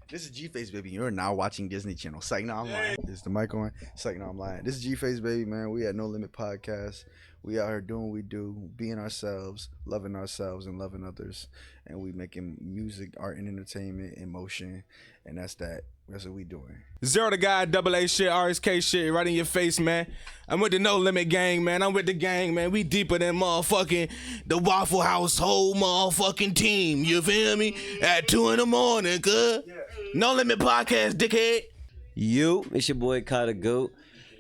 This is GFaceBaby. You're now watching Disney Channel. Psych, no, I'm lying. Is the mic on? Psych, no, I'm lying. This is GFaceBaby, man. We at NoLimitPodcast. We out here doing what we do, being ourselves, and loving others. And we making music, art, and entertainment in motion. And that's that. That's what we doing. ZeroTheGod, AA shit, RSK shit, right in your face, man. I'm with the No Limit gang, man. I'm with the gang, man. We deeper than motherfucking the Waffle House whole motherfucking team. You feel me? At 2 in the morning, cuz. Yeah. No Limit Podcast, dickhead. You, it's your boy KaiTheGoat,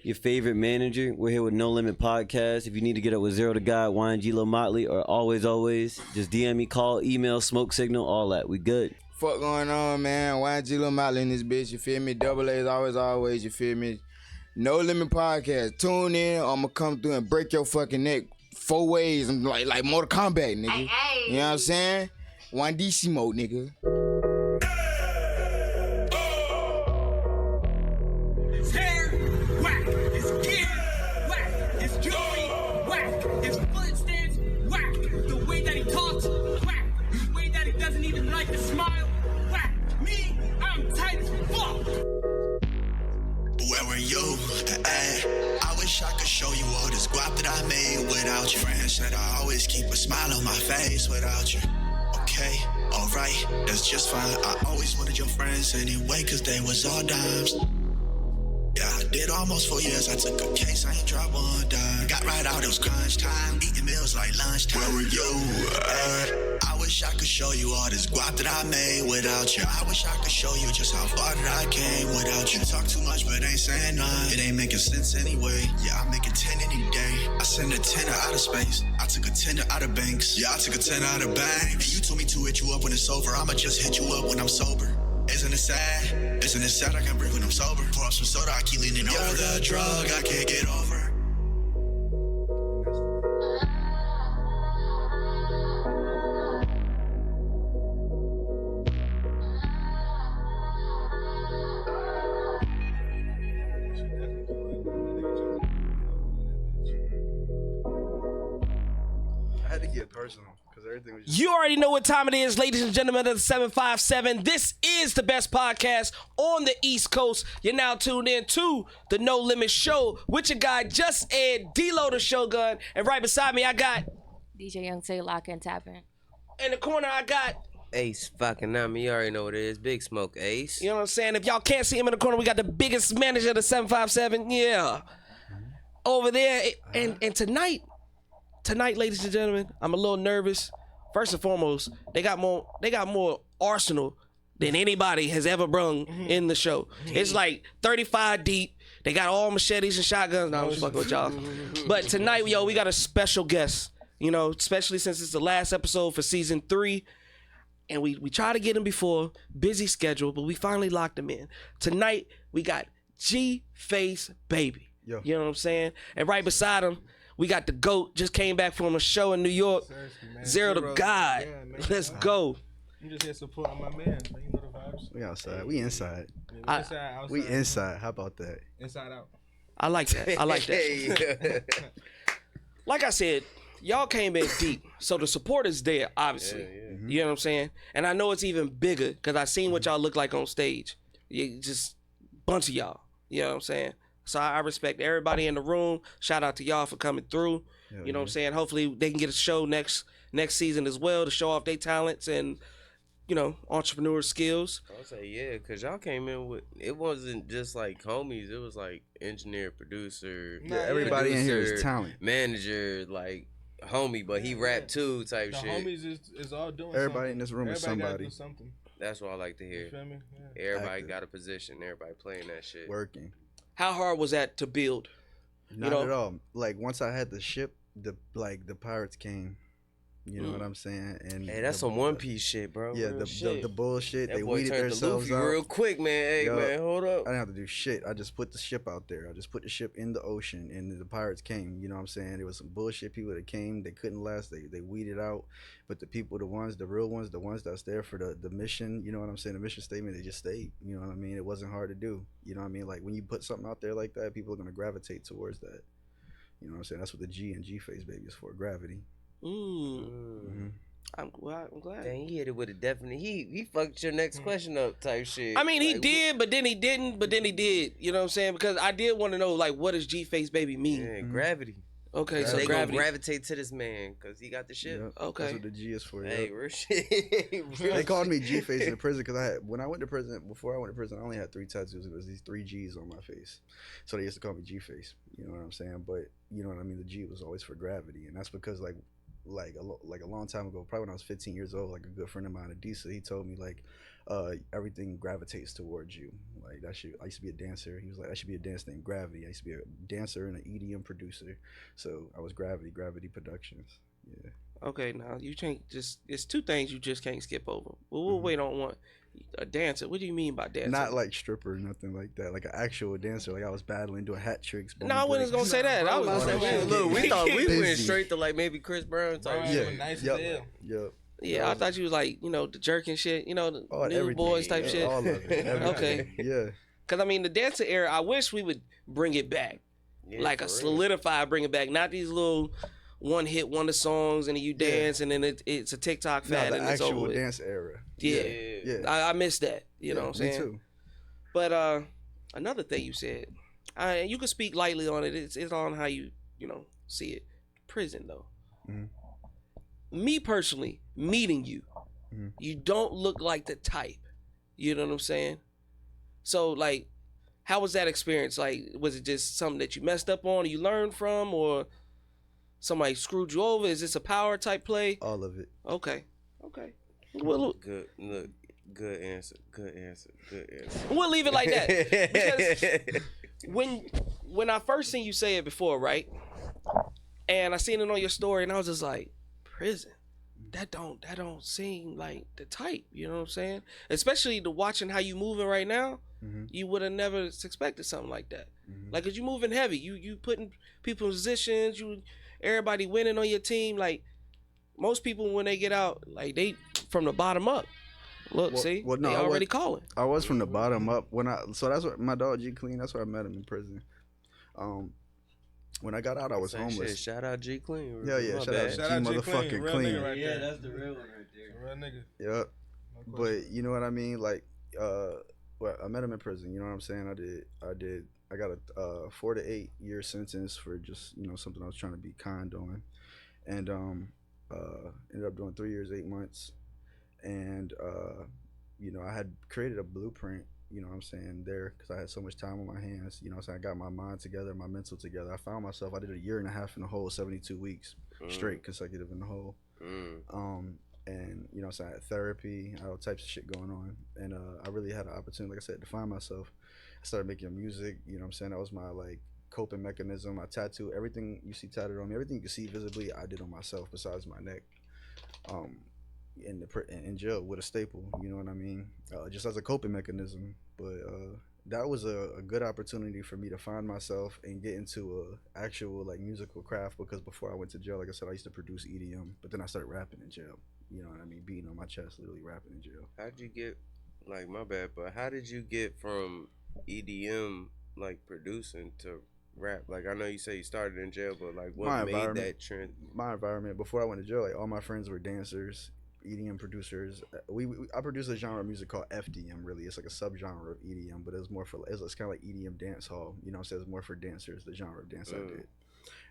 your favorite manager. We're here with No Limit Podcast. If you need to get up with ZeroTheGod, Y.N.G, Motley, or always, just DM me, call, email, smoke signal, all that. We good. Fuck going on, man? Y.N.G Motley in this bitch, you feel me? Double A's always, you feel me? No Limit Podcast. Tune in, I'ma come through and break your fucking neck 4 ways. I'm like Mortal Kombat, nigga. You know what I'm saying? Y.N.D mode, nigga. I wish I could show you all this guap that I made without you. Friends said I always keep a smile on my face without you. Okay, alright, that's just fine. I always wanted your friends anyway, cause they was all dimes. Yeah, I did almost 4 years. I took a case, I ain't dropped one dime. Got right out, it was crunch time. Eating meals like lunchtime. Where were you? I wish I could show you all this guap that I made without you. I wish I could show you just how far that I came without you. Talk too much, but ain't saying none. It ain't making sense anyway. Yeah, I make a 10 any day. I send a 10 out of space. I took a 10 out of banks. Yeah, I took a 10 out of banks. And you told me to hit you up when it's over. I'ma just hit you up when I'm sober. Isn't it sad? Isn't it sad I can't breathe when I'm sober? Pour up some soda, I keep leaning over. You're the drug I can't get over. I had to get personal. You already know what time it is, ladies and gentlemen of the 757. This is the best podcast on the East Coast. You're now tuned in to the No Limit Show with your guy Just Ed, D-Lo the Shogun, and right beside me I got DJ Young Say Lock and Tapping. In the corner I got Ace fucking me. You already know what it is. Big Smoke Ace. You know what I'm saying? If y'all can't see him in the corner, we got the biggest manager of the 757. Yeah. Over there. And tonight, ladies and gentlemen, I'm a little nervous. First and foremost, they got more arsenal than anybody has ever brung in the show. It's like 35 deep. They got all machetes and shotguns. No, I'm just fucking with y'all. But tonight, we got a special guest. You know, especially since it's the last episode for season 3. And we tried to get him before, busy schedule, but we finally locked him in. Tonight, we got GFaceBaby. Yo. You know what I'm saying? And right beside him, we got the GOAT, just came back from a show in New York. ZeroTheGod. Yeah, let's go. You just here supporting my man. You know the vibes. We outside. We inside. Yeah, outside. We inside. How about that? Inside out. I like that. I like that. Like I said, y'all came in deep. So the support is there, obviously. Yeah. You know what I'm saying? And I know it's even bigger because I seen what y'all look like on stage. You just bunch of y'all. You know what I'm saying? So I respect everybody in the room. Shout out to y'all for coming through. You know what I'm saying? Hopefully they can get a show next season as well to show off their talents and, entrepreneur skills. I'll say, yeah, because y'all came in with, it wasn't just like homies. It was like engineer, producer. Yeah, everybody in here is talent. Manager, like homie, but he rap too type the shit. Homies is all doing everybody something. in this room is somebody. Do something. That's what I like to hear. You feel me? Yeah. Everybody got a position. Everybody playing that shit. Working. How hard was that to build? Not at all. Like once I had the ship, the pirates came. You know what I'm saying? And hey, that's some One Piece shit, bro. Yeah, the bullshit. That they boy weeded turned themselves to Luffy out real quick, man. Hey, man, hold up. I didn't have to do shit. I just put the ship out there. I just put the ship in the ocean, and the pirates came. You know what I'm saying? There was some bullshit people that came. They couldn't last. They weeded out. But the people, the real ones, the ones that's there for the mission. You know what I'm saying? The mission statement. They just stayed. You know what I mean? It wasn't hard to do. You know what I mean? Like when you put something out there like that, people are gonna gravitate towards that. You know what I'm saying? That's what the G and GFaceBaby is for. Gravity. Mm. I'm glad. Dang, he hit it with a definite. He fucked your next question up type shit. I mean, he Like, did, but then he didn't, but then he did. You know what I'm saying? Because I did want to know, like, what does GFaceBaby mean? Yeah, gravity. Okay, so They gonna gravity. gravitate to this man because he got the shit. Yep. Okay. That's what the G is for. Hey, Yep. real shit. They called me G Face in prison because when I went to prison, before I went to prison, I only had 3 tattoos. It was these 3 G's on my face, so they used to call me G Face. You know what I'm saying? But you know what I mean. The G was always for gravity, and that's because like a long time ago, probably when I was 15 years old, like a good friend of mine, Adisa, he told me like everything gravitates towards you. Like I used to be a dancer. He was like, I should be a dancer named Gravity. I used to be a dancer and an EDM producer, so I was Gravity Productions. Yeah. Okay, now you can't just. It's 2 things you just can't skip over. Well, we'll wait on one. A dancer. What do you mean by dancer? Not like stripper or nothing like that. Like an actual dancer. Like I was battling, doing hat tricks. No, I wasn't gonna say that. I was gonna say, shit. Look, we thought we Busy. went straight to like maybe Chris Brown type Bro, shit. nice as Yep. hell. Yep. yeah, I thought you was like, the jerking shit, the new Everything. boys type Yeah, shit. All of it. Everything. Okay. Yeah. Cause I mean, the dancer era, I wish we would bring it back, Yeah, like a for real. solidified, bring it back. Not these little one hit wonder songs and then you dance and then it's a TikTok No, fad the and it's over actual with. dance era. Yeah. Yeah. I miss that. You know what I'm saying? Me too. But another thing you said, you can speak lightly on it. It's on how you see it. Prison though. Mhm. Me personally, meeting you, Mhm. you don't look like the type. You know what I'm saying? So like, how was that experience? Like, was it just something that you messed up on, or you learned from, or somebody screwed you over? Is this a power type play? All of it. Okay. Well, look, Good answer. we'll leave it like that. Because when I first seen you say it before, right? And I seen it on your story, and I was just like, prison. That don't seem like the type. You know what I'm saying? Especially the watching how you moving right now. Mhm. You would have never expected something like that. Mhm. Like, 'cause you moving heavy. You putting people in positions. Everybody winning on your team. Like, most people when they get out, like they from the bottom up. Look, Well- see, well, no, they I already was- calling. I was from the bottom up so that's what my dog G Clean. That's where I met him in prison. When I got out, I was Same homeless. shit. Shout out G Clean. Yeah, yeah. My Shout out bad. G Shout out G motherfucking Clean, real Clean. nigga right there. that's the real one right there. Real nigga. Yep. No question. But you know what I mean? Like, well, I met him in prison. You know what I'm saying? I got a 4 to 8 year sentence for just something I was trying to be kind on, and ended up doing 3 years 8 months, and I had created a blueprint. You know what I'm saying there because I had so much time on my hands. You know what I'm saying? I got my mind together, my mental together. I found myself. I did a year and a half in the hole, 72 weeks straight consecutive in the hole. And you know what I'm saying, I had therapy, all types of shit going on, and I really had an opportunity, like I said, to find myself. I started making music. You know what I'm saying, that was my like coping mechanism. My tattoo, everything you see tatted on me, everything you can see visibly, I did on myself besides my neck. In jail with a staple, you know what I mean, just as a coping mechanism. But that was a good opportunity for me to find myself and get into a actual like musical craft, because before I went to jail, like I said, I used to produce EDM, but then I started rapping in jail. You know what I mean? Beating on my chest, literally rapping in jail. How'd you get, like, my bad, but how did you get from EDM, like, producing to rap? Like, I know you say you started in jail, but, like, what made that trend? My environment, before I went to jail, like, all my friends were dancers, EDM producers. I produce a genre of music called FDM, really. It's like a subgenre of EDM, but it's kind of like EDM dance hall. You know what I'm saying? It's more for dancers, the genre of dance I did.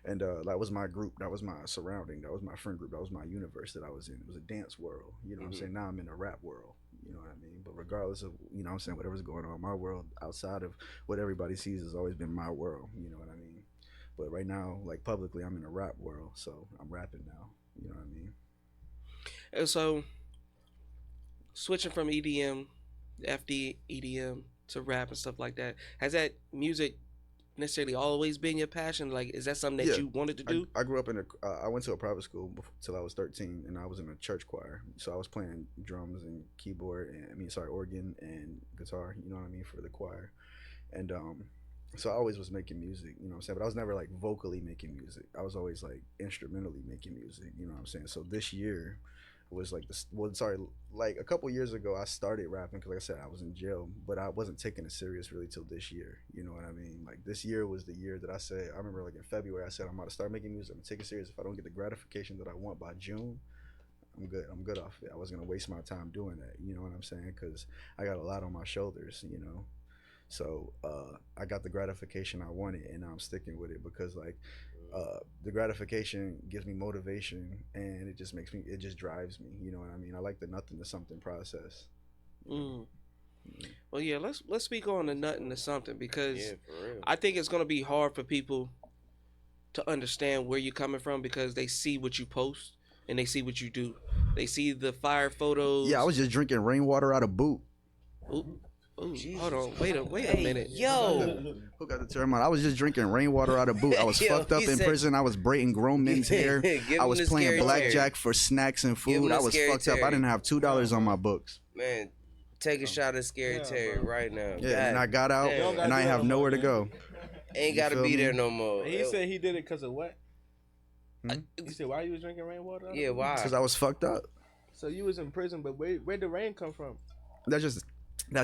And that was my group, that was my surrounding, that was my friend group, that was my universe that I was in. It was a dance world, you know what I'm saying? Now I'm in a rap world, you know what I mean? But regardless of, you know what I'm saying, whatever's going on, my world outside of what everybody sees has always been my world, you know what I mean? But right now, like publicly, I'm in a rap world, so I'm rapping now, you know what I mean? And so, switching from EDM, FD EDM to rap and stuff like that, has that music necessarily always been your passion? Like, is that something that you wanted to do? I grew up in I went to a private school till I was 13, and I was in a church choir. So I was playing drums and keyboard, and organ and guitar, you know what I mean, for the choir. And so I always was making music, you know what I'm saying? But I was never like vocally making music. I was always like instrumentally making music, you know what I'm saying? So this year was like like a couple years ago I started rapping, because like I said, I was in jail, but I wasn't taking it serious really till this year, you know what I mean? Like this year was the year that I remember like in February I said I'm about to start making music, I'm gonna take it serious. If I don't get the gratification that I want by June, I'm good off it. I wasn't gonna waste my time doing that. You know what I'm saying? Because I got a lot on my shoulders. You know, so I got the gratification I wanted, and I'm sticking with it because like the gratification gives me motivation, and it just drives me. You know what I mean? I like the nothing to something process. Well, yeah, let's speak on the nothing to something because for real. I think it's gonna be hard for people to understand where you're coming from because they see what you post and they see what you do. They see the fire photos. Yeah, I was just drinking rainwater out of boot. Ooh, hold on, wait a minute. Yo, Who got the term out? I was just drinking rainwater out of boot. I was Yo, fucked up he in said- prison. I was braiding grown men's hair. Give I him was the playing scary blackjack for snacks and Give him food. the I was scary fucked up. I Terry. didn't have $2 on my books. Man, take a shot of Scary Terry right now. Yeah, and I got out, damn. and I ain't have nowhere to go. Ain't You got to feel be me? there no more. And he said he did it because of what? Hmm? He said why you was drinking rainwater? Yeah, why? Because I was fucked up. So you was in prison, but where'd the rain come from? That's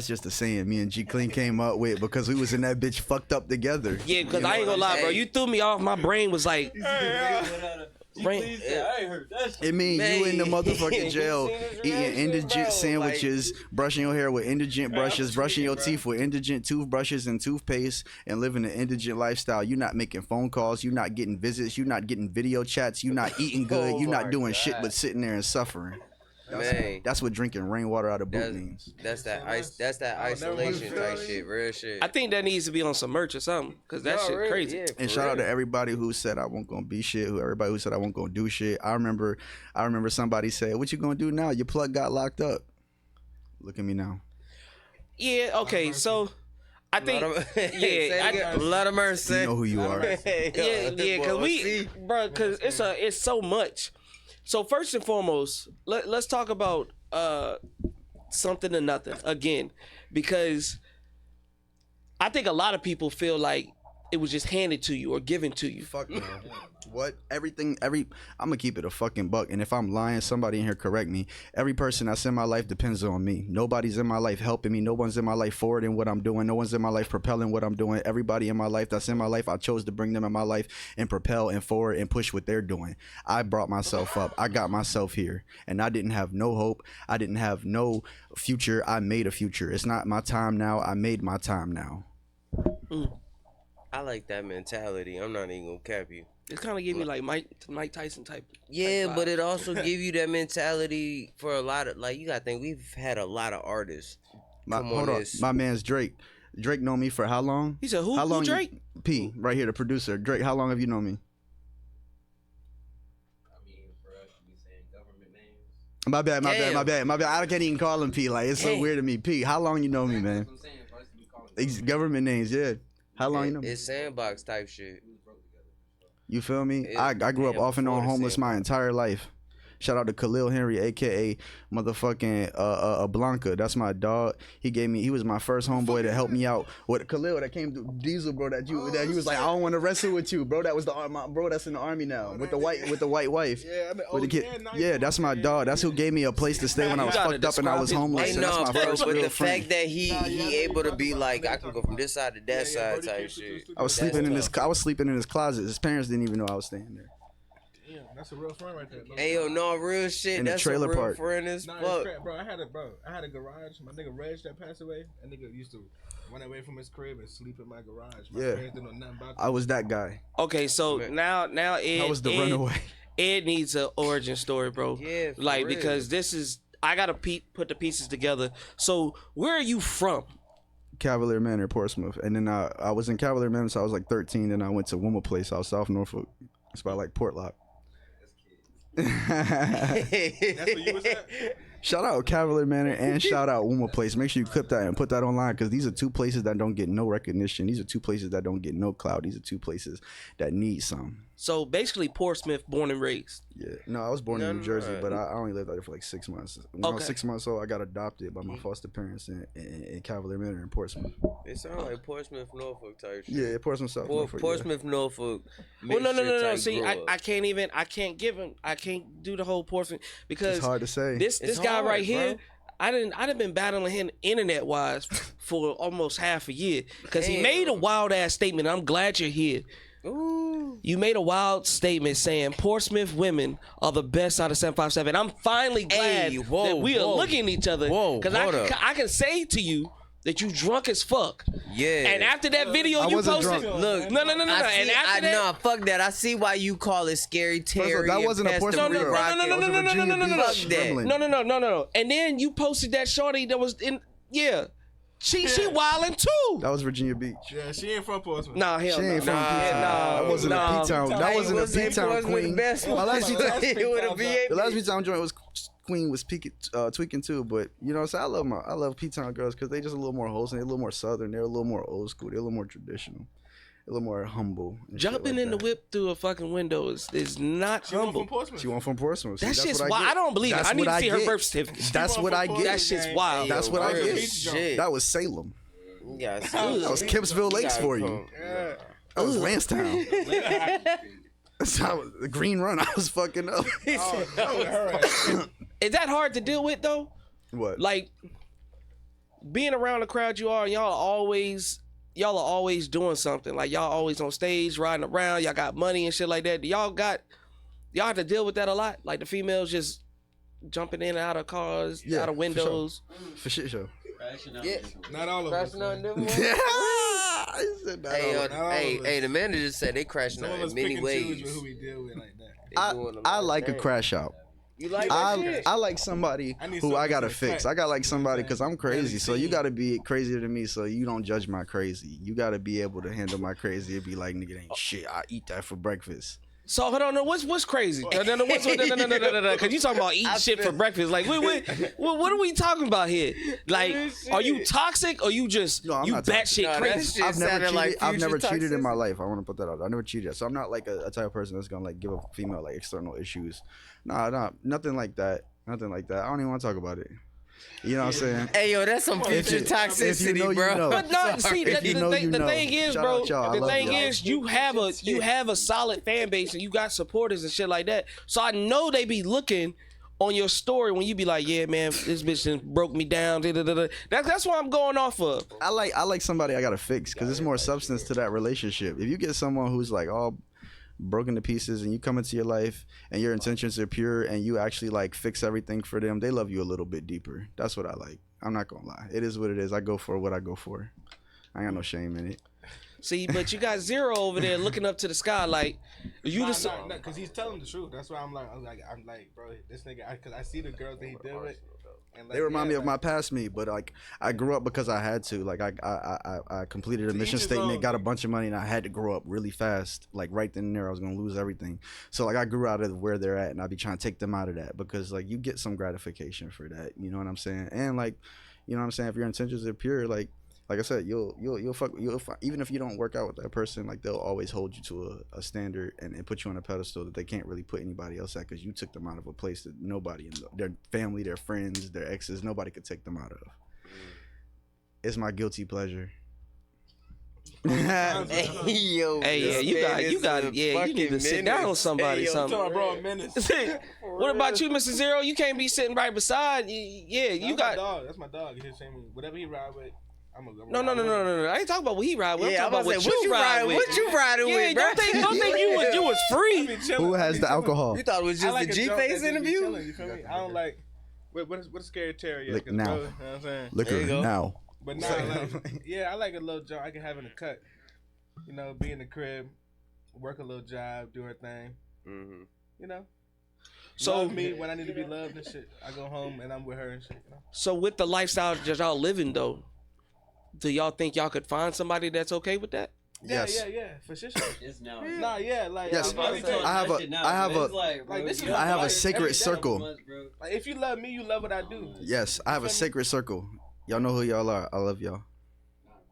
just a saying me and G Clean came up with because we was in that bitch fucked up together. Yeah, because I ain't gonna lie, bro. You threw me off. My brain was like, brain. It mean you in the motherfucking jail seen his eating reaction, indigent bro. sandwiches, brushing your hair with indigent brushes, brushing your teeth with indigent toothbrushes and toothpaste, and living an indigent lifestyle. You not making phone calls. You not getting visits. You not getting video chats. You not eating good. You not doing shit but sitting there and suffering. Man, That's what drinking rainwater out of boot that's, means. that's that isolation type shit, real shit. I think that needs to be on some merch or something because that No, shit really, crazy. yeah, And for shout out real. to everybody who said I won't gonna be shit. Everybody who said I won't gonna do shit. I remember somebody said, "What you gonna do now? Your plug got locked up." Look at me now. Yeah, okay, so I think, Lot of mercy. You know who you are. yeah, because because it's so much. So first and foremost, let's talk about something to nothing again, because I think a lot of people feel like it was just handed to you or given to you. Fuck no. What? I'm gonna keep it a fucking buck. And if I'm lying, somebody in here correct me. Every person that's in my life depends on me. Nobody's in my life helping me. No one's in my life forwarding what I'm doing. No one's in my life propelling what I'm doing. Everybody in my life that's in my life, I chose to bring them in my life and propel and forward and push what they're doing. I brought myself up. I got myself here. And I didn't have no hope. I didn't have no future. I made a future. It's not my time now. I made my time now. I like that mentality. I'm not even gonna cap you. It kind of gave me like Mike Tyson type. Yeah, vibe. but it also give you that mentality for a lot of, like, you gotta think we've had a lot of artists come on Hold on. this. My man's Drake. Drake know me for how long? He said, How long who Drake? P, right here, the producer. Drake, how long have you known me? My bad. I can't even call him P. Like, it's so Damn. weird to me. P, how long you know me, man? These government names, yeah. How long you know me? It's sandbox type shit. You feel me? It- I grew up yeah, off and before on the homeless my sandbox. entire life. Shout out to Khalil Henry, aka motherfucking Blanca. That's my dog. He was my first homeboy to help me out. With Khalil that came to Diesel, bro. That he was like, I don't want to wrestle with you, bro. That was my bro. That's in the army now with the white wife. Yeah, I mean, With the kid. Yeah, that's my dog. That's who gave me a place to stay when I was You gotta fucked up and I was describe his homeless. Hey, And that's no, my bro, first but real the friend. fact that he able to be like, I can go from this side to that side type shit. I was sleeping in his closet. His parents didn't even know I was staying there. Yeah, that's a real friend right there. Hey, yo, no, real shit. In the That's trailer a real park. friend as Nah, fuck. it's crap, bro. I had a garage. My nigga Reg that passed away. That nigga used to run away from his crib and sleep in my garage. My Yeah. parents didn't know nothing about I was that guy. Okay, so now Ed, I was the Ed, runaway. Ed needs an origin story, bro. Yeah, for like real. because I gotta put the pieces together. So where are you from? Cavalier Manor, Portsmouth. And then I was in Cavalier Manor, so I was like 13. Then I went to Wooma Place, out South Norfolk. It's by like Portlock. That's where you was at? Shout out Cavalier Manor and shout out Wooma Place. Make sure you clip that and put that online because these are two places that don't get no recognition. These are two places that don't get no clout. These are two places that need some. So basically, Portsmouth, born and raised. Yeah. No, I was born in New No, Jersey, no. but I only lived out there for like 6 months. When I was Okay. 6 months old, I got adopted by my foster parents in Cavalier Manor in Portsmouth. It sounds like Portsmouth, Norfolk type shit. Yeah, Portsmouth, South Norfolk. Portsmouth, Norfolk. Well, no. mixture type See, grow up. I can't do the whole Portsmouth because It's hard to say. this It's guy hard, right here. bro. I done been battling him internet wise for almost half a year because he Damn. made a wild ass statement. I'm glad you're here. Ooh. You made a wild statement saying Portsmouth women are the best out of 757. I'm finally glad Hey, whoa, that we are whoa. looking at each other. Whoa, Because hold up. I can say to you that you drunk as fuck. Yeah. And after that video I you wasn't posted, drunk. Look, no. I And see, after that, nah, fuck that. I see why you call it Scary Terry. of all, that and wasn't a Pastor Portsmouth Rick girl. Rocket. No. That was a Virginia Beach Fuck that. gremlin. No. And then you posted that shorty that was in, yeah. She wildin' too. That was Virginia Beach. Yeah, she ain't from Portsmouth. Nah, hell She no. ain't from P-Town. nah, That wasn't nah. a P-Town. That I wasn't a would say P-Town Portsmouth queen. the best one. My last P-Town, It would have the last been. P-Town joint was Queen was tweaking too, but you know what I'm saying? I love P-Town girls because they just a little more wholesome, they're a little more southern, they're a little more old school, they're a little more traditional, a little more humble. and shit Jumping like in the that. whip through a fucking window is not She went humble. from Portsmouth. She went from Portsmouth. See, That's that's just what why get. I don't believe it. That's I need what to see her get. birth certificate. That's what I get. That shit's wild. That's what I Real get. shit. That was Salem. Yeah, That was Kempsville Lakes for you. Yeah. That was Lancetown. That's how the Green Run. I was fucking up. Is that hard to deal with though? What? Like being around the crowd you are, y'all are always doing something. Like y'all always on stage, riding around, y'all got money and shit like that. Y'all have to deal with that a lot? Like the females just jumping in and out of cars, Yeah, out of for windows. For shit show. Yeah. Not all of us. Crashing out man. them ones? I said that. Hey, all- all of us. hey, the manager said they crashing Some out of in us many pick and choose with ways. who we deal with like that. They doing a lot I of like a things. crash out. You like that shit? I like somebody I need who I something gotta to fix. cut. I got like somebody You know because what I'm I'm crazy. saying? So you gotta be crazier than me so you don't judge my crazy. You gotta be able to handle my crazy and be like, nigga, ain't shit. I eat that for breakfast. So hold on, what's crazy? No, because you talking about eating shit for breakfast. Like, what are we talking about here? Like, are you toxic or you just No, I'm you not toxic. batshit Nah, crazy? that shit I've never sounded cheated. like I've never future cheated in my toxicity. life. I want to put that out. I never cheated. So I'm not like a type of person that's gonna like give a female like external issues. Nah, nothing like that. Nothing like that. I don't even want to talk about it. You know what I'm saying? Hey, yo, that's some future toxicity, if you know, you bro. know. But no, see, If you know, you the know. thing is, Shout bro. out y'all. I The love thing y'all. is, you have a solid fan base and you got supporters and shit like that. So I know they be looking on your story when you be like, yeah, man, this bitch done broke me down. That's what I'm going off of. I like somebody I gotta fix because there's more substance to that relationship. If you get someone who's like all broken to pieces and you come into your life and your intentions are pure and you actually like fix everything for them, they love you a little bit deeper. That's what I like. I'm not gonna lie. It is what it is. I go for what I go for. I ain't got no shame in it. See, but you got Zero over there looking up to the sky like you just. Because he's telling the truth. That's why I'm like, bro, this nigga, because I see the girls that he deal with. And like, They remind me yeah, of my past me, but like I grew up because I had to. Like I completed a mission each his statement, own. got a bunch of money, and I had to grow up really fast. Like right then and there, I was gonna lose everything. So like I grew out of where they're at, and I be trying to take them out of that because like you get some gratification for that. You know what I'm saying? And like, you know what I'm saying? If your intentions are pure, like I said, you'll even if you don't work out with that person, like they'll always hold you to a standard and put you on a pedestal that they can't really put anybody else at because you took them out of a place that nobody in their family, their friends, their exes, nobody could take them out of. It's my guilty pleasure. Hey, yo, Hey, yeah, you need to sit down with somebody. Something. bro, a menace. What about you, Mr. Zero? You can't be sitting right beside. Yeah, you That's my got. dog. That's my dog. He'll say me whatever he ride with. I'm gonna No. I ain't talking about what he ride with. Yeah, I'm talking about what you ride with. What you riding Yeah, with, bro? don't think you was free. Who has the alcohol? You thought it was just a G-Face interview? You feel me? I don't like. What's Scary Terry? Lick 'Cause, now. bro, you know what I'm saying? There you Liquor go. now. But nah, like, yeah, I like a little job I can have in the cut. You know, be in the crib, work a little job, do her thing. Mm-hmm. You know. So Love me when I need to be loved and shit. I go home and I'm with her and shit. You know? So with the lifestyle that y'all living though, do y'all think y'all could find somebody that's okay with that? Yes. Yeah, for sure. It's now. Nah, yeah, like Yes. I'm about to tell you, like, this is I have like a sacred every day. circle. like, if you love me, you love what I do. Yes, I have a sacred circle. Y'all know who y'all are. I love y'all.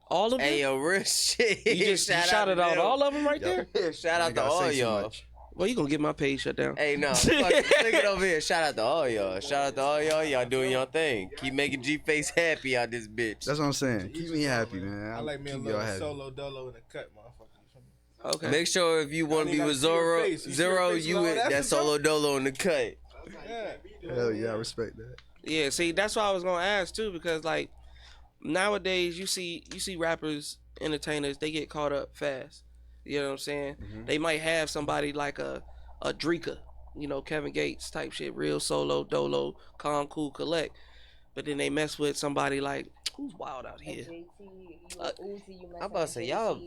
All of Hey, them? yo, real shit. You just shouted out all of them right there? Shout I out to gotta all say too y'all. much. Well, you gonna get my page shut down. Hey, no, fuck it, take it over here. Shout out to all y'all. Shout out to all y'all. Y'all doing your thing. Keep making G-Face happy out this bitch. That's what I'm saying. Keep me happy, man. I like me a Keep y'all little happy. solo dolo in the cut, motherfucker. Okay. Make sure if you want to I be mean, with I see your face. You see your Zero, face, you Lord, with that's that what's solo dolo in the cut. Yeah. Hell yeah, I respect that. Yeah, see, that's why I was gonna ask too, because like nowadays you see rappers, entertainers, they get caught up fast. You know what I'm saying? They might have somebody like a Dreka, you know, Kevin Gates type shit, real solo, dolo, calm, cool, collect. But then they mess with somebody like, who's wild out here? I'm about to say y'all.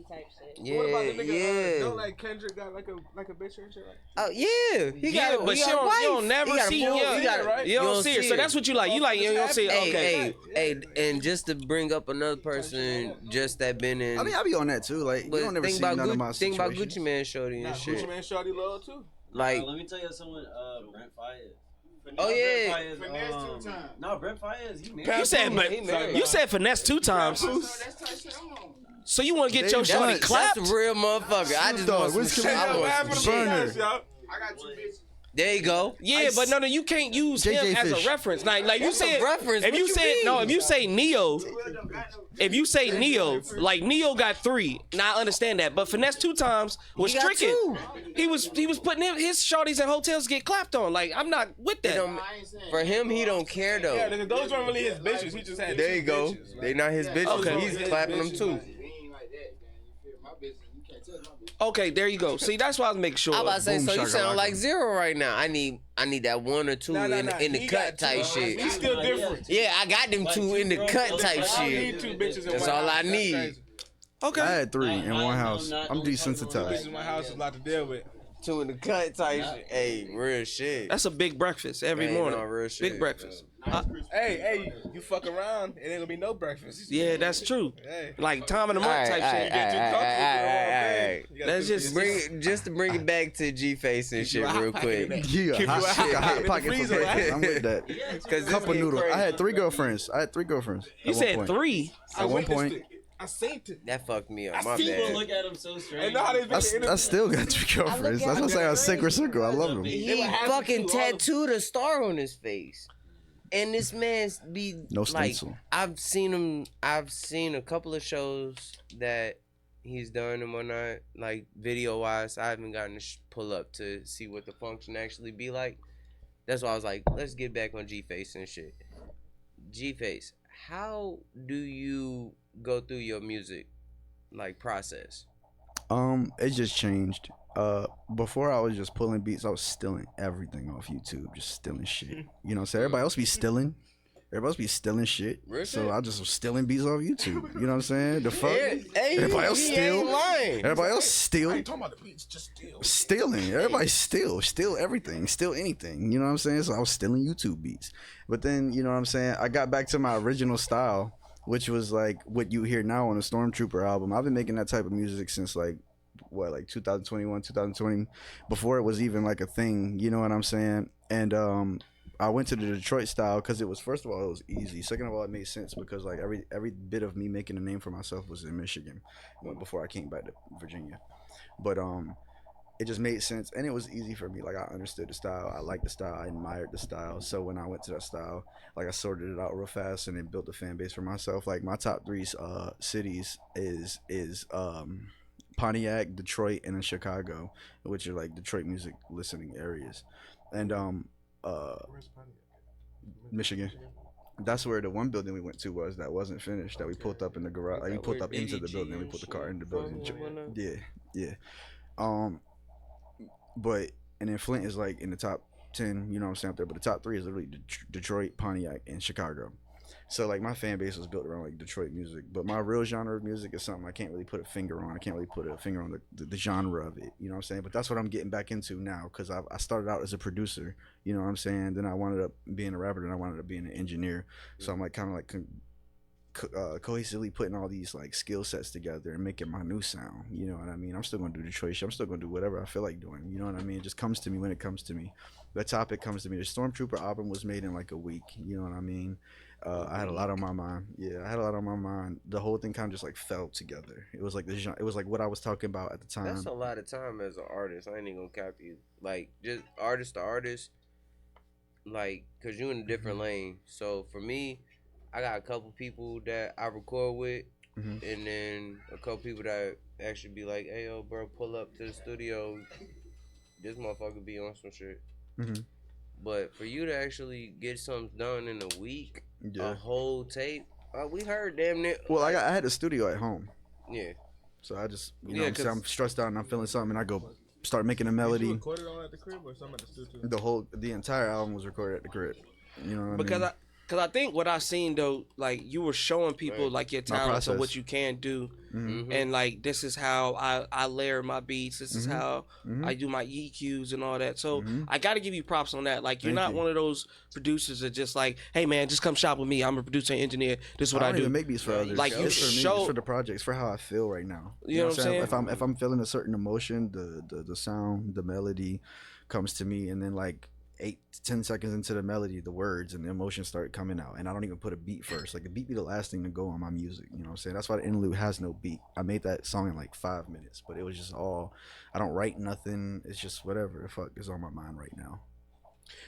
Yeah, What about the nigga? yeah. Don't like Kendrick got like a bitch and shit. Like? Oh yeah, he got. But you don't never see him. You don't see her. So that's what you like. You don't see it. Okay. Hey, and just to bring up another person, just that been in. I mean, I be on that too. Like, you don't never see none of my Think about situations. Gucci Man Shorty and shit. Gucci Man Shorty low too. Like, let me tell you someone. Brent Fayez. Oh yeah. Finesse 2 times. No, Brent Fayez. He married. You said finesse 2 times. So you want to get your shorty clapped? That's a real motherfucker. I just want some shit. I want some Burner. shit. I got 2 bitches. There you go. Yeah, but no, you can't use him as a reference. Like you What's a said, reference? if What you you said mean? no, if you say Neo, like Neo got 3. Now I understand that, but finesse 2 times was He got tricking. 2. He was putting his shorties in hotels to get clapped on. Like I'm not with that. For him, he don't care though. Yeah, nigga, those weren't really his bitches. He just had. There you 2 go. bitches. They not his bitches. Okay. He's clapping them too. Okay, there you go. See, that's why I was making sure. I'm about to say, Boom, so you sound shakalaka. like Zero right now. I need that 1 or 2 Nah, in the he cut got 2. type shit. He's still different. Yeah, I got them 2 in the cut type I don't need shit. 2 bitches in That's one all house. I That's need. crazy. Okay. I had 3 in one house. I'm Bitches desensitized. in my house is a lot to deal with. 2 in the cut type shit. Hey, real shit. That's a big breakfast every Hey, morning. no, real shit. Big breakfast. Hey, you fuck around, it ain't gonna be no breakfast. Yeah, that's true. Hey. Like time in the month type shit. Let's just Just to bring it back to G-Face and shit real quick. Yeah, Keep hot, you she got hot hot in the pocket for freezer, right? breakfast. I'm with that. Cause Cup of noodles. I had 3 girlfriends. You said 3. At one point. I seen it. That fucked me up. My see bad. Look at him so strange. And know how they I still got 3 girlfriends. That's what I'm saying. I sync or circle. I love them. He fucking tattooed a star on his face. And this man's be No like, stencil. I've seen a couple of shows that he's done and whatnot, like video wise. I haven't gotten to pull up to see what the function actually be like. That's why I was like, let's get back on G-Face and shit. G-Face, how do you go through your music like process? It just changed. Before I was just pulling beats, I was stealing everything off YouTube, just stealing shit. You know, so everybody else be stealing. Everybody else be stealing shit. Real So shit. I just was stealing beats off YouTube. You know what I'm saying? The fuck? Hey, Everybody else he steal. ain't lying. Everybody else steal. I ain't talking about the beats, just steal. Stealing. Everybody steal everything, steal anything. You know what I'm saying? So I was stealing YouTube beats. But then, you know what I'm saying? I got back to my original style, which was like what you hear now on the Stormtrooper album. I've been making that type of music since like 2021, 2020, before it was even like a thing. You know what I'm saying? And I went to the Detroit style because it was, first of all, it was easy. Second of all, it made sense because like every bit of me making a name for myself was in Michigan before I came back to Virginia. But it just made sense and it was easy for me. Like I understood the style, I liked the style, I admired the style. So when I went to that style, like I sorted it out real fast and then built a fan base for myself. Like my top 3 cities is Pontiac, Detroit, and then Chicago, which are like Detroit music listening areas. And Michigan. That's where the one building we went to was that wasn't finished, that we pulled up in the garage. Like we pulled up into the building, we put the car in the building. Yeah. But and then Flint is like in the top 10, you know what I'm saying, up there. But the top 3 is literally Detroit, Pontiac, and Chicago. So like my fan base was built around like Detroit music, but my real genre of music is something I can't really put a finger on. I can't really put a finger on the genre of it, you know what I'm saying? But that's what I'm getting back into now because I started out as a producer, you know what I'm saying? Then I wound up being a rapper, then I wound up being an engineer. So I'm like kind of like cohesively putting all these like skill sets together and making my new sound, you know what I mean? I'm still gonna do Detroit shit. I'm still gonna do whatever I feel like doing, you know what I mean? It just comes to me when it comes to me. The topic comes to me. The Stormtrooper album was made in like a week, you know what I mean? I had a lot on my mind. Yeah, I had a lot on my mind. The whole thing kind of just like fell together. It was like it was like what I was talking about at the time. That's a lot of time as an artist. I ain't even gonna cap you. Like just artist to artist, like, cause you in a different lane. So for me, I got a couple people that I record with, and then a couple people that actually be like, "Hey, yo, bro, pull up to the studio. This motherfucker be on some shit." But for you to actually get something done in a week, a whole tape, we heard damn near. Well, I had a studio at home. Yeah. So I just, you know, Yeah, what I'm saying, I'm stressed out and I'm feeling something, and I go start making a melody. Did you record it all at the crib or something at the studio? The entire album was recorded at the crib. You know what Because I mean? Cause I think what I seen though, like you were showing people like your My talents and what process. you can do, Mhm. and like this is how I layer my beats. This is how I do my EQs and all that. So I got to give you props on that. Like you're Thank not you. one of those producers that just like, hey man, just come shop with me. I'm a producer and engineer. This is what I, don't do. even make beats for others. Like, you it's for me. show- It's for the project. It's for how I feel right now. You know what I'm saying? If I'm feeling a certain emotion, the sound, the melody comes to me, and then like 8 to 10 seconds into the melody, the words and the emotions start coming out, and I don't even put a beat first. Like the beat be the last thing to go on my music. You know what I'm saying? That's why the interlude has no beat. I made that song in like 5 minutes, but it was just all. I don't write nothing. It's just whatever the fuck is on my mind right now.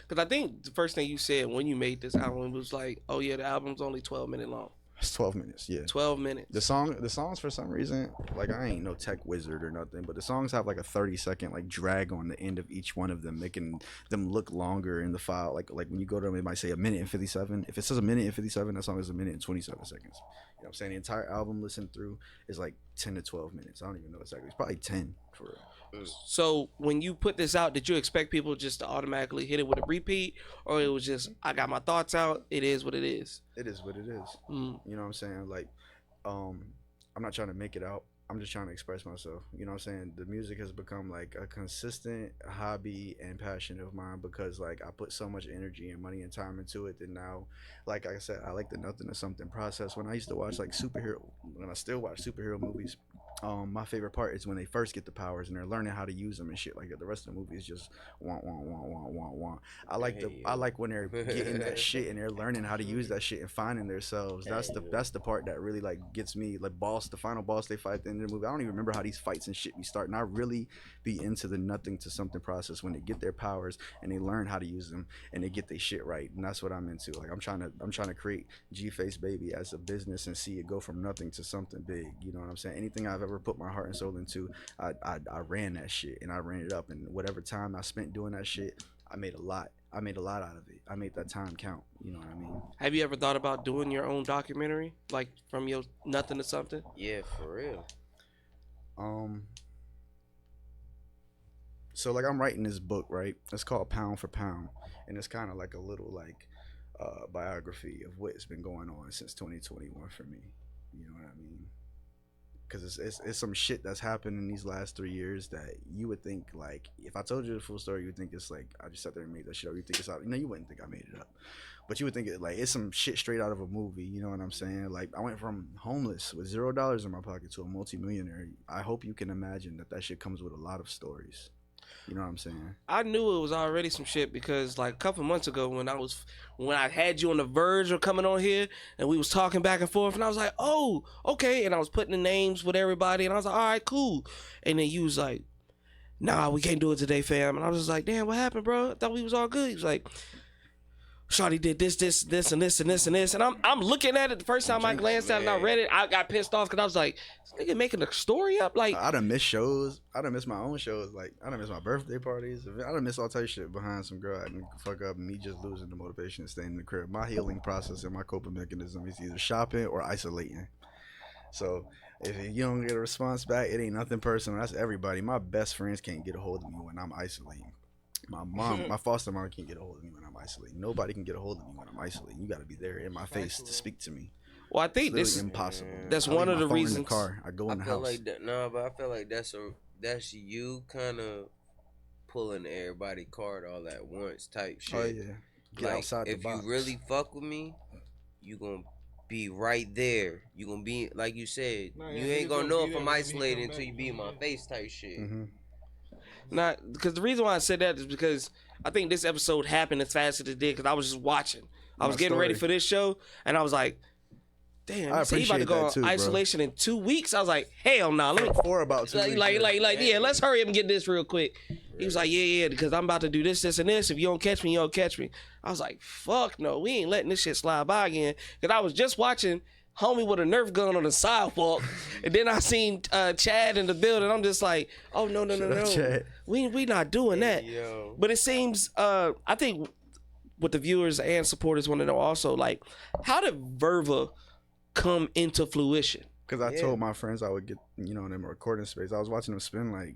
Cause I think the first thing you said when you made this album was like, oh yeah, the album's only 12 minutes long. It's 12 minutes. Yeah. 12 minutes. The songs for some reason, like I ain't no tech wizard or nothing, but the songs have like a 30-second like drag on the end of each one of them, making them look longer in the file. Like when you go to them, it might say 1:57. If it says 1:57, that song is 1:27 seconds. You know what I'm saying? The entire album listened through is like 10 to 12 minutes. I don't even know exactly. It's probably 10 for real. So when you put this out, did you expect people just to automatically hit it with a repeat, or it was just I got my thoughts out? It is what it is. It is what it is. Mm. You know what I'm saying? Like, I'm not trying to make it out. I'm just trying to express myself. You know what I'm saying? The music has become like a consistent hobby and passion of mine because like I put so much energy and money and time into it that now, like I said, I like the nothing to something process. When I used to watch like when I still watch superhero movies, my favorite part is when they first get the powers and they're learning how to use them and shit like that. The rest of the movie is just want. I like when they're getting that shit and they're learning how to use that shit and finding themselves. That's the part that really like gets me. Like the final boss they fight at the end of the movie. I don't even remember how these fights and shit be starting. I really be into the nothing to something process when they get their powers and they learn how to use them and they get their shit right. And that's what I'm into. Like I'm trying to create GFaceBaby as a business and see it go from nothing to something big. You know what I'm saying? Anything I've ever put my heart and soul into, I ran that shit and I ran it up, and whatever time I spent doing that shit, I made a lot out of it. I made that time count. You know what I mean? Have you ever thought about doing your own documentary, like from your nothing to something? Yeah, for real. So like I'm writing this book, right? It's called Pound for Pound, and it's kind of like a little like biography of what's been going on since 2021 for me. You know what I mean? Because it's some shit that's happened in these last 3 years that you would think, like, if I told you the full story, you would think it's like I just sat there and made that shit up. You think it's out. You wouldn't think I made it up, but you would think it's some shit straight out of a movie. You know what I'm saying? Like I went from homeless with $0 in my pocket to a multimillionaire. I hope you can imagine that shit comes with a lot of stories. You know what I'm saying? I knew it was already some shit because like a couple months ago when I had you on the verge of coming on here and we was talking back and forth and I was like, oh, okay. And I was putting the names with everybody and I was like, all right, cool. And then you was like, nah, we can't do it today, fam. And I was just like, damn, what happened, bro? I thought we was all good. He was like, Shawty did this, and this, and this, and this. And I'm looking at it the first time I glanced at it and I read it, I got pissed off because I was like, this nigga making a story up? Like, I done missed shows. I done missed my own shows. Like, I done missed my birthday parties. I done missed all type of shit behind some girl acting fuck up and me just losing the motivation to stay in the crib. My healing process and my coping mechanism is either shopping or isolating. So if you don't get a response back, it ain't nothing personal. That's everybody. My best friends can't get a hold of me when I'm isolating. My mom, my foster mom can't get a hold of me when I'm isolating. Nobody can get a hold of me when I'm isolating. You got to be there in my face to speak to me. well, I think It's this impossible. That's I one leave of the my phone reasons. in the car. I go in the feel house. like that. No, but I feel like that's you kind of pulling everybody card all at once type shit. Oh yeah. Get Like, outside the if box. you really fuck with me, you gonna be right there. You gonna be like you said. No, you yeah, ain't he gonna gonna know be if there I'm whenever he isolated come until you back. be in my face type shit. Mm-hmm. Not because the reason why I said that is because I think this episode happened as fast as it did because I was just watching. I was My getting ready story. for this show and I was like, damn, I he said he about to appreciate go that on too, bro. isolation in 2 weeks. I was like, hell no, let me For about 2 weeks. yeah, let's hurry up and get this real quick. He was like, yeah, because I'm about to do this, and this. If you don't catch me, you don't catch me. I was like, fuck no, we ain't letting this shit slide by again. Because I was just watching homie with a Nerf gun on the sidewalk, and then I seen Chad in the building. I'm just like, oh no, Chad. we not doing that. Yo. But it seems, I think what the viewers and supporters want to know also, like, how did Verva come into fruition? Because I told my friends I would get, you know, them recording space. I was watching them spend like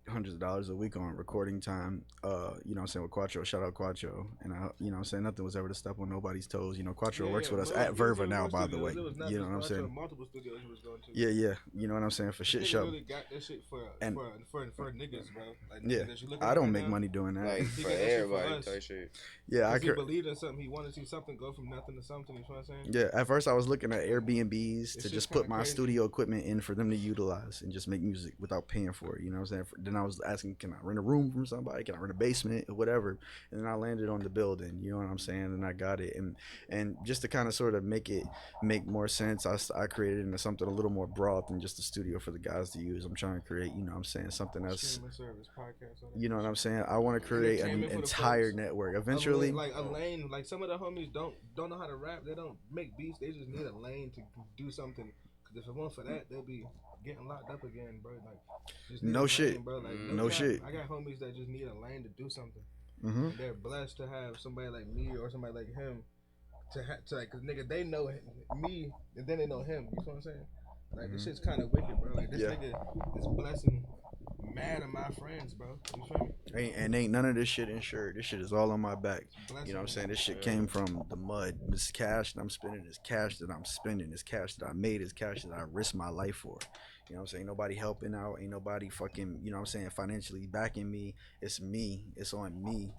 hundreds of dollars a week on recording time, you know what I'm saying, with Quattro. Shout out Quattro. And I, you know what I'm saying, nothing was ever to step on nobody's toes. You know, Quattro works with us at Verva now, by the way. You know what I'm saying? Multiple studios he was going to. Yeah. You know what I'm saying? For shit show. Really got that shit for niggas, bro. Like, yeah, I don't make money doing that. Like, for everybody type shit. Yeah, he believed in something. He wanted to see something go from nothing to something. You know what I'm saying? Yeah, at first I was looking at Airbnbs to just put my studio equipment in for them to utilize and just make music without paying for it. You know what I'm saying? Then I was asking, can I rent a room from somebody? Can I rent a basement or whatever? And then I landed on the building. You know what I'm saying? And I got it. And just to kind of sort of make more sense, I created it into something a little more broad than just a studio for the guys to use. I'm trying to create, you know what I'm saying, something that's, you know what I'm saying? I want to create an entire network. Eventually, like a lane. Like some of the homies don't know how to rap. They don't make beats. They just need a lane to do something. Cause if it weren't for that, they'll be getting locked up again, bro. Like, just no shit, lane, bro. Like, no shit. I got homies that just need a lane to do something. Mm-hmm. And they're blessed to have somebody like me or somebody like him to like, cause nigga, they know me and then they know him. You know what I'm saying? Like, this shit's kind of wicked, bro. Like, this nigga is blessing mad of my friends, bro. You feel me? Ain't none of this shit insured. This shit is all on my back. You know what I'm saying? This shit came from the mud. This cash that I'm spending, this cash that I'm spending, this cash that I made, this cash that I risked my life for. You know what I'm saying? Ain't nobody helping out. Ain't nobody fucking, you know what I'm saying, financially backing me. It's me. It's on me.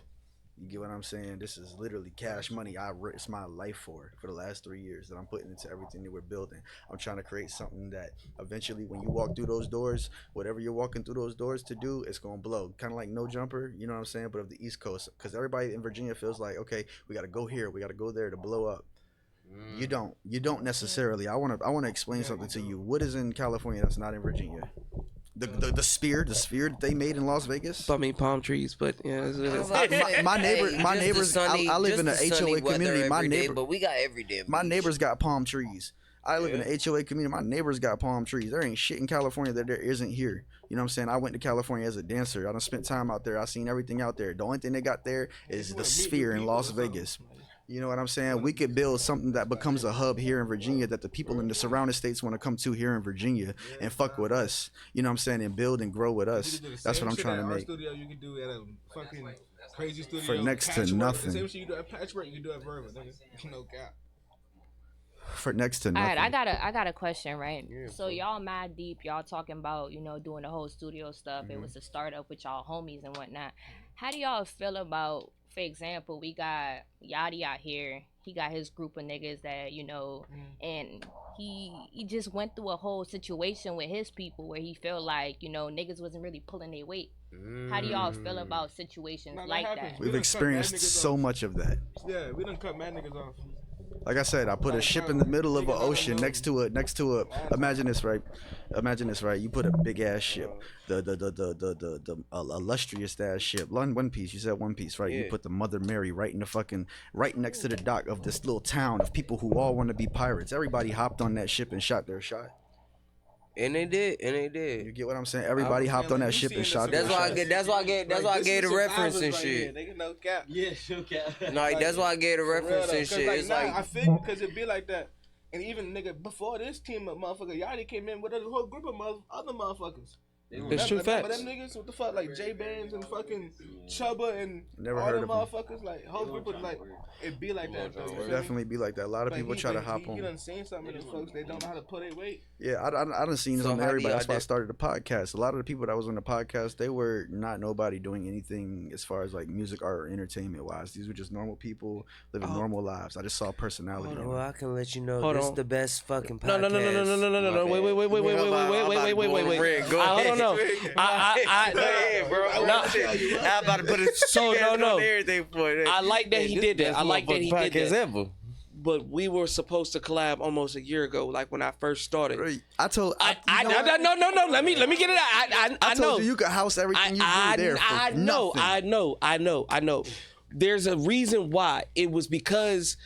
You get what I'm saying? This is literally cash money I risked my life for the last 3 years that I'm putting into everything that we're building. I'm trying to create something that eventually when you walk through those doors, whatever you're walking through those doors to do, it's going to blow. Kind of like No Jumper, you know what I'm saying, but of the East Coast. Because everybody in Virginia feels like, okay, we got to go here, we got to go there to blow up. You don't necessarily. I want to explain something to you. What is in California that's not in Virginia? The sphere that they made in Las Vegas. I mean, palm trees, but yeah. My neighbors. I live in an HOA community. But we got every damn. My neighbors got palm trees. I live in an HOA community. My neighbors got palm trees. There ain't shit in California that there isn't here. You know what I'm saying? I went to California as a dancer. I done spent time out there. I seen everything out there. The only thing they got there is the sphere in Las Vegas. You know what I'm saying? We could build something that becomes a hub here in Virginia that the people in the surrounding states want to come to here in Virginia and fuck with us. You know what I'm saying? And build and grow with us. That's what I'm trying to make. Studio, you can do at a fucking crazy studio for next to nothing. The same shit you do at Patchwork, you can do at Verva. No cap. For next to nothing. All right, I got a question, right? Yeah, so y'all mad deep, y'all talking about, you know, doing the whole studio stuff. It was a startup with y'all homies and whatnot. How do y'all feel about, for example, we got Yachty out here. He got his group of niggas that, you know, and he just went through a whole situation with his people where he felt like, you know, niggas wasn't really pulling their weight. How do y'all feel about situations like that? We've experienced so much of that. Yeah, we done cut mad niggas off. Like I said, I put a ship in the middle of an ocean next to a. Imagine this, right? You put a big ass ship, the illustrious ass ship, One Piece. You said One Piece, right? You put the Mother Mary right next to the dock of this little town of people who all want to be pirates. Everybody hopped on that ship and shot their shot. And they did. You get what I'm saying? Everybody hopped on that ship and shot. That's why I gave the reference and shit. Nigga, no cap. Yeah, sure cap. Like that's why I gave the reference and shit. Like, it's like I feel because it be like that. And even nigga before this team of motherfucker, Yachty came in with a whole group of other motherfuckers. It's true facts. But them niggas, what the fuck, like J Bands and fucking Chubba and never all heard them of motherfuckers, like whole group of like it be like that though. It definitely be like that. A lot of people try to hop on. You done seen some of these folks, they don't know how to pull their weight. Yeah, I done seen this on everybody. That's why I started the podcast. A lot of the people that was on the podcast, they were not nobody doing anything as far as like music or entertainment wise. These were just normal people living normal lives. I just saw personality. Well, I can let you know this is the best fucking podcast. No. Wait. I don't know. I'm about to put a everything for it. I like that he did that. I like that he did that. Ever. But we were supposed to collab almost a year ago, like when I first started. No. Let me get it out. I know you could house everything you do there. I know. There's a reason why. It was because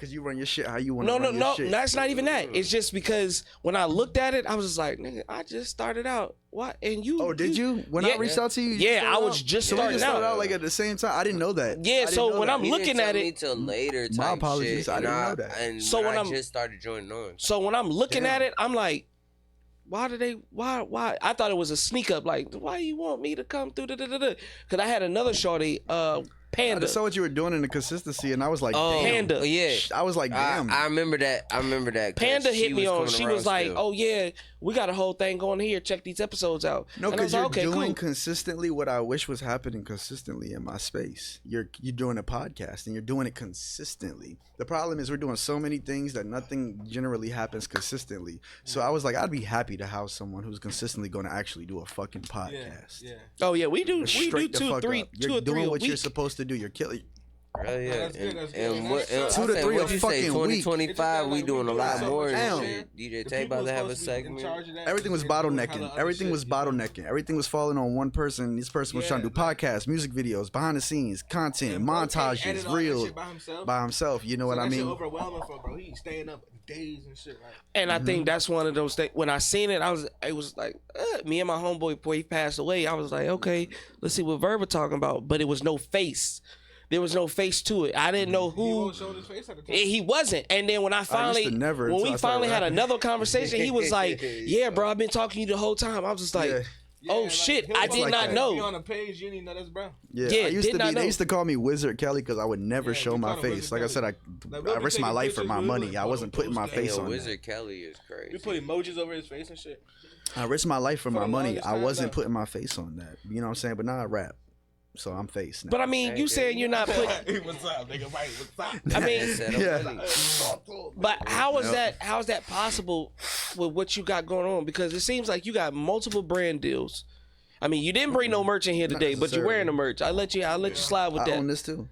you run your shit how you want to run your shit. No, that's not even that. It's just because when I looked at it, I was just like, nigga, I just started out why? And you. Oh, did you? When I reached out to you? Yeah, I was just so starting we just started out. out like at the same time. I didn't know that. Yeah, so when I'm He looking didn't tell at me it, till later. My Type apologies, shit, I and didn't know that. And So when I I'm- just started joining on. so when I'm looking Damn. at it, I'm like, why? I thought it was a sneak up. Like, why you want me to come through? Because I had another shorty, I Panda. just saw what you were doing in the consistency, and I was like, Oh, damn. Panda. yeah. I was like, damn. I remember that. 'Cause Panda hit me on. coming She around was like, still. "Oh yeah, we got a whole thing going here. Check these episodes out." No, And I was because you're like, okay, doing cool. consistently what I wish was happening consistently in my space. You're doing a podcast and you're doing it consistently. The problem is we're doing so many things that nothing generally happens consistently. So I was like, I'd be happy to house someone who's consistently going to actually do a fucking podcast. Yeah. Oh yeah, we do Straight the two fuck or up. You're three doing a what you're week. supposed to do. You're killing. Hell yeah. That's good, that's good. And And what? that's Two to three what'd a you say, fucking week. 2025, we Like, doing a we lot doing more so Damn. much shit. shit. DJ The Tay people about to have a supposed to be in segment. charge of that, Everything was and they doing hella bottlenecking. other Everything shit, was you know? bottlenecking. Everything was falling on one person. This person was Yeah, trying to do like- podcasts, music videos, behind the scenes, content, And bro can't montages, edit all that reels shit by himself. You know what I that shit mean? overwhelming for bro. He staying up days and shit. Like, And I Mm-hmm. think that's one of those things. When I seen it, it was like me and my homeboy before he passed away. I was like, okay, let's see what Verba talking about. But it was no face. There was no face to it. I didn't know he who. won't show his face at the time. He wasn't. And then when I finally, to never when until we I started finally had rapping. another conversation, he was like, "Yeah, bro, I've been talking to you the whole time." I was just like, Yeah. "Oh like, shit, he'll I go did like not that. know." Be on a page, you didn't even know that's bro. Yeah, Yeah, I used did to not be. They know. used to call me Wizard Kelly because I would never Yeah, show we my call him face. Wizard Like I said, Kelly. I we'll be risked my taking life for pictures, my we'll money. like, I wasn't putting my post face Yo, on that. Wizard Kelly is crazy. We put emojis over his face and shit. I risked my life for For my the money. longest I time, wasn't though. putting my face on that. You know what I'm saying? But now I rap, so I'm face now. But I mean, you saying you're not putting. Hey, what's up, nigga? Right, what's up? I mean, Said, Yeah. but how is that possible with what you got going on? Because it seems like you got multiple brand deals. I mean, you didn't bring no merch in here Not today, but you're wearing the necessarily. merch. I'll let you slide with I own that. this too.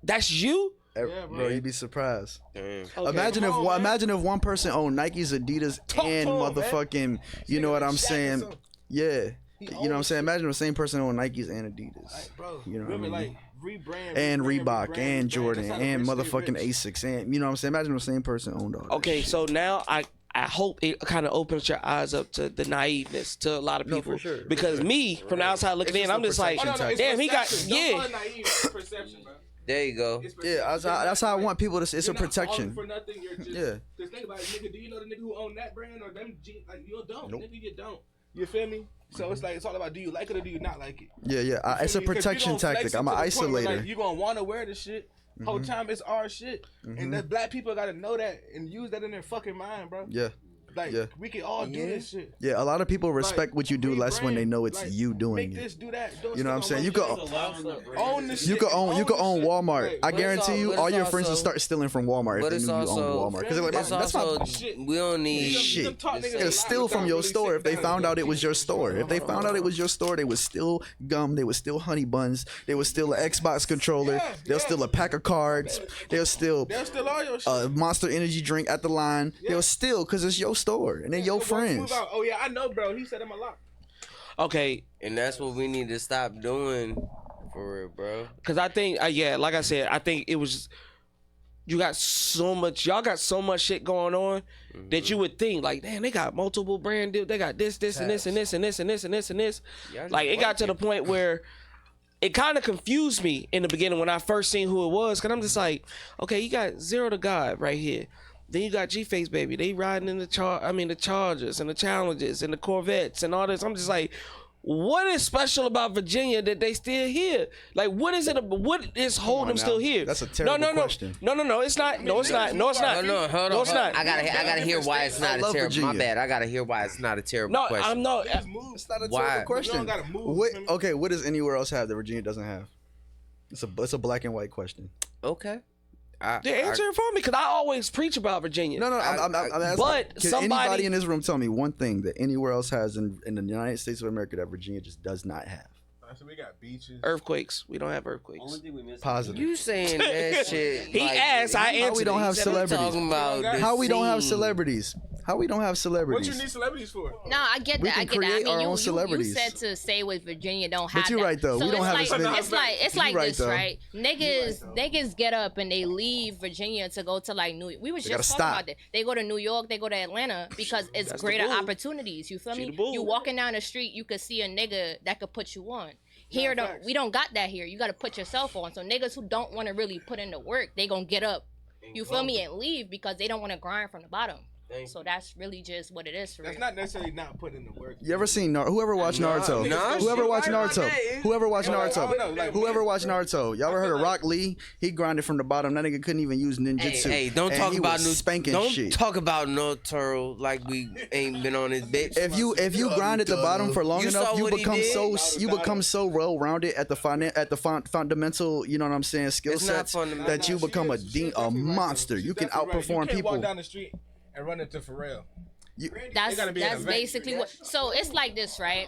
That's you. Yeah, Bro, bro. you'd be surprised. Damn. Okay. Imagine if one person owned Nikes, Adidas, Talk and to him, man. motherfucking. You know what I'm Shaq or saying? something. Yeah. He You know what I'm owns saying? Imagine the same person owned Nikes and Adidas. Like, bro, You know what I remember, mean? like, rebrand. And rebrand, Reebok rebrand, and rebrand. Jordan That's how the and rich stay motherfucking rich. Asics and you know what I'm saying? Imagine the same person owned all that. Okay, shit. so now I hope it kind of opens your eyes up to the naiveness to a lot of No, people. for sure, for Because sure. me, from the outside looking It's in, just I'm a just like, Oh, no, no, it's damn, he got perception. Don't call yeah. it naive, it's perception, bro. There you go. It's Yeah, that's how I want people to. It's You're a not protection. falling for nothing. You're just, Yeah. Cause think about it, nigga. Do you know the nigga who own that brand or them? Like you don't, Nope. nigga. You don't. You feel me? So it's like it's all about do you like it or do you not like it? Yeah, yeah. It's a protection tactic. I'm an isolator. You gonna want to wear the shit. Whole time it's our shit, and that black people gotta know that and use that in their fucking mind, bro. Yeah, Like yeah. we can all do this shit. yeah. A lot of people respect Like, what you do less when they know it's like, you doing make it. this, do that. Don't You know what I'm step saying? on You my could shit. Own the shit. you could own the shit. Walmart. Like, I but it's guarantee you, but all it's your friends will also- start stealing from Walmart But if it's they knew you also owned Walmart. Because they're like, it's that's my also shit. we don't need Shit. Them talk niggas They'll a steal lot from your without store. really If they sitting found down out it was your store. If they found out it was your store, they would steal gum. They would steal honey buns. They would steal an Xbox controller. Yeah, They'll yeah. steal a pack of cards. They'll steal They'll steal all your shit. a Monster Energy drink at the line. They'll steal because it's your store and they're your Once friends. move out. Oh yeah, I know, bro. He said him a lot. Okay, and that's what we need to stop doing for real, bro. because I think yeah, like I said, I think it was. You got so much. Y'all got so much shit going on that you would think like, damn, they got multiple brand deals. They got this, and this, and this, and this, and this, and this, and this. Y'all just Like it got to the working. point where it kind of confused me in the beginning when I first seen who it was. Cause I'm just like, okay, you got ZeroTheGod right here. Then you got GFaceBaby. They riding in the Chargers and the Challengers and the Corvettes and all this. I'm just like, what is special about Virginia that they still here? Like, what is it? What is holding them now. still here? That's a terrible question. No, it's not. No, it's not. No, it's not. No, hold on. No, it's not. I gotta hear why it's not a love terrible. My Virginia. bad. I gotta hear why it's not a terrible No, question. I'm not. It's not a Why? terrible You question. don't gotta move. What? feel me? Okay, what does anywhere else have that Virginia doesn't have? It's a black and white question. Okay. Yeah, answer it for me, because I always preach about Virginia. No, I'm asking. But Can somebody- anybody in this room tell me one thing that anywhere else has in the United States of America that Virginia just does not have? So we got beaches. Earthquakes. We don't have earthquakes. Only thing we missed. Positive. You saying that shit? He like, asked. I How we answered. don't it. He have said, celebrities? Talking about the How we don't have scene. celebrities? How we don't have What celebrities? you need celebrities for? No, I get We that. I can get that. I create mean, our you own celebrities. you said to say with Virginia don't have. But you're that. right, though. So We don't it's have like, as many- it's You're like right, this, though. right? Niggas get up and they leave Virginia to go to like New York. We was They just gotta talking stop. about that. They go to New York, they go to Atlanta because it's That's the greater bull. opportunities. You feel See me? the bull. You walking down the street, you could see a nigga that could put you on. Here, facts. we don't got that here. You got to put yourself on. So niggas who don't want to really put in the work, they gonna get up. You feel me, and leave because they don't want to grind from the bottom. So that's really just what it is for real. That's not necessarily not putting in the work. You ever seen whoever watched Naruto? Whoever watched Naruto? Whoever watched Naruto? Whoever watched Naruto? Y'all ever heard of Rock Lee? He grinded from the bottom. That nigga couldn't even use ninjutsu. Hey, don't And talk he about was spanking Don't shit. talk about Naruto like we ain't been on this bitch. If you grind at the bottom for long You enough, saw you what he become did? so well rounded at the fundamental, you know what I'm saying, skill It's not sets fundamental. that you become a monster. You can outperform You can't walk people. down the street and run into Pharrell. That's gotta be an event. basically what. So it's like this, right?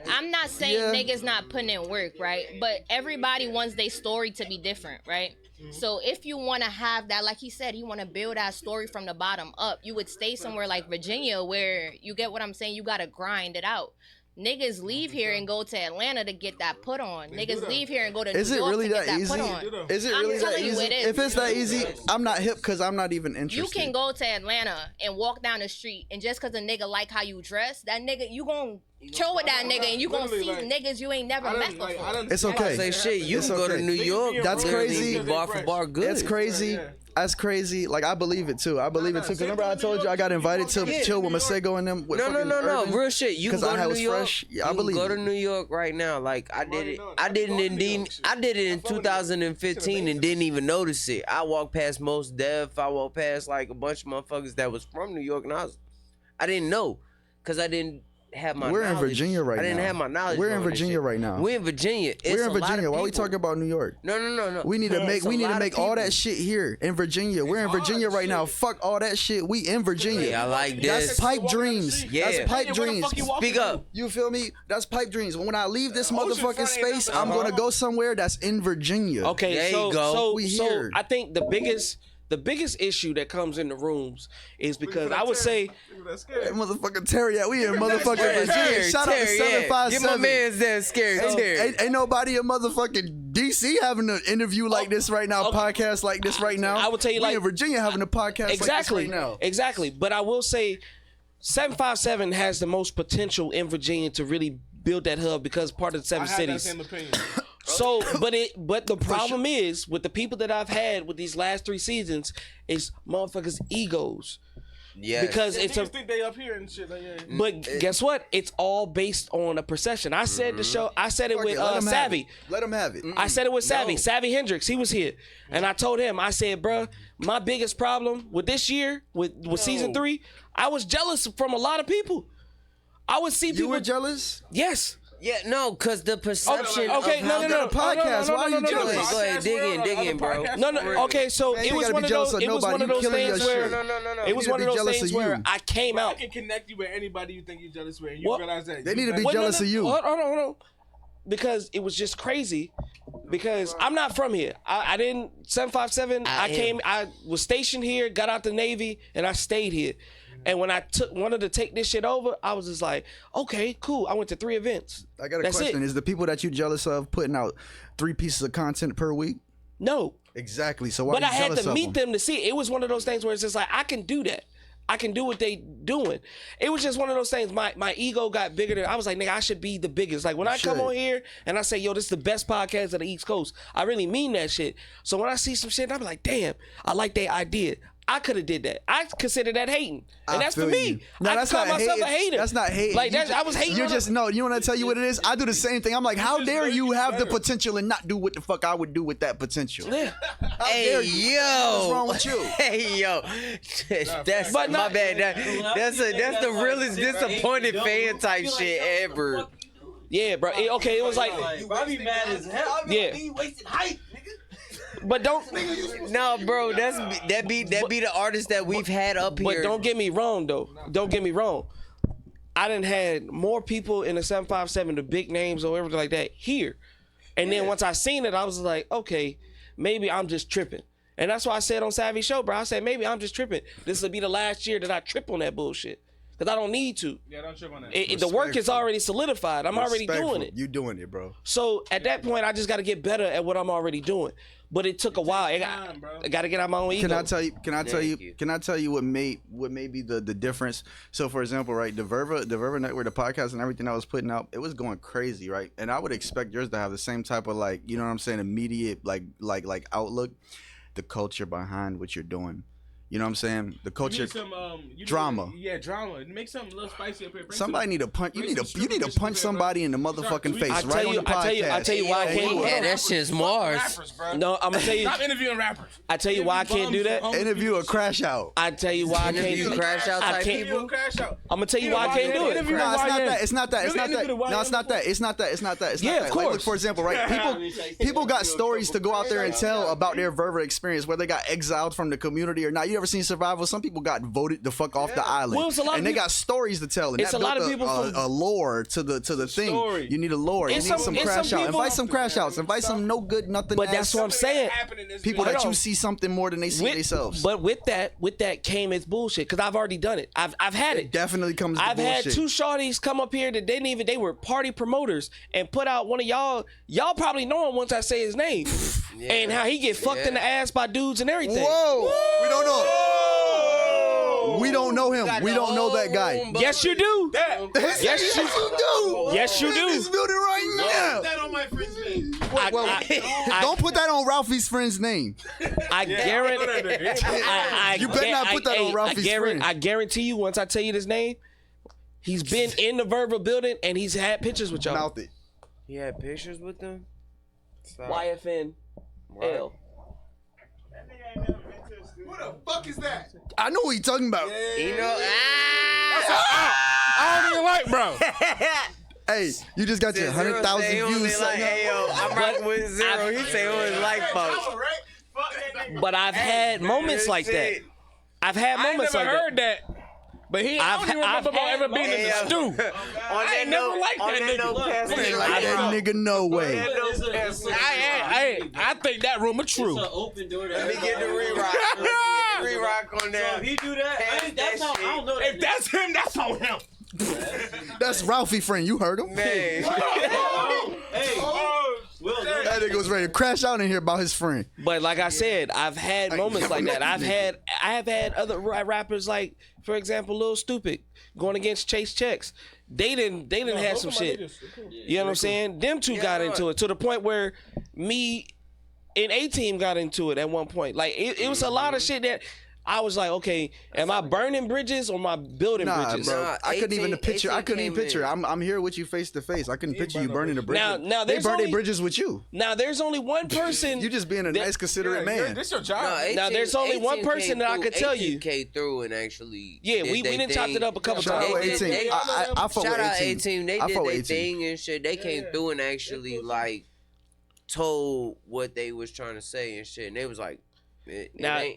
I'm not saying niggas not putting in work, right? But everybody wants their story to be different, right? So if you want to have that, like he said, you want to build that story from the bottom up, you would stay somewhere like Virginia where you get what I'm saying. You gotta grind it out. Niggas leave here and go to Atlanta to get that put on. Niggas leave here and go to New Is it York really to get that that easy? put on. Is it I'm really that telling you easy? it is. If it's that easy, I'm not hip because I'm not even interested. You can go to Atlanta and walk down the street, and just because a nigga like how you dress, that nigga, you gon' chill with that nigga, and you gon' see Literally, like, niggas you ain't never met before. It's okay. Say shit, you It's can go to okay. New York. That's literally crazy. be bar for bar good. It's crazy. That's crazy. Like I believe it too. I believe it too. Cause remember I told you I got invited to chill with Masego and them. With No, fucking real shit. You can 'Cause go I to was New York. fresh. Yeah, I you can believe go to it. New York right now. Like I did it. I did it in New York. I did it in 2015 and didn't even notice it. I walked past Most Def. I walked past like a bunch of motherfuckers that was from New York, and I didn't know, cause I didn't have my. We're in knowledge. Virginia right now. I didn't have my knowledge. We're in on this Virginia shit. right now. We're in Virginia. It's We're in a lot of Virginia. Why are we people. talking about New York? No. We need to make It's a we need to lot of make all people. that shit here in Virginia. We're in Virginia right now. Fuck all that shit. We in Virginia. Yeah, I like That's this. pipe dreams. Yeah. That's pipe dreams. Speak up. You feel me? That's pipe dreams. When I leave this Oceanfront motherfucking ain't space, nothing. I'm gonna go somewhere that's in Virginia. Okay, There so you go. We so here. I think the biggest issue that comes in the rooms is because I would say That's Hey, scary. motherfucking Terry, we in motherfucking Terry, Virginia. Shout out to Terry, yeah. 757. Get my man's that scary Terry. Ain't nobody in motherfucking DC having an interview like this right now, podcast like this right now. I would tell you, we like- in Virginia having a podcast exactly, like this right now. exactly. But I will say, 757 has the most potential in Virginia to really build that hub because part of the I seven have that cities. same opinion. So, but the problem is with the people that I've had with these last 3 seasons is motherfuckers' egos. Yes. Because it's a Niggas think they up here and shit. Like, yeah. but guess what? It's all based on a perception. I said the show. I said it Fuck with it, let 'em have Savvy. it. Let him have it. I said it with Savvy. Savvy Hendrix. He was here, and I told him. I said, "Bruh, my biggest problem with this year, with season 3, I was jealous from a lot of people. I would see You people. were jealous? Yes. Yeah, no, cause the perception. Okay, of no, how no, the no. podcast. No, Why no, you no, no, jealous? no. Go ahead, dig in, bro. No, no. Okay, so Man, it you was gotta one be of jealous those. of It was nobody. one of You those killing your things where shit. No. it was need one to of be those jealous things of where you. I came I out. can connect you with anybody you think you're jealous with. And you What? realize that They you need to be better- jealous of you. Hold on. Because it was just crazy. Because I'm not from here. I didn't 757. I was stationed here, got out the Navy, and I stayed here. And when I wanted to take this shit over, I was just like, okay, cool. I went to 3 events. I got a That's question. it. Is the people that you jealous of putting out 3 pieces of content per week? No. Exactly. So why But are I you had jealous to of meet them to see it. It was one of those things where it's just like, I can do that. I can do what they doing. It was just one of those things. My ego got bigger than I was like, nigga, I should be the biggest. Like when I come should. on here and I say, yo, this is the best podcast of the East Coast, I really mean that shit. So when I see some shit, I'm like, damn, I like their idea. I could have did that. I consider that hating, and I that's for feel me. you. No, I that's call not myself hating. a hater. That's not hating. Like You that, I was hating. You on just know. You want to tell you what it is? I do the same thing. I'm like, how dare you have the potential and not do what the fuck I would do with that potential? Yeah. How dare Hey you? yo, What's wrong with you? Hey yo, that's But my not- bad. That's the realest disappointed fan type shit ever. Yeah, bro. Okay, it was like, I be mad as hell. Yeah. He wasted hype, nigga. but don't. No, bro, that be the artist that we've had up here. But don't get me wrong, though. Don't get me wrong. I done had more people in the 757, the big names or everything like that, here. And then once I seen it, I was like, okay, maybe I'm just tripping. And that's why I said on Savvy Show, bro, I said maybe I'm just tripping. This will be the last year that I trip on that bullshit. Because I don't need to. Yeah, don't trip on that. The work is already solidified. I'm already doing it. You doing it, bro. So at that point, I just got to get better at what I'm already doing. But it took a while. I got to get out my own ego. Can I tell you what may be the difference? So for example, right, the Verva Network, the podcast and everything I was putting out, it was going crazy, right? And I would expect yours to have the same type of like, you know what I'm saying, immediate like outlook, the culture behind what you're doing. You know what I'm saying? The culture, drama. Drama. Make something a little spicy up here. Somebody need to punch. You need to punch somebody in the motherfucking face I right on the podcast. I tell you why I can't. Yeah, that shit's Mars. No, I'm gonna tell you. Stop interviewing rappers. I tell you why I can't do that. Interview a crash out. I tell you why I can't do crash out I type can't. people. I'm gonna tell you why I can't do it. No, it's not that. Yeah, of Like, course. look, for example, right? People got stories to go out there and tell about their Verva experience, whether they got exiled from the community or not. You ever seen Survival? Some people got voted the fuck off the island, Well, it's a lot of and they people- got stories to tell. And It's that a lot built of people from- a lore to the thing. Story. You need a lore. You It's need some some crash out. people- Invite some crash outs. Invite some no good nothing. But that's what I'm saying. People Hold that on. you see something more than they see themselves. But with that came its bullshit because I've already done it. I've had it. Definitely comes. I've to had bullshit. two shorties come up here that they were party promoters and put out one of y'all probably know him once I say his name and how he get fucked in the ass by dudes and everything. Whoa! We don't know. We don't know him. We don't know that guy. Yes, you do. Yes, you do. Yes, you In do. this building right now. That on my friend's name. Don't put that on Ralphie's friend's name. I guarantee. You better not put that on Ralphie's friend. I guarantee you. Once I tell you his name, he's been in the Verva building and he's had pictures with y'all. Mouth it. He had pictures with them. Stop. YFN L. Who the fuck is that? I know what you're talking about. You know, I don't even like, bro. Hey, you just got your 100,000 views. Like, hey, yo, I'm rocking with Zero. He say on his life, folks. But I've had moments like that. I've had I ain't moments never like heard that. But I don't even remember about ever being in the stew. I ain't never liked that nigga. Like that nigga, no way. I think that rumor true. Open door. Let me get the re-rock. Re-rock on there. If he do that, that's how I don't know that. If that's him, that's on him. That's Ralphie friend. You heard him. Man. That nigga was ready to crash out in here about his friend. But like I said, I've had moments like that. I have had other rappers like, for example, Lil Stupid going against Chase Checks. They didn't have some shit. You know what I'm saying? Them two got into it to the point where me and A-Team got into it at one point. Like it was a lot of shit that I was like, okay, am I burning bridges or am I building bridges? Bro. Nah, I couldn't even 18 picture. I couldn't even came picture. in. I'm here with you face to face. I couldn't picture you burning the bridges. Now they there's burn their only- bridges with you. Now there's only one person. You just being a nice, considerate man. This your job. Now, there's only one person that I could tell you. 18 came through and actually. Yeah, did we they done chopped thing. it up a couple Shout times. out 18. I fuck Shout with out 18. 18. They I did fuck with their 18. thing and shit. They came through and actually like told what they was trying to say and shit. And they was like, it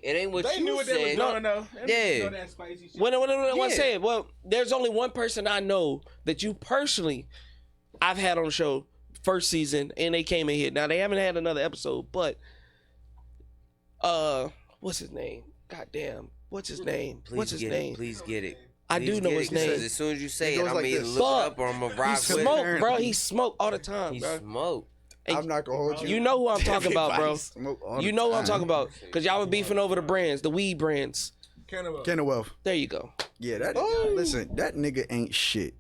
ain't what They you knew what said. they was doing, though. Yeah. What I Yeah. said, well, there's only one person I know that you personally I've had on the show first season and they came in here. Now they haven't had another episode, but what's his name? Goddamn. What's his name? What's his name? Please get it. I do know his name. As soon as you say He it, goes I'm like either this. look it Fuck. up or I'm gonna He rock with it. smoked, bro. He smoked all the time, He bro. smoked. I'm not gonna hold you. You know who I'm talking about, bro. Smoke all You the know who I'm time. talking about. Because y'all were beefing over the brands, the weed brands. Kennewealth. There you go. Yeah, listen, that nigga ain't shit.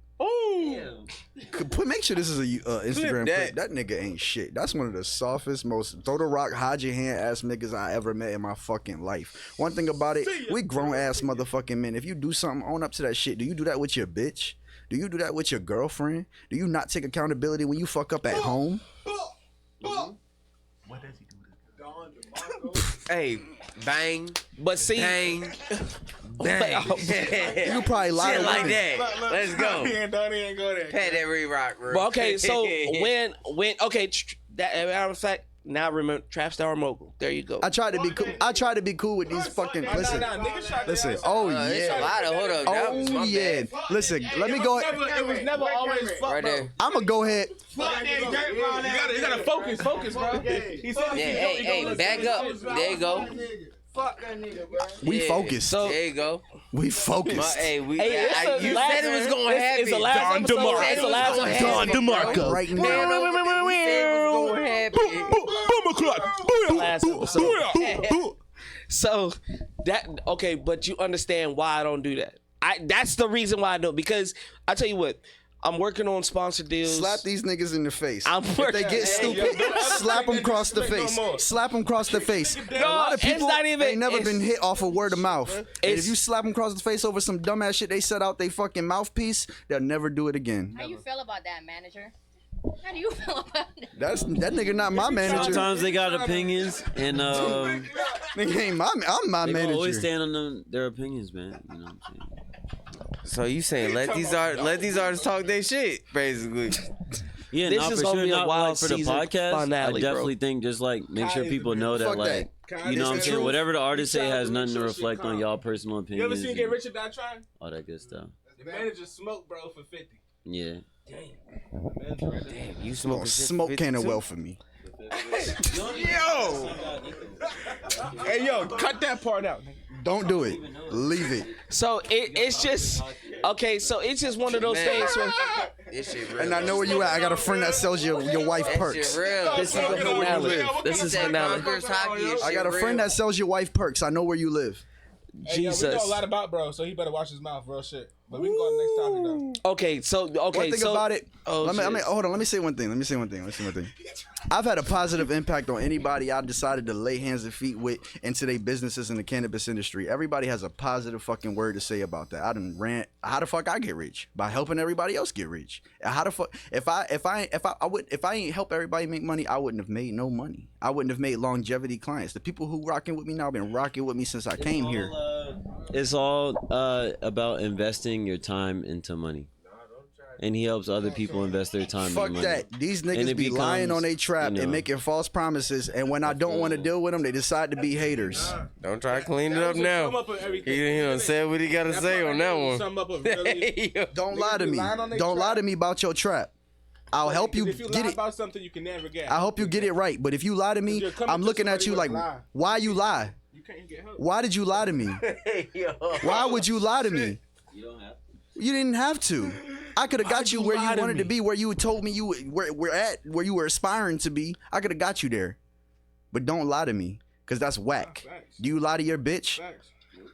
Make sure this is a Instagram clip. That nigga ain't shit. That's one of the softest, most throw the rock, hide your hand ass niggas I ever met in my fucking life. One thing about it, we grown ass motherfucking men. If you do something, own up to that shit. Do you do that with your bitch? Do you do that with your girlfriend? Do you not take accountability when you fuck up at home? What does he do? Hey, bang, But see, bang, bang. You probably lie Shit to like women. that. Let's go. Don't even go there. Pat that re-rock, bro. well, okay, so when That, as a matter of fact, now remember Trap Star Mogul. There you go. I try to be cool. I try to be cool with these fucking. Listen. Oh yeah. Hold up. That was Oh my yeah. bad. Listen. Let me go. It was never always fuck, Right bro. there. I'm gonna go ahead. You gotta focus, bro. He said Yeah, hey, back up. There you go. Fuck that nigga, bro. We Yeah. focused. There you go. We focused. Hey, Hey, it's the you last- said it was going to happen. It's the last Don episode. DeMarco. It's the last Don episode. DeMarco. Right now. Last episode. So that okay, but you understand why I don't do that. That's the reason why I don't, because I tell you what, I'm working on sponsor deals. Slap these niggas in the face. I'm If they get stupid, slap them across the face. Slap them across the face. A lot of it's people not even- ain't never it's- been hit off of word of mouth. And if It's- you slap them across the face over some dumbass shit they set out they fucking mouthpiece, they'll never do it again. How you feel about that, manager? How do you feel about it? That nigga not my manager. Sometimes they got opinions, and Nigga ain't I'm my they gonna always manager. stand on their opinions, man. You know what I'm saying? So you saying let these artists talk their shit, basically. Yeah, This not is for gonna sure. be a Not wild like for the season podcast. finale, I definitely think just like make sure people know that Fuck like that. you know what I'm It's saying. the Whatever the artist say has nothing to Real shit reflect on calm. y'all personal opinions. You ever seen and Get Rich or Die Trying? all that good stuff. The manager smoked, bro, for 50. Yeah. Damn, you Oh, smoking smoke can of well for me. Yo! Hey, yo, cut that part out, nigga. Don't do it. Leave it. So it's just okay. So it's just one of those things where This shit real. And I know where you at. I got a friend that sells your wife That perks. shit real. this is the finale. This is the finale. I got a friend that sells your wife perks. I know where you live. Hey, yo, we Jesus. know a lot about bro, so he better watch his mouth, real shit. But we can go to the next topic, though. Okay, so okay, One thing so about it. Oh, let me shit. hold on. Let me say one thing. I've had a positive impact on anybody I decided to lay hands and feet with into their businesses in the cannabis industry. Everybody has a positive fucking word to say about that. I done rant. How the fuck I get rich? By helping everybody else get rich. How the fuck if I ain't help everybody make money, I wouldn't have made no money. I wouldn't have made longevity clients. The people who rocking with me now been rocking with me since I came here. It's all about investing your time into money. And he helps other people invest their time Fuck into money. that. These And niggas it be lying becomes, on their trap you know, and making false promises, and when I don't want to deal with them, they decide to be haters. Don't try to clean it up now. He done said what he got to say on that one. Don't lie to me. Don't lie to me about your trap. I'll help you If you get lie it. about something, you can never get. I hope you get it right. But if you lie to me, You're coming I'm to looking at somebody you like, with a lie. why you lie? You can't get help. Why did you lie to me? Why would you lie to me? You didn't have to. I could have got you where you wanted to be, where you told me you where you were aspiring to be. I could have got you there. But don't lie to me, because that's whack. Facts. Do you lie to your bitch? Facts.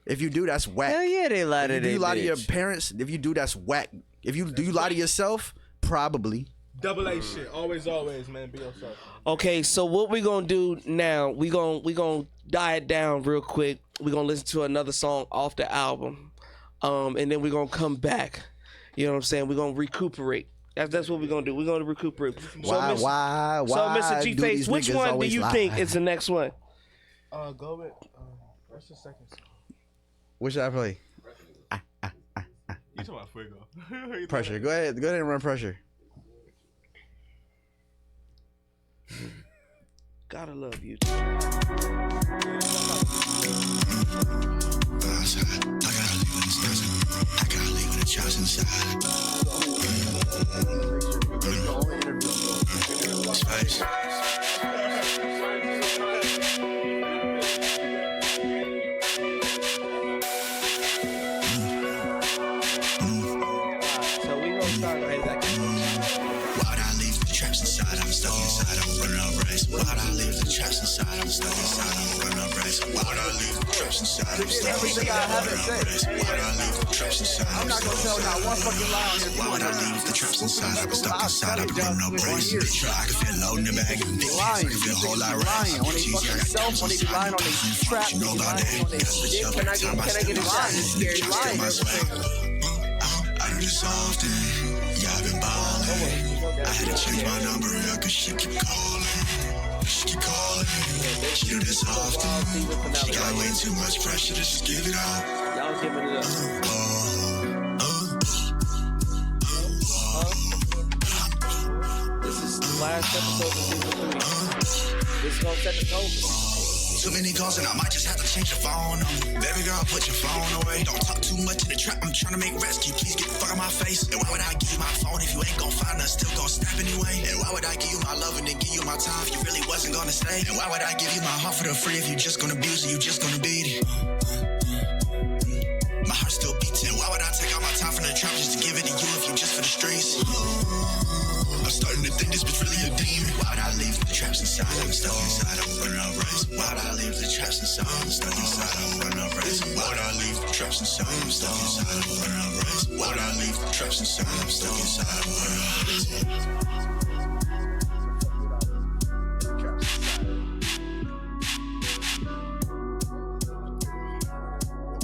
If you do, that's whack. Hell yeah, they lie to Do their you lie to your bitch. parents? If you do, that's whack. Do you lie to yourself? Probably. Double A shit. Always, man. Be yourself. Okay, so what we gonna do now? We gonna die it down real quick. We gonna listen to another song off the album, and then we gonna come back. You know what I'm saying? We gonna recuperate. That's what we're gonna do. We're gonna recuperate. Why? So, Why? Mr. do G these Face, which niggas one do always you lie? think is the next one? Go with. What's the second song? What should I play? You talking about Fuego? Pressure. Go ahead and run pressure. Gotta love you. I gotta leave with a trust inside. Space. So we gonna start right back. Why'd I leave the traps inside? I'm stuck inside, I'm running up race. Why'd I leave the traps inside? I'm stuck inside, I'm running up race. Why'd I leave the traps inside? I'm stuck inside, I'm running up race. Why'd I leave the traps inside? I'm not gonna tell not one fucking lie on this. Why would I leave the traps inside? I've been stuck inside, I've been running up race. I can feel low in the bag of bitches. I can feel a whole lot lying right. on their fucking self, when they be lying on their trap, You know about that? Can I get a shot? I'm scared. I do this often. Yeah, I've been ballin'. I had to change my number, yeah, cause she keep calling. She keep calling. She do this often. She got way too much pressure to just give it up. Y'all giving it up. This is the last last episode of season 3. This is gonna set the tone. Too many calls and I might just have to change your phone. Baby girl, put your phone away. Don't talk too much in the trap. I'm trying to make rescue. Please get the fuck out my face. And why would I give you my phone if you ain't gon' find us? Still gon' snap anyway. And why would I give you my love and then give you my time if you really wasn't gonna stay? And why would I give you my heart for the free if you just gonna abuse it? You just gonna beat it. My heart still beating. Why would I take all my time from the trap just to give it to you if you just for the streets? I'm starting to think this bitch really a demon. Why would I leave the traps inside? I'm stuck inside. I'm running a race. Why would I leave the traps inside? I'm stuck inside. I'm running a race. Why would I leave the traps inside? I'm stuck inside. I'm running a race. Why would I leave the traps inside? I'm stuck inside. I'm running a race.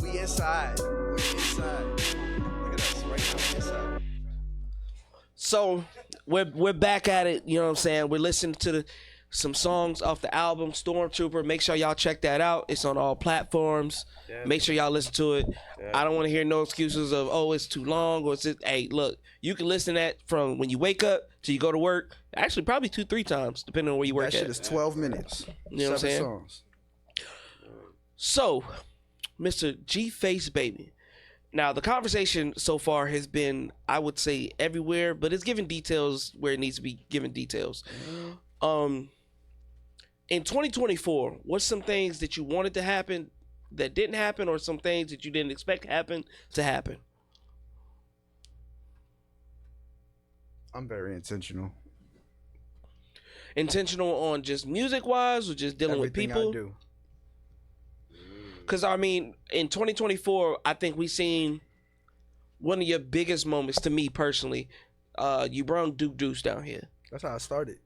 We inside. We inside. Look at us right now. We inside. So we're back at it. You know what I'm saying? We're listening to some songs off the album Stormtrooper. Make sure y'all check that out. It's on all platforms. Yeah. Make sure y'all listen to it. Yeah. I don't want to hear no excuses of, oh, it's too long, or it's hey, look, you can listen to that from when you wake up till you go to work. Actually, probably 2-3 times, depending on where you work That shit at. is 12 minutes. You know what I'm 7 saying? songs. So, Mr. GFaceBaby. Now, the conversation so far has been, I would say, everywhere, but it's giving details where it needs to be given details. In 2024, what's some things that you wanted to happen that didn't happen, or some things that you didn't expect to happen? I'm very intentional. Intentional on just music-wise, or just dealing Everything with people? I do. Because, I mean, in 2024, I think we seen one of your biggest moments, to me personally. You brought Duke Deuce down here. That's how I started.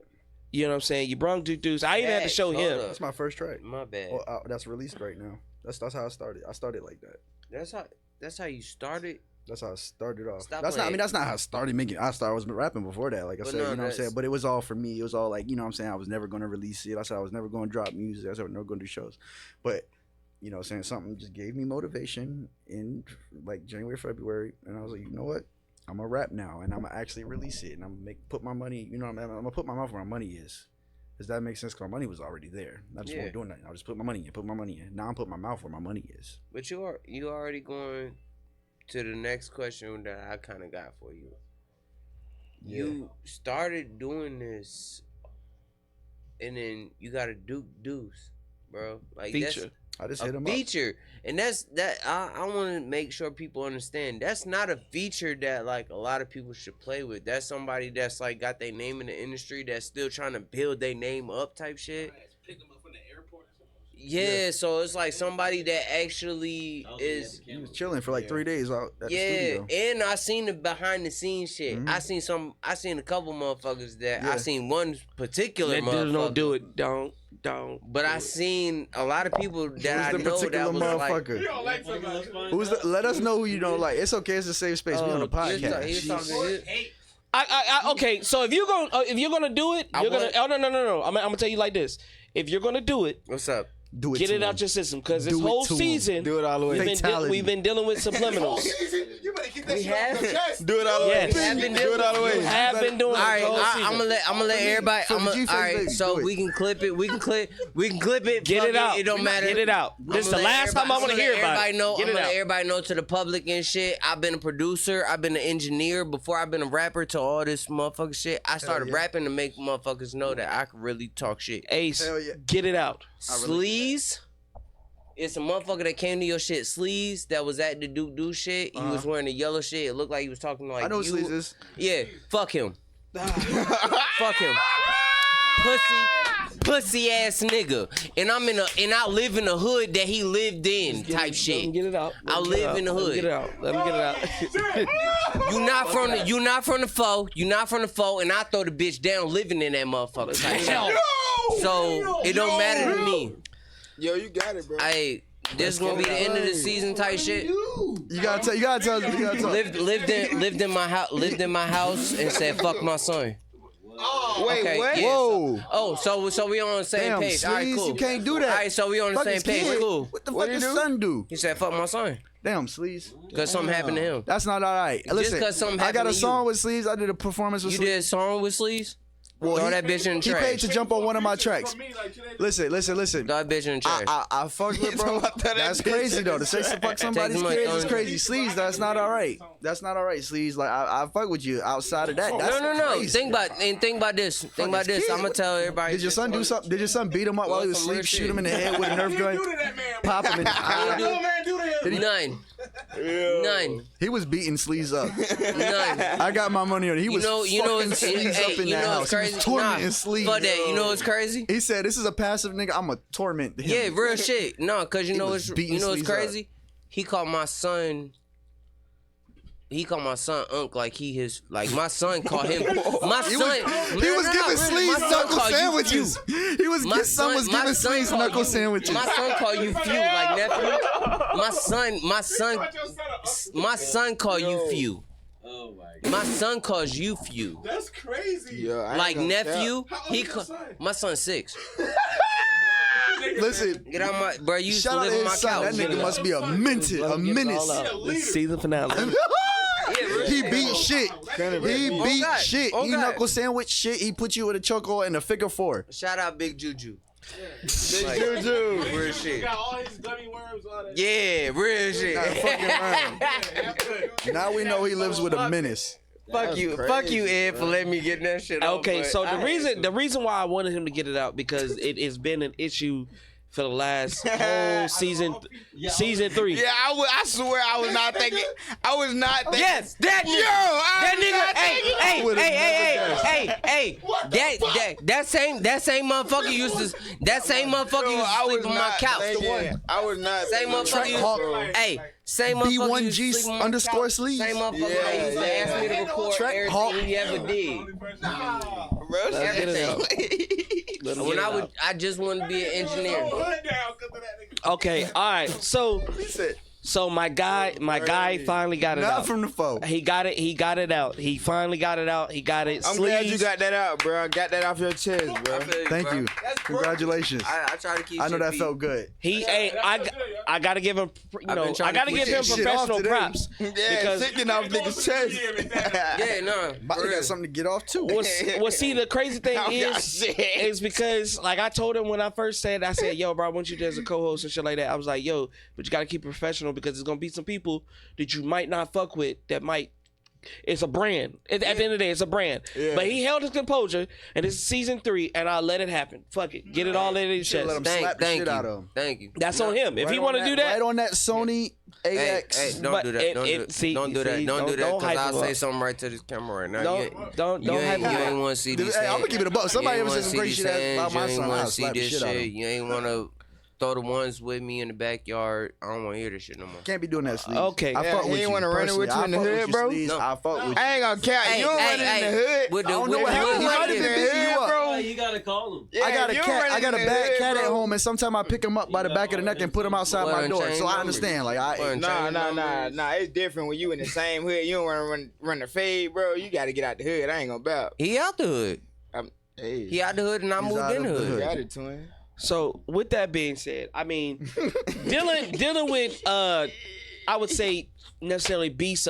You know what I'm saying? You brought Duke Deuce. I even had to show Hold him. up. That's my first track. My bad. Well, that's released right now. That's how I started. I started like that. That's how you started. That's how I started off. Stop That's not. I playing. mean, that's not how I started making. I was rapping before that. Like I But said, no, you know what I'm that's- saying. But it was all for me. It was all like, you know what I'm saying. I was never gonna release it. I said I was never gonna drop music. I said I was never gonna do shows. But you know, what I'm saying, something just gave me motivation in like January, February, and I was like, you know what? I'm gonna rap now, and I'm gonna actually release it, and I'm gonna put my money. You know, what I'm gonna put my mouth where my money is. Does that make sense? Because my money was already there. I just wasn't doing nothing. I just put my money in. Put my money in. Now I'm putting my mouth where my money is. But you already going to the next question that I kind of got for you. Yeah. You started doing this, and then you got a Duke Deuce, bro. Like Feature. I just that's hit a him feature, and that's that. I want to make sure people understand that's not a feature that like a lot of people should play with. That's somebody that's like got their name in the industry that's still trying to build their name up type shit. Yeah, so it's like somebody that actually is. He was chilling for like 3 days out at the Yeah, studio. and I seen the behind the scenes shit. Mhm. I seen a couple motherfuckers that Yeah. I seen one particular That dude motherfucker. don't do it. Don't. But I seen a lot of people that I Who's the know particular that was like. motherfucker? Who's the? Let us know who you don't like. It's okay. It's a safe space. We on the podcast. He was talking Okay, so if you're gonna do it, I you're gonna. want- Oh no. I'm gonna tell you like this. If you're gonna do it, What's up? Do it. get to it out him. your system, because this Do it whole to him. season Do it all the way. Fatality. we've been dealing with subliminals. You better keep that We shit off have- your chest. Do it all the way. Yes. We have been Do it all the way. You have been doing All it right, the whole season. I'm gonna let everybody. So the all G-Face right, baby, so do it. we can clip it. We can clip it. Get fuck it out. It don't matter. Get it out. This is the last time I want to hear about everybody it. know. Get I'm it gonna let out. everybody know to the public and shit. I've been a producer. I've been an engineer before. I've been a rapper to all this motherfucking shit. I started yeah. rapping to make motherfuckers know that I can really talk shit. Ace, Hell yeah. get it out. Sleaze. It's a motherfucker that came to your shit. Sleaze that was at the Duke Deuce shit. He was wearing the yellow shit. It looked like he was talking like I know you. who Sleaze is. Yeah, fuck him. Fuck him. Pussy ass nigga. And I live in the hood that he lived in type Let him shit. get it out. Let I him get it live out. in the Let him hood. Get it out. Let me get it out. You not from the foe. You not from the foe, and I throw the bitch down living in that motherfucker type shit. So it don't matter to me. Yo, you got it, bro. Hey, this gonna be the end of the season type shit. You gotta tell. You gotta tell. You gotta tell. Lived in my house and said fuck my son. Wait, Okay, what? yeah, Whoa. So we on the same Damn, page. All right, Sleaze, cool. you can't do that. All right, so we on the Fuck same his page. kid. Cool. What the What fuck he his do? son do? He said fuck my son Damn, Sleaze. because something happened to him. That's not all right. Listen, just 'cause something I got happened a to song you. with Sleaze. I did a performance with You Sleaze. did a song with Sleaze? Well, Throw that bitch in the he paid trash. to jump on one of my tracks. Listen. Throw that bitch in the trash. I fucked with bro. That's crazy though. To say fuck somebody's my kids is own- crazy. Sleeves, that's not all right. That's not all right. Sleeves, like I fuck with you. Outside of that, that's No. crazy. Think about this. Think about this. I'm gonna tell everybody. Did your son do something? Did your son beat him up while he was Some real asleep? shit. Shoot him in the head with a Nerf gun? Pop him in the eye. None. He was beating Sleeves up. None. I got my money on it. He was fucking it's Sleeves up in that house. He crazy. was tormenting Sleeves. Fuck that. You know what's crazy? He said, "This is a passive nigga. I'm a torment him." Yeah, real shit. No, cause you know was what's beating what's Sleeves up. crazy? He called my son. He called my son Unc like he his like my son called him my He son. was giving Sleeves my son knuckle called you sandwiches. Few. He was. My His son was my giving son Sleeves called knuckle you- sandwiches. My son called you Few like nephew. My son called you Few. Oh my My son calls you Few. That's crazy. Yeah, I ain't Like gonna nephew, How old he is your ca- son? my son's 6. Listen, Get out my bro. You used shout to out live to on my his son. couch. That nigga must be a menace. A menace. This season finale. He beat shit. He beat God. shit. Oh, He God. knuckle sandwich shit. He put you in a chokehold and a figure 4. Shout out Big Juju. Big Juju. Real shit. Got all his gummy worms, all that. Yeah, real shit. Not fucking around. Now we know he lives with a menace. Fuck you, Ed, for letting me get that shit off. Okay, but so I had to. the reason why I wanted him to get it out because it has been an issue for the last whole season 3. Yeah, I swear I was not thinking. I was not thinking. Yes, that nigga. That same motherfucker used to. That same motherfucker used to sleep on my couch. I was not. Same motherfucker used. Same motherfucker used to sleep on my B1G couch. _ sleeves. Same motherfucker that used to ask me to record Track everything Hawk. he ever did. Let's get it out. Let him When get it I would, out. I just wanted to be an engineer. Okay, all right. So my guy finally got it Not out. from the foe. He got it out. He finally got it out. He got it. I'm glad you got that out, bro. Got that off your chest, bro. Thank you. Congratulations. I try to keep. I know shit that beat. felt good. I gotta give him, I've been trying I to gotta keep give him shit off professional today. props Yeah, because sticking off niggas' chest. Yeah, no. Bobby got something to get off too. well, see, the crazy thing Oh, God, is shit. because like I told him when I first said, I said, yo, bro, I want you there as a co-host and shit like that. I was like, yo, but you gotta keep it professional because there's gonna be some people that you might not fuck with that might. It's a brand. At the end of the day, it's a brand. Yeah. But he held his composure, and this is season 3, and I'll let it happen. Fuck it, get it all in his chest. Let him slap the Thank shit you. out of him. Thank you. That's on him. If Right he on want to do that, right on that Sony Hey, AX. don't But do that. it- Don't it- do see- don't do see, that. Don't do that. don't Cause hype I'll him say up. something right to this camera right now. Don't you hype ain't, him you up. ain't want to see these. Hey, I'm gonna keep it a buck. Somebody you ever ain't said some wanna great see shit these about my hands, you son. ain't wanna I'll see slap the this shit out of shit. him. You ain't want to throw the ones with me in the backyard. I don't want to hear this shit no more. Can't be doing that, Sleeves. Okay. I Yeah, fuck he with ain't you. wanna run it with you in the personally. I fuck hood, with bro? Sleeves. No. I fuck with you. I ain't gonna count. You don't run it in the hood. With the, I don't know with what the happened. hood He might like have been that. beating you up. bro. You gotta call him. Yeah, I got a if you cat. run I it got a in the bad hood, cat at bro. home, and sometimes I pick him up by the back of the neck and put him outside my Well, door. change So I numbers. understand. Like I, Nah. It's different when you in the same hood. You don't want to run the fade, bro. You got to get out the hood. I ain't gonna bout. He out the hood. Hey, He out the hood and I He's moved out in the of the hood. hood. got it, twin. So with that being said, I mean, dealing with I would say necessarily beef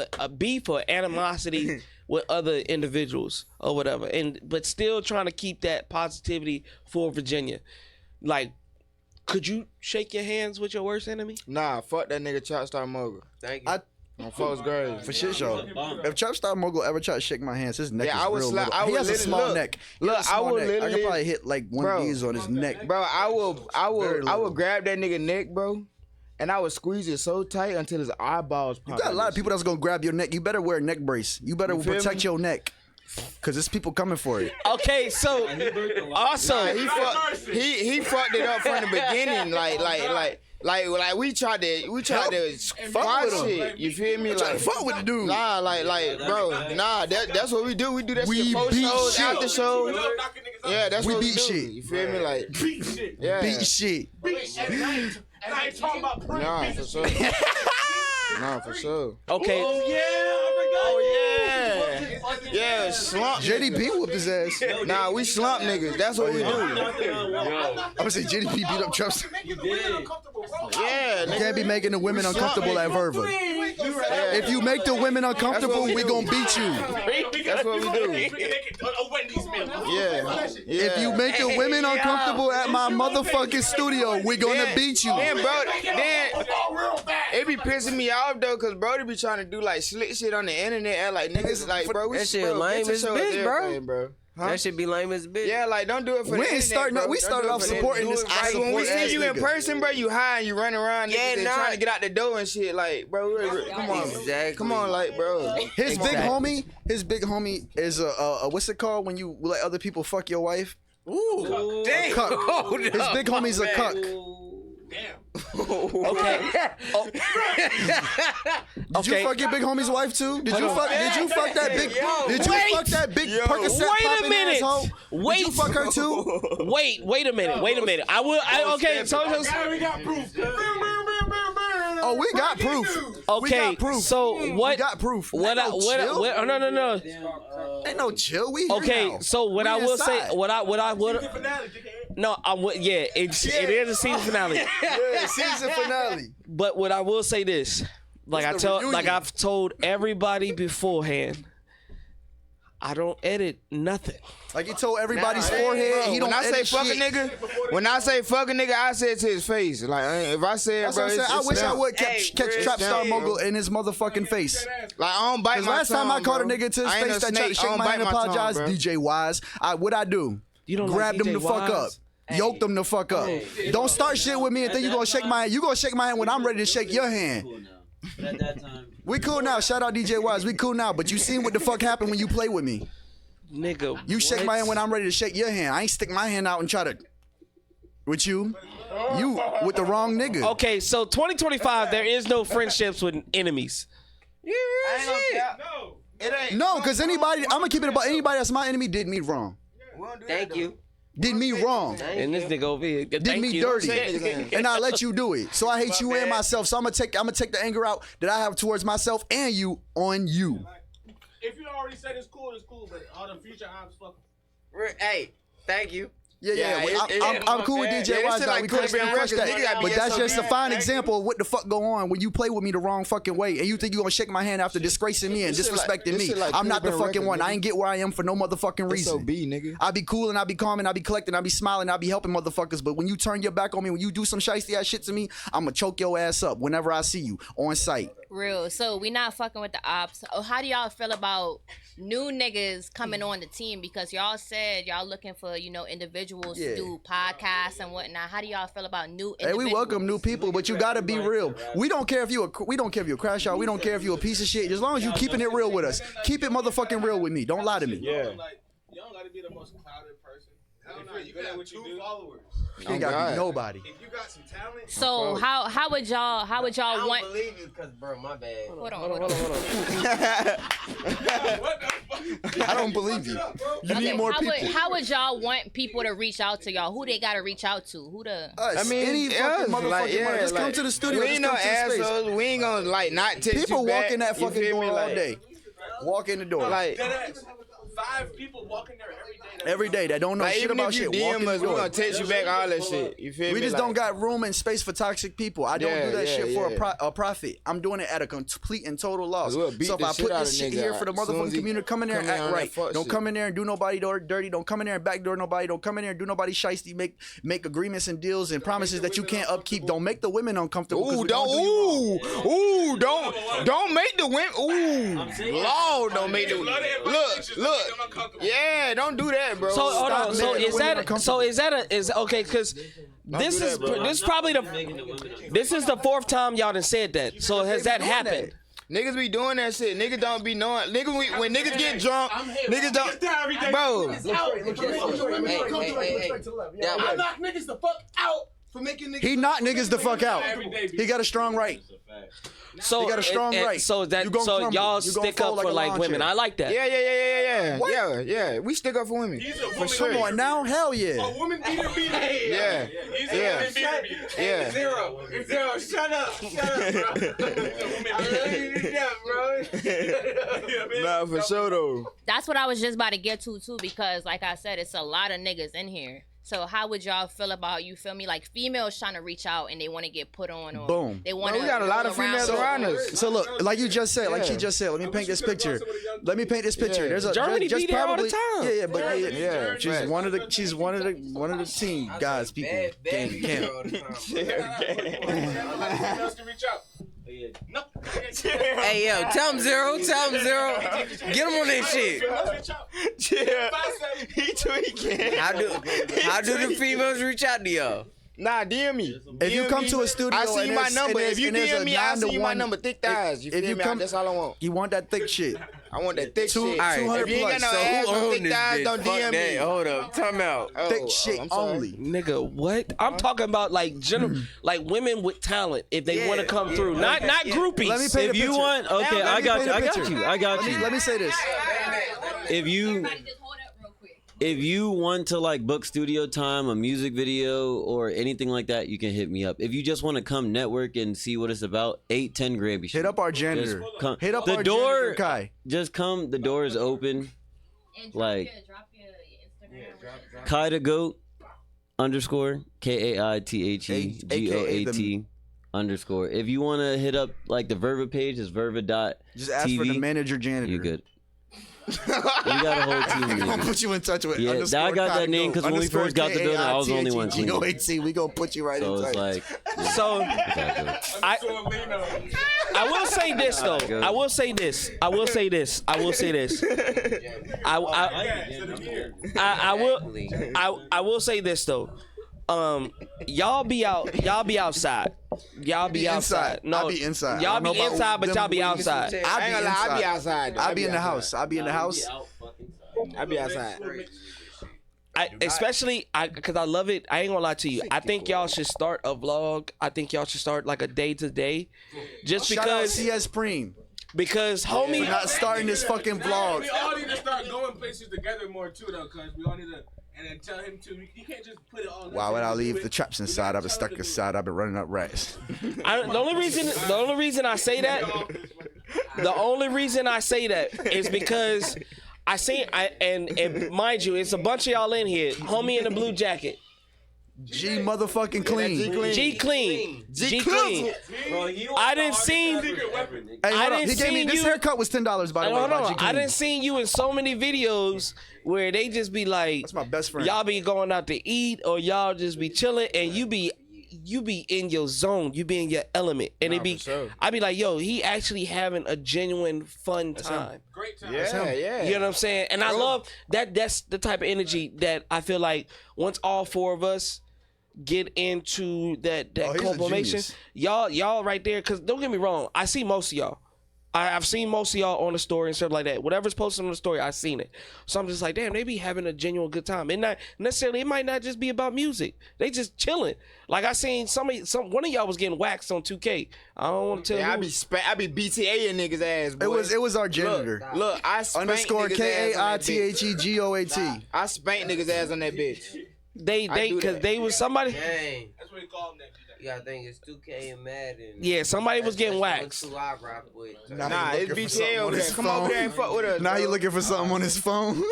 or animosity with other individuals or whatever, but still trying to keep that positivity for Virginia. Like, could you shake your hands with your worst enemy? Nah, fuck that nigga Chop Star Mogul. Thank you. I- On Folks Grave. for shit show. If Trap Star Mogul ever try to shake my hands, his neck Yeah, is I would real slap- little. I He would has a literally- small look, neck. look, He has a small I would neck. I could literally- probably hit like one Bro. of these on his neck. Bro, I Very little. would grab that nigga neck, bro, and I would squeeze it so tight until his eyeballs pop. You got a lot of people that's gonna grab your neck. You better wear a neck brace. You better You feel protect me? your neck, cause there's people coming for it. Okay, so also He fucked it up from the beginning, like we tried to squash with him. it. You feel me? Try to Like fuck with the dude. nah, bro, nah. That's what we do. We do that We shit before beat shows, shit. after shows. Yeah, that's We what beat we do. shit. You feel me? Like yeah, Beat shit. And I ain't talking about print. nah, for sure. Nah, for sure. okay. Yeah, slump. JDP whooped his ass. Nah, we slump niggas. That's what we do. I'm gonna say JDP beat up Trap Star. Yeah, You nigga. can't be making the women uncomfortable at Verva. Yeah, If you make the women uncomfortable, we gonna beat you. That's what we do. Yeah. If you make the women uncomfortable at my motherfucking studio, we gonna beat you. Then, bro, it be pissing me off though, cause bro, they be trying to do like slick shit on the internet, and like niggas like, bro, we That shit lame as bitch, bro. Huh? That shit be lame as bitch. Yeah, like don't do it for We the ain't internet, starting. bro. We Don't started do it off for the supporting internet. this. Like, when we see you in person, bro, you high and you running around, Yeah, niggas, nah. trying to get out the door and shit. Like, bro, come on, Exactly. come on, like, bro. His big homie is a what's it called when you let other people fuck your wife? Ooh, damn. Cuck. Hold His up. big homie's a cuck. Okay. Did you fuck your big homie's wife too? Did you fuck that big? Did you fuck that big Percocet Wait a popping minute. asshole? Wait. Did you fuck her too? Wait a minute. Okay. So we got proof. Oh, we got proof. We okay. got proof. So what? We got proof. What? Ain't no chill. No. Ain't no chill. We here Okay. now. So what We I will say, inside. no, it is a season finale. Yeah, season finale. But what I will say this, like It's the reunion. I've told everybody beforehand, I don't edit nothing. Like he told everybody's forehead. He don't When I say edit fuck a shit. nigga, I say it to his face. Like if I say it, That's bro, what I'm saying. it's I wish I down. would catch Trap Star Mogul in his motherfucking face. Like I don't bite Because my last time I tongue, caught a bro. nigga to his I ain't face no that tried to snake. I shake don't my hand and bite my tongue, apologize, bro. DJ Wise, what'd I do? You don't Grab like them DJ the fuck up. Wise? Yoke them the fuck up. Don't start shit with me and then you gonna shake my hand. You gonna shake my hand when I'm ready to shake your hand. Cool now. But at that time, We cool now. Shout out DJ Wise. We cool now. But you seen what the fuck happened when you play with me. Nigga, You shake my hand when I'm ready to shake your hand. I ain't stick my hand out and try to with you. You with the wrong nigga. Okay, so 2025, there is no friendships with enemies. No, because anybody, I'm gonna keep it about anybody that's my enemy did me wrong. Thank you. Did me wrong. And this nigga over here, Did thank me you. dirty. And I let you do it. So I hate you and myself. So I'm gonna take the anger out that I have towards myself and you on you. If you already said it's cool, but all the future ops, fuck 'em. Hey, thank you. Yeah. I'm cool with DJ Yeah, Wise. this shit Now like we Caribbean crush Records, nigga that. gotta But be that's SOB. just a fine example of what the fuck go on when you play with me the wrong fucking way and you think you gonna shake my hand after disgracing me and This shit like- disrespecting this me. shit like I'm not the Caribbean fucking one. Records, I ain't get where I am for no motherfucking reason. SOB, nigga. I be cool and I be calm and I be collecting, I be smiling, I be helping motherfuckers. But when you turn your back on me, when you do some shiesty ass shit to me, I'ma choke your ass up whenever I see you on sight. Real. So we not fucking with the ops. Oh, how do y'all feel about new niggas coming on the team? Because y'all said y'all looking for, individuals Yeah. to do podcasts and whatnot. How do y'all feel about new Hey, individuals? we welcome new people, but you gotta be real. We don't care if you a crash out. We don't care if you a piece of shit. As long as you keeping it real with us, keep it motherfucking real with me. Don't lie to me. Yeah. Like, you don't gotta be the most clouded person. If you're good at what you do, followers. You ain't gotta be nobody. If you got some talent, So how would y'all I want? don't believe you because, bro, my bad. Hold on. what the fuck? I don't believe you. You need more people. How would y'all want people to reach out to y'all? Who they gotta reach out to? Who the? Us, I mean, any fucking motherfucking one. Just come to the studio. We Just ain't no come to the space. assholes. We ain't gonna not text People you back. walk in that You fucking feel door me? all Like- day. Walk in the door. Like, 5 people walking there every day. every day that don't know like shit even about if you shit. Walk in DM the us, we door. gonna text you back all that shit. You feel me? We just Like, don't got room and space for toxic people. I don't do that Yeah, shit for yeah. a profit. I'm doing it at a complete and total loss. We'll beat So if the I shit put out this of shit nigga here for the as soon as motherfucking he community, come in there and come in act on that right. fuck Don't shit. come in there and do nobody dirty. Don't come in there and backdoor nobody. Don't come in there and do nobody shiesty. Make agreements and deals and promises that you can't upkeep. Don't make the women uncomfortable. 'cause Ooh, we gonna do you wrong. don't make the women. Ooh, Lord, don't make the. Look. Yeah, don't do that, bro. So hold on. So making is the women that uncomfortable. okay? Because this do is that, bro. this is probably this is the 4th time y'all done said that. So has that doing happened? Niggas be doing that shit. Niggas don't be knowing. When niggas get drunk, niggas don't. Bro, I knock niggas the fuck out for making niggas. He knocked niggas the fuck out. He got a strong right. So He got a strong right. So that You gonna so crumble. y'all You gonna stick fold up like for a like lawn women. chair. I like that. Yeah. We stick up for women. For sure. Come on now, hell yeah. A woman beater. Yeah. Yeah. Zero, shut up, bro. Nah, for sure though. That's what I was just about to get to too, because like I said, it's a lot of niggas in here. So how would y'all feel about, you feel me, like females trying to reach out and they want to get put on, or Boom. they want to? We got a lot of females around us. So look, like you just said, like she just said, let me paint this picture. Let me paint this picture. There's a Germany just be there all the probably, time. Yeah, but Yeah, she's one of the team guys. People Bad can't. all the time. Hey yo, tell him Zero. Get him on that shit. He tweaking. How do the females reach out to y'all? Nah, DM me. If you come to a studio, I see and my there's- number. and If you there's DM a me, I see my 9-to-1 number. Thick thighs. You if feel you me? come- That's all I want. You want that thick shit. I want that thick Two- shit. all right, If 200 you ain't got no plus. So ass, who no own thick this thighs, bitch? don't Fuck DM that. me. Hold up, time out. Oh, Thick shit I'm sorry. only. Nigga, what? I'm talking about like like women with talent if they want to come through, not groupies. Let me paint If a you picture. want, okay, I got you. I got you. Let me say this. If you want to like book studio time, a music video, or anything like that, you can hit me up. If you just want to come network and see what it's about, 8-10 grand. Hit up our janitor. Just come. Hit up the our door. janitor, Kai. Just come. The door is open. Like drop your Instagram. KaiTheGoat _ KaiTheGoat _ If you want to hit up like the Verva page, it's verva.tv. Just ask for the manager janitor. You good. We got a whole team. I'm gonna nigga. put you in touch with. Yeah, I got that name because when we first got the building, I was the only one seeing it. KaiTheGoat. We gonna put you right So in it's touch. like, So I will say this though. Good. I will say this. I will say this. I will say this. I will say this though. Y'all be outside. Y'all be outside. No, I'll be inside. Y'all I don't know be about inside, but them y'all be boys. outside. I ain't gonna lie, I be outside. I'll be in the house. I'll be in the house. I be outside. Especially because I love it. I ain't gonna lie to you. I think y'all should start a vlog. I think y'all should start like a day to day, just Shout out because CS Preem homie. for not starting this fucking vlog. We all need to start going places together more too, though, cause we all need to, and then tell him too. You can't just put it all. Why would I leave the traps inside? I've been stuck inside. I've been running up rats. The only reason I say that is because and mind you, it's a bunch of y'all in here. Homie in the blue jacket. G motherfucking clean. G clean. I didn't see. Hey, hold up. He gave me this haircut was $10 by the way. Hold by G on. I Clean. didn't see you in so many videos where they just be like, That's my best friend. y'all be going out to eat or y'all just be chilling and you be in your zone, you be in your element, and it be I be like, yo, he actually having a genuine fun time. Great time. Yeah. You know what I'm saying? And I love that. That's the type of energy that I feel like once all four of us get into that he's a compilation, genius. y'all right there. Because don't get me wrong, I see most of y'all. I've seen most of y'all on the story and stuff like that. Whatever's posted on the story, I've seen it. So I'm just like, damn, they be having a genuine good time. And not necessarily, it might not just be about music. They just chilling. Like I seen one of y'all was getting waxed on 2K. I don't want to tell you. I be BTA in niggas ass. Boy. It was our janitor. Look, I spank _KaiTheGoat. I spank niggas ass on that bitch. They because they was somebody. Dang. That's what we call them. That. You gotta think it's 2K and Madden. Yeah, somebody was getting That's waxed. Who I rock with. Nah, it's BTA over there. Come over there and fuck with us. Now bro. you looking for something on his phone?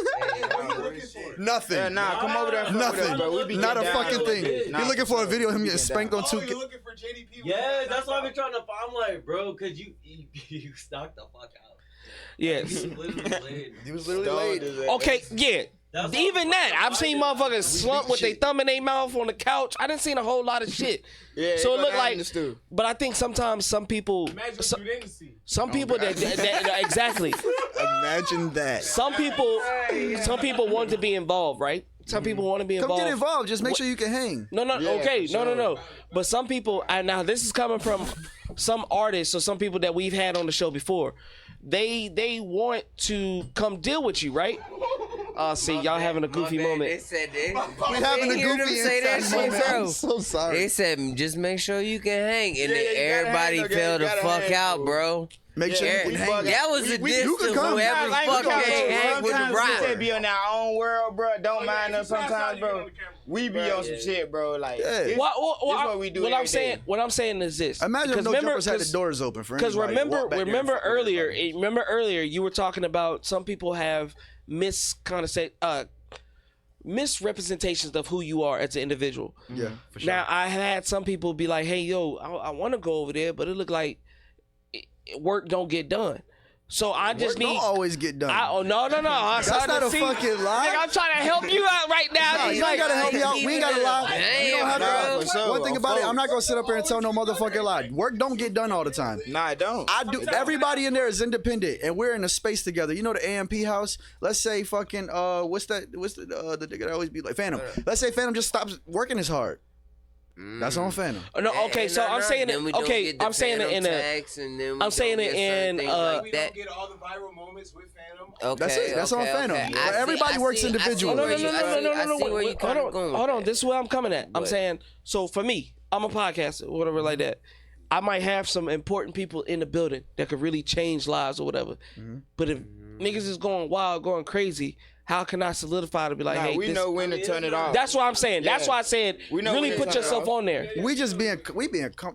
Nothing. Yeah, nah, come over there and fuck with us, bro. We be Not a getting down. fucking thing. Nah, You're looking for a video of him getting spanked on Oh, 2K. you're looking for JDP? Yeah, that's what I've been trying to find. I'm like, bro, cause you knocked the fuck out. Yes. He was literally laid. Okay, yeah. Even that, I've seen motherfuckers slump with their thumb in their mouth on the couch. I didn't see a whole lot of shit. Yeah, So it looked down like, in the stew. but I think sometimes some people, Imagine what you didn't see. some people that exactly. Imagine that. Some people want to be involved, right? Some people want to be Come involved. get involved. Just make sure you can hang. No, Yeah, okay, for sure. no. But some people, and now this is coming from some artists or some people that we've had on the show before. They want to come deal with you, right? See, y'all having a goofy moment. They said this. We having a goofy say that inside shit, moment. bro. I'm so sorry. They said just make sure you can hang, and then you gotta everybody hang, fell you the gotta fuck hang, out, bro. bro. Make sure you can hang. That was a diss you to can come. whoever the fuck can't hang with the Sometimes we rock. just be in our own world, bro. Don't mind us sometimes, You get bro. on the camera. We be on some shit, bro. Like, Yeah. it's- what we do What I'm every saying, day. what I'm saying is this. Imagine if Because no remember- jumpers had the cause- doors open for Because anybody. remember Walk back there and fuck with everybody. remember earlier you were talking about some people have misrepresentations of who you are as an individual. Yeah, for sure. Now I had some people be like, "Hey, yo, I want to go over there, but it look like work don't get done." So I just Work don't need. always get done. No. That's not a fucking lie. Nigga, I'm trying to help you out right now. No, He's you ain't like, gotta help me out. We ain't gotta lie. Damn, You don't have bro. to. For sure. One thing about it, I'm not gonna sit up here and tell no motherfucking lie. Work don't get done all the time. Nah, I don't. I do. Everybody in there is independent, and we're in a space together. You know the AMP house. Let's say fucking what's the nigga that always be like Phantom. Let's say Phantom just stops working as hard. That's on Phantom. No, okay, so I'm saying it. Okay, I'm saying it in a. I'm saying it in We don't get all the viral moments with Phantom. Okay, That's it. That's on Phantom. But everybody works individually. No. I see where you kind of going. Hold on. This is where I'm coming at. I'm saying, so for me, I'm a podcaster, whatever like that. I might have some important people in the building that could really change lives or whatever. But if niggas is going wild, going crazy, how can I solidify to be like, Nah, hey, we this, know when to turn it off. That's what I'm saying. That's Yeah. why I said We know really when to put turn it yourself off. on there. We just being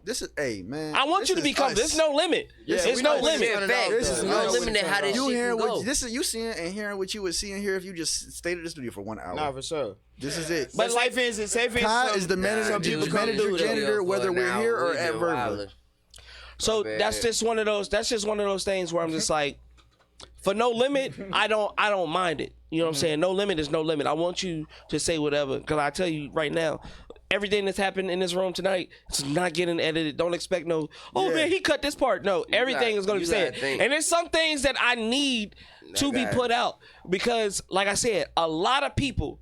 this is man. I want you to this be is comfortable. us. There's no limit. Yeah, It's we no know when to limit. turn it Fact, off, This is though. no no limit how this You shit hearing can go. what this is you seeing and hearing what you would see and hear if you just stayed at the studio for 1 hour. Nah, for sure. This is it. But say for instance, Kai is the manager, janitor, whether we're here or at Verva. So bad. that's just one of those. That's just one of those things where I'm just like, for No Limit, I don't mind it. You know what I'm saying? No Limit is no limit. I want you to say whatever, because I tell you right now, everything that's happened in this room tonight, it's not getting edited. Don't expect no. Oh man, he cut this part. No, everything is gonna be said. And there's some things that I need to be put out because, like I said, a lot of people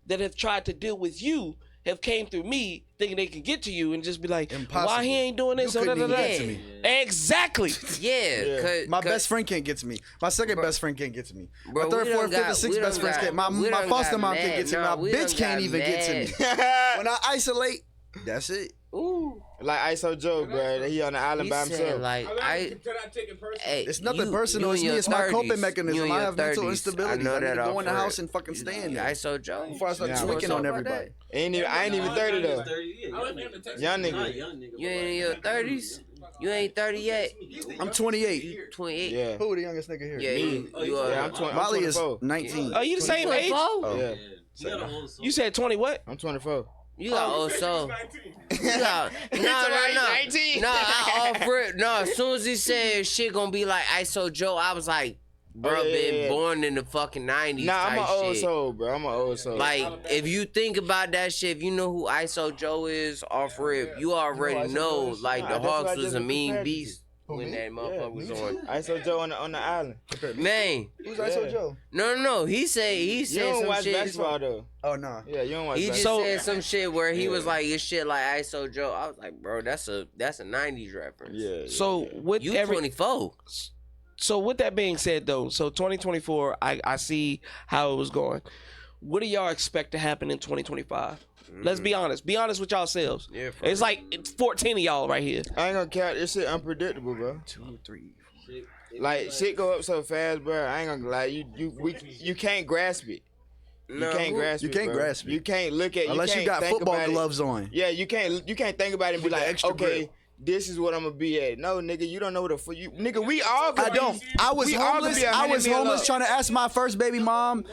that have tried to deal with you have came through me thinking they can get to you and just be like, Impossible. why he ain't doing this? You couldn't even Da, da, da. get to me. Exactly. Yeah. My best friend can't get to me. My second best friend can't get to me. Bro, My third, we fourth, done fifth, got- and sixth we best done friends got- can't. we My done foster got mom can't mad. get to me. Nah, My we bitch done can't got even get to me. mad. When I isolate, that's it. Ooh. Like ISO Joe, bro. He on the island He by said himself. like I take it personally. hey, It's nothing you- personal. you It's in me. your It's my 30s. coping You mechanism. in I your have mental 30s. instability. I know I need that to go off in the rip. house and fucking stay in there ISO Joe. before I start Yeah. tweaking on What's up everybody. I ain't even 30 though. Young nigga. You ain't in your 30s? You ain't 30 yet? I'm 28. 28? Yeah. Who the youngest nigga here? Yeah, Me. you are. Yeah, I'm 20. Molly I'm is 24. 19. Are you the same age? 24? Oh. Yeah, You said 20 what? I'm 24. You got old soul. 19. You got no. I offered no. As soon as he said shit gonna be like ISO Joe, I was like, bro, been born in the fucking 90s. Nah, I'm type an old shit. soul, bro. I'm an old soul. Like, if you think about that shit, if you know who ISO Joe is off rip, you already know, like, Nah, the that's what Hawks I was just a mean compared you beast when that motherfucker was on. ISO Joe on the island. Man, Who's ISO Joe? no. He said You don't some watch shit. basketball though. Oh, nah. Yeah, you don't watch He just basketball. said some shit where he was like, "It's shit like ISO Joe." I was like, "Bro, that's a '90s reference." Yeah. So with You every 24. So with that being said, though, so 2024, I see how it was going. What do y'all expect to happen in 2025? Let's be honest. Be honest with yourselves. Yeah, It's like it's 14 of y'all right here. I ain't gonna count. This shit unpredictable, bro. 2, 3. Like shit go up so fast, bro. I ain't gonna lie. You can't grasp it. You can't grasp You it. can't bro. grasp it. You can't look at Unless you can't got think football about it. gloves on. Yeah, you can't think about it and be With the like, extra okay, grip. this is what I'm gonna be at. No, nigga, you don't know what the fuck you. Nigga, we all. I could don't. Be, I was we all could homeless. be I was 100 mil homeless up. trying to ask my first baby mom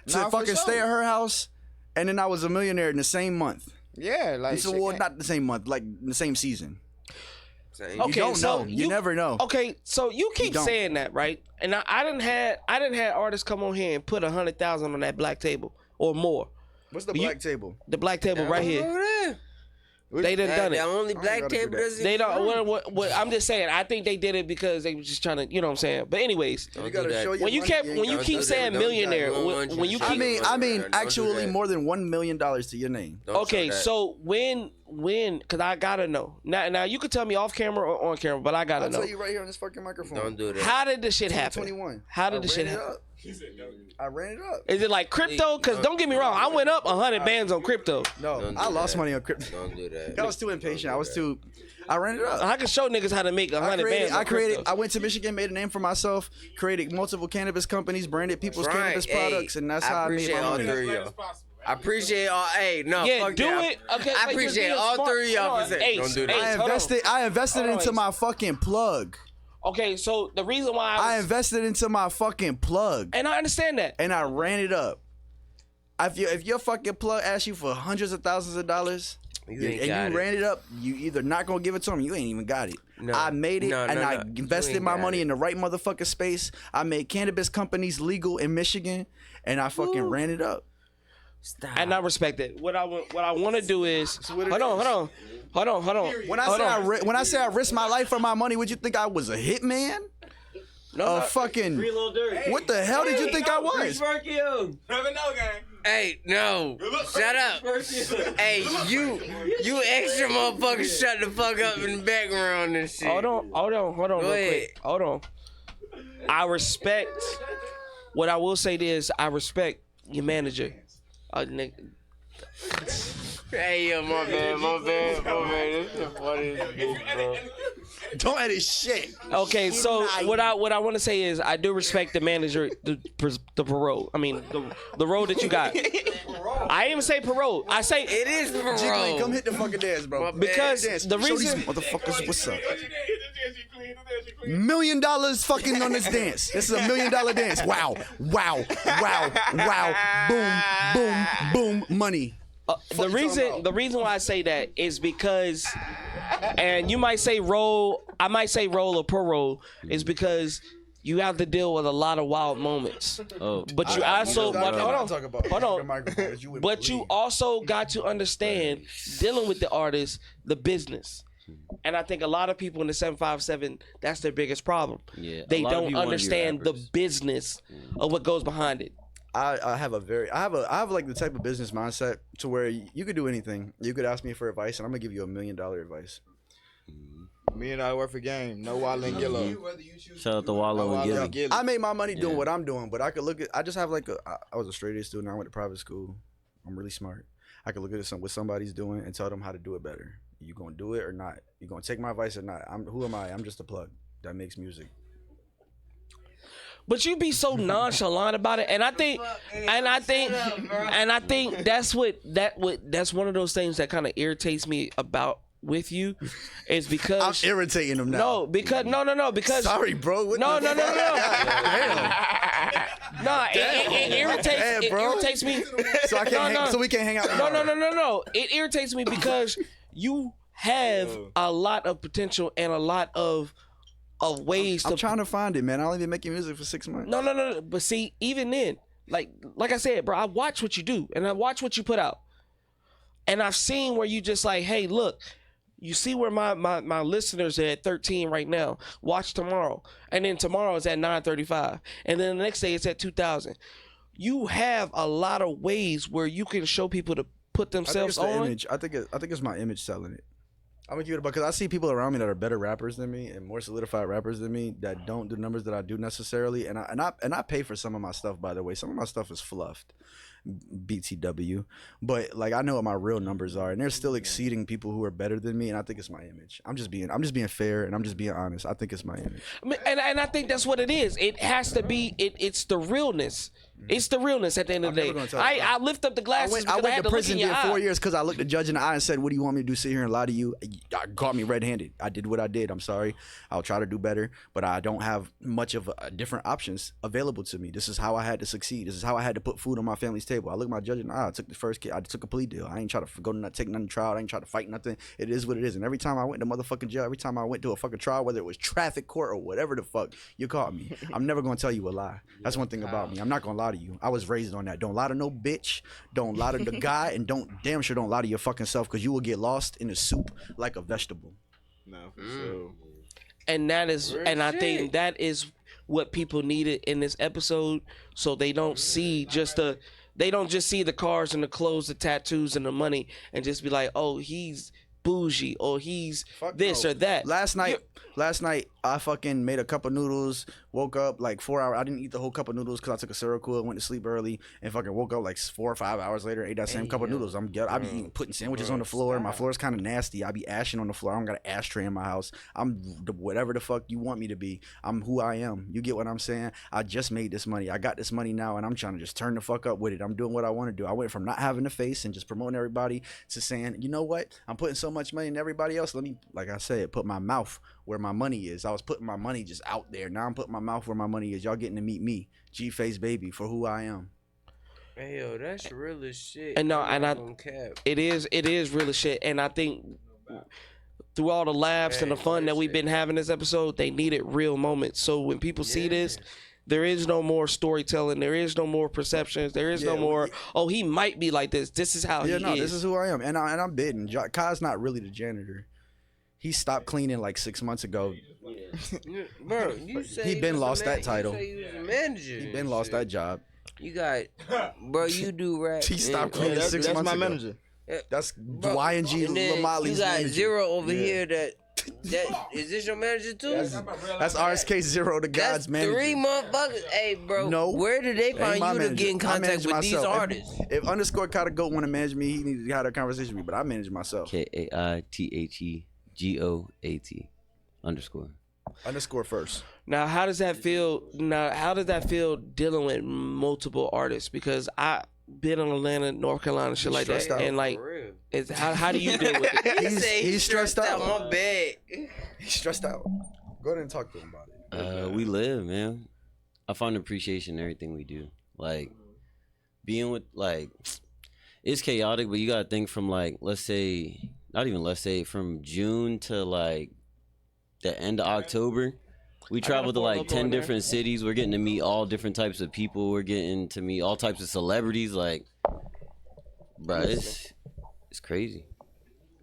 to Nah, for fucking stay sure. at her house, and then I was a millionaire in the same month. Yeah, like. So, shit well, can't- not the same month, like in the same season. Same. You Okay, don't so know. You never know. Okay, so you keep don't. saying that, right? And I didn't had artists come on here and put 100,000 on that black table or more. What's the You- black table? The black table right here. Over there. They done done The it. only ain't black gotta do table that. doesn't. They don't. What I'm just saying. I think they did it because they were just trying to. You know what I'm saying. But anyways, Don't You do gotta that. show your when you money, kept ain't when you gotta keep do that. saying Don't do that. millionaire, Don't want when you you to keep see- I mean, Don't do actually that. more than $1 million to your name. Don't okay, show that. so when, cause I gotta know. Now you can tell me off camera or on camera, but I gotta I'll know. tell you right here on this fucking microphone. Don't do that. How did this shit happen? 2021. How did I this shit ran it happen? up. I ran it up. Is it like crypto? Cause don't get me wrong, I went up 100 bands on crypto. No, Don't do I lost that. money on crypto. Don't do that. I was too impatient. I ran it up. I can show niggas how to make 100 bands. On crypto. I went to Michigan, made a name for myself, created multiple cannabis companies, branded people's Right. cannabis Hey, products, and that's I how I made appreciate my all money. three of y'all. I appreciate all. Hey, no, Yeah, fuck do that. it. Okay, I like, appreciate just be all smart- three of y'all hold for on, saying. Ace, Don't do that. Ace, hold on. I invested Hold on, into Ace. my fucking plug. Okay, so the reason why I invested into my fucking plug, and I understand that. and I ran it up. if your fucking plug asks you for hundreds of thousands of dollars You and ain't got you it. ran it up, you either not gonna give it to him, you ain't even got it. No. I made it, No, and no, I no. You invested ain't my got money it. in the right motherfucking space. I made cannabis companies legal in Michigan, and I fucking ran it up. Stop. And I respect it. What I want to do is what it hold on. When I say I risked my life for my money, would you think I was a hitman? No, Fucking Lil Durk. what the hell did you think I was? Never know, gang. Hey, no. Shut up. Hey, you extra motherfucker shut the fuck up in the background and shit. hold on, Go real ahead. quick. Hold on. I respect. What I will say is, I respect your manager. Nigga. Hey, yo, my bad. This is the funniest bitch, bro. Don't edit shit. Okay, so what I want to say is, I do respect the manager, the parole. I mean, the role that you got. I didn't even say parole. I say It is G-Clan, parole. come hit the fucking dance, bro. My bad. because Dance. the Show these reason. motherfuckers what's up. $1 million fucking on this dance. This is $1 million dance. Wow. Boom, money. The reason why I say that is because, and you might say roll, I might say roll or parole, is because you have to deal with a lot of wild moments. Oh, But you also, Hold on. but you also got to understand dealing with the artist, the business. And I think a lot of people in the 757, that's their biggest problem. Yeah, a They lot of don't you wanna be understand the rappers. business of what goes behind it. I have like the type of business mindset to where you could do anything. You could ask me for advice, and I'm gonna give you $1 million advice. $1 million worth of game. No Y.N.G. Gillo. Shout out to Wallow and Gilly. Gilly. I made my money doing Yeah. what I'm doing, but I could look at. I just have like I was a straight A student. I went to private school. I'm really smart. I could look at what somebody's doing and tell them how to do it better. You gonna do it or not? You gonna take my advice or not? Who am I? I'm just a plug that makes music. But you be so nonchalant about it, and I think that's that's one of those things that kind of irritates me about with you, is I'm because irritating them now. no, because Sorry, bro. What no, the no, no, fuck? no, Damn. no, it irritates, Damn, it bro. irritates me. So I can't. No, no. So we can't hang out. No. It irritates me because you have a lot of potential and a lot of ways I'm to. trying to find it, man. I only been making music for 6 months. No. But see, even then, like I said, bro, I watch what you do and I watch what you put out, and I've seen where you just like, hey, look. You see where my listeners are at 13 right now. Watch tomorrow. And then tomorrow is at 935. And then the next day it's at 2,000. You have a lot of ways where you can show people to put I think themselves it's the on. image. I think it's my image selling it. I'm gonna give it because I see people around me that are better rappers than me and more solidified rappers than me that don't do numbers that I do necessarily. And I pay for some of my stuff, by the way. Some of my stuff is fluffed. BTW, but like I know what my real numbers are, and they're still exceeding people who are better than me, and I think it's my image. I'm just being fair, and I'm just being honest. I think it's my image. I mean, and I think that's what it is. It has to be. It's the realness. It's the realness at the end of the I'm day. never gonna tell you. I lift up the I glasses went because I had to to look in prison, your did eye. 4 years because I looked the judge in the eye and said, "What do you want me to do? Sit here and lie to you?" Caught me red-handed. I did what I did. I'm sorry. I'll try to do better, but I don't have much of different options available to me. This is how I had to succeed. This is how I had to put food on my family's table. I looked my judge in the eye. I took the first kid. I took a plea deal. I ain't try to go to take nothing trial. I ain't try to fight nothing. It is what it is. And every time I went to motherfucking jail, every time I went to a fucking trial, whether it was traffic court or whatever the fuck, you caught me. I'm never gonna tell you a lie. That's one thing about me. I'm not gonna lie to you. I was raised on that. Don't lie to no bitch. Don't lie to the guy, and damn sure don't lie to your fucking self, because you will get lost in the soup like a vegetable. No, for sure. And that is, and I think that is what people needed in this episode, so they don't see they don't just see the cars and the clothes, the tattoos and the money, and just be like, oh, he's bougie or he's this or that. Last night I fucking made a cup of noodles, woke up like 4 hours. I didn't eat the whole cup of noodles because I took a Seroquel, went to sleep early, and fucking woke up like 4 or 5 hours later, ate that same cup of noodles. I be eating, putting sandwiches on the floor. My floor is kind of nasty. I be ashing on the floor. I don't got an ashtray in my house. I'm whatever the fuck you want me to be. I'm who I am. You get what I'm saying? I just made this money. I got this money now, and I'm trying to just turn the fuck up with it. I'm doing what I want to do. I went from not having a face and just promoting everybody to saying, you know what? I'm putting so much money in everybody else. Let me, like I said, put my mouth where my money is. I was putting my money just out there. Now I'm putting my mouth where my money is. Y'all getting to meet me, GFaceBaby, for who I am. Hey, yo, that's real as shit. And no, I'm and not I, gonna cap. it is real as shit. And I think through all the laughs and the fun that we've been having this episode, they needed real moments. So when people see this, there is no more storytelling. There is no more perceptions. There is no more, oh, he might be like this. This is how he is. This is who I am. And I'm bidding. Kai's not really the janitor. He stopped cleaning like 6 months ago. Bro, you say he been lost that title. You say you was a manager. He been lost that job. You got, bro. You do rap. He stopped cleaning 6 months ago. That's my manager. That's Y.N.G. And then Motley's you got manager. Zero over here. That is this your manager too? That's RSK ZeroTheGod's That's manager. 3 motherfuckers. Hey, bro. No. Where did they Ain't find my you to manager. get in I contact manage with these myself. artists? If underscore KaiTheGoat want to manage me, he needs to have a conversation with me. But I manage myself. KaiTheGoat _. Underscore first. Now, how does that feel? Dealing with multiple artists? Because I been in Atlanta, North Carolina, shit like that, out. and like, it's how do you deal with it? He's stressed out. My bad. He's stressed out. Go ahead and talk to him about it. We live, man. I find appreciation in everything we do. Like being with, like, it's chaotic, but you gotta think from like, let's say from June to like the end of October. We traveled to like 10 different cities. We're getting to meet all different types of people. We're getting to meet all types of celebrities. Like, bro, it's crazy.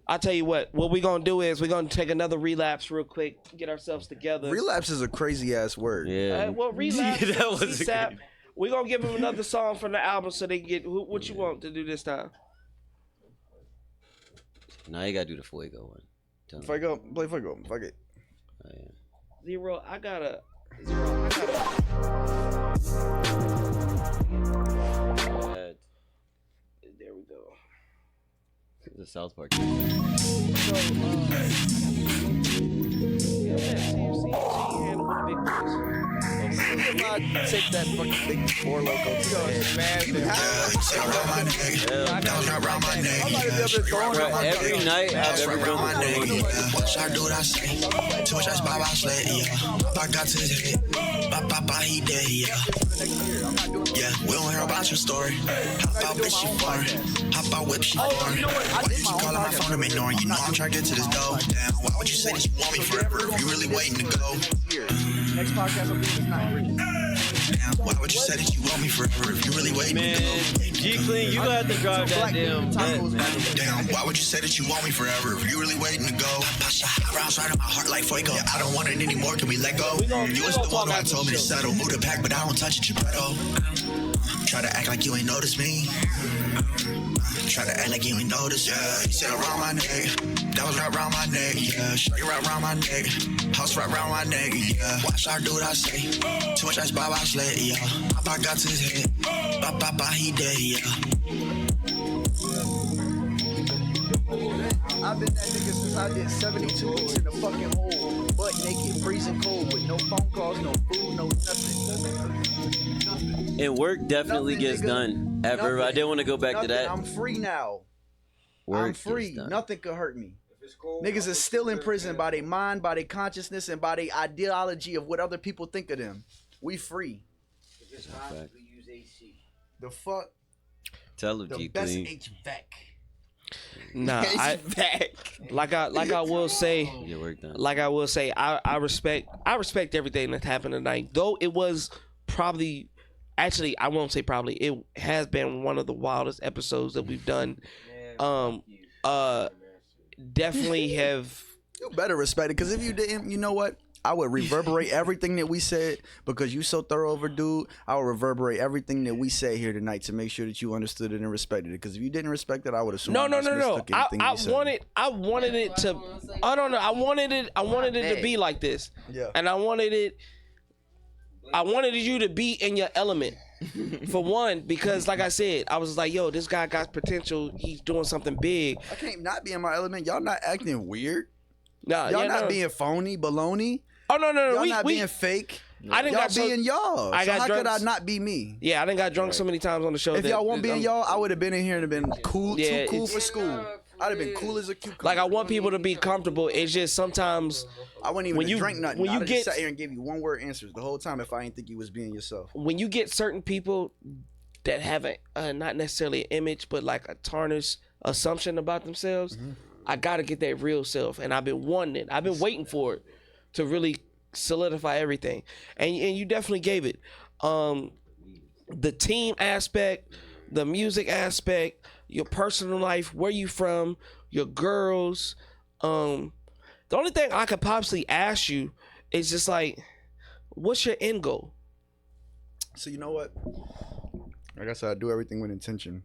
I'll tell you what we gonna do is we're gonna take another relapse real quick, get ourselves together. Relapse is a crazy ass word. Yeah. Well, relapse. That was CSAP. We're gonna give them another song from the album so they can get what you want to do this time. Now you gotta do the Fuego one. Tell me. Fuego, play Fuego. Fuck it. Oh, yeah. Zero, I gotta. There we go. The South Park. Take that fucking big four loco to the head. Every night I've ever been with Watch I do what I say. Too much ice by my sled, yeah. I got to his head. He dead, yeah. Yeah, we don't hear about your story. Hop out, bitch, she foreign. Hop out, whip, she foreign. Why did you call on my phone? I'm ignoring you. Know I'm trying to get to this dough. Damn, why would you say that you want me forever if you really waiting to go? Next podcast will be this night. Damn, why would you say that you want me forever if you really waiting to go? G Clean, you gonna have to drive that damn. Damn, why would you say that you want me forever if you really waiting to go? Rounds right in my heart like Fuego. Yeah, I don't want it anymore, can we let go? You was the one who told me to settle. Move the pack, but I don't touch it, you better. Try to act like you ain't noticed me. Try to act like you ain't noticed, yeah. You said around my neck. That was right around my neck, yeah. Shorty right around my neck. House right around my neck, yeah. Watch I do what I say. Too much ice by my sled, yeah. I got to his head. He dead, yeah. I've been that nigga since I did 72 weeks in the fucking hole. Butt naked, freezing cold with no phone calls, no food, no nothing. And work definitely Nothing, gets nigga. done. Ever. I didn't want to go back to that. I'm free now. Work I'm gets free. done. Nothing could hurt me. Niggas is still in prison by their mind, by their consciousness, and by their ideology of what other people think of them. We free. Fact. The fuck? Tell him, The G best Clean. HVAC. Nah, like I will say, Get work done. like I will say, I respect everything that happened tonight. Though it was probably, actually, I won't say probably, it has been one of the wildest episodes that we've done. Definitely have. You better respect it, because if you didn't, you know what? I would reverberate everything that we said, because you so thorough of a dude. I would reverberate everything that we said here tonight to make sure that you understood it and respected it. Because if you didn't respect it, I would assume. No. you mistook anything I we said. wanted it to. I don't know. I wanted it to be like this. Yeah. And I wanted you to be in your element. For one, because like I said, I was like, yo, this guy got potential. He's doing something big. I can't not be in my element. Y'all not acting weird. Nah, Y'all yeah, not no. being phony, baloney. Oh no. Y'all not being fake. I didn't y'all got so- being y'all. I So got how could I drunk. not be me? Yeah, I done got drunk so many times on the show. If that- y'all won't be in I'm- y'all, I would have been in here and have been cool, Yeah, too cool it's- for school. I'd have been cool as a cucumber. Like I want people to be comfortable. It's just sometimes I wouldn't even when you- drink nothing. when you I'd have get- just sat here and give you one word answers the whole time if I didn't think you was being yourself. when you get certain people that have a not necessarily an image, but like a tarnished assumption about themselves. I gotta get that real self, and I've been wanting it. I've been waiting for it to really solidify everything, and you definitely gave it. The team aspect, the music aspect, your personal life, where you from, your girls. The only thing I could possibly ask you is just like, what's your end goal? So you know what? Like I said, I do everything with intention.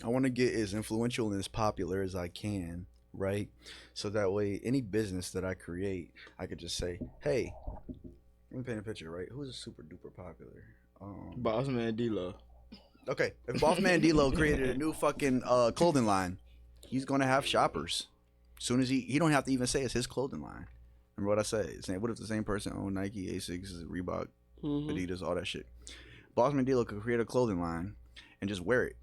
I want to get as influential and as popular as I can, right? So that way, any business that I create, I could just say, hey, let me paint a picture, right? Who's a super duper popular? Bossman D-Lo. Okay, if Bossman D-Lo created a new fucking clothing line, he's gonna have shoppers. As soon as he don't have to even say it's his clothing line. Remember what I said? What if the same person owned Nike, Asics, Reebok, Adidas, all that shit? Bossman D-Lo could create a clothing line and just wear it,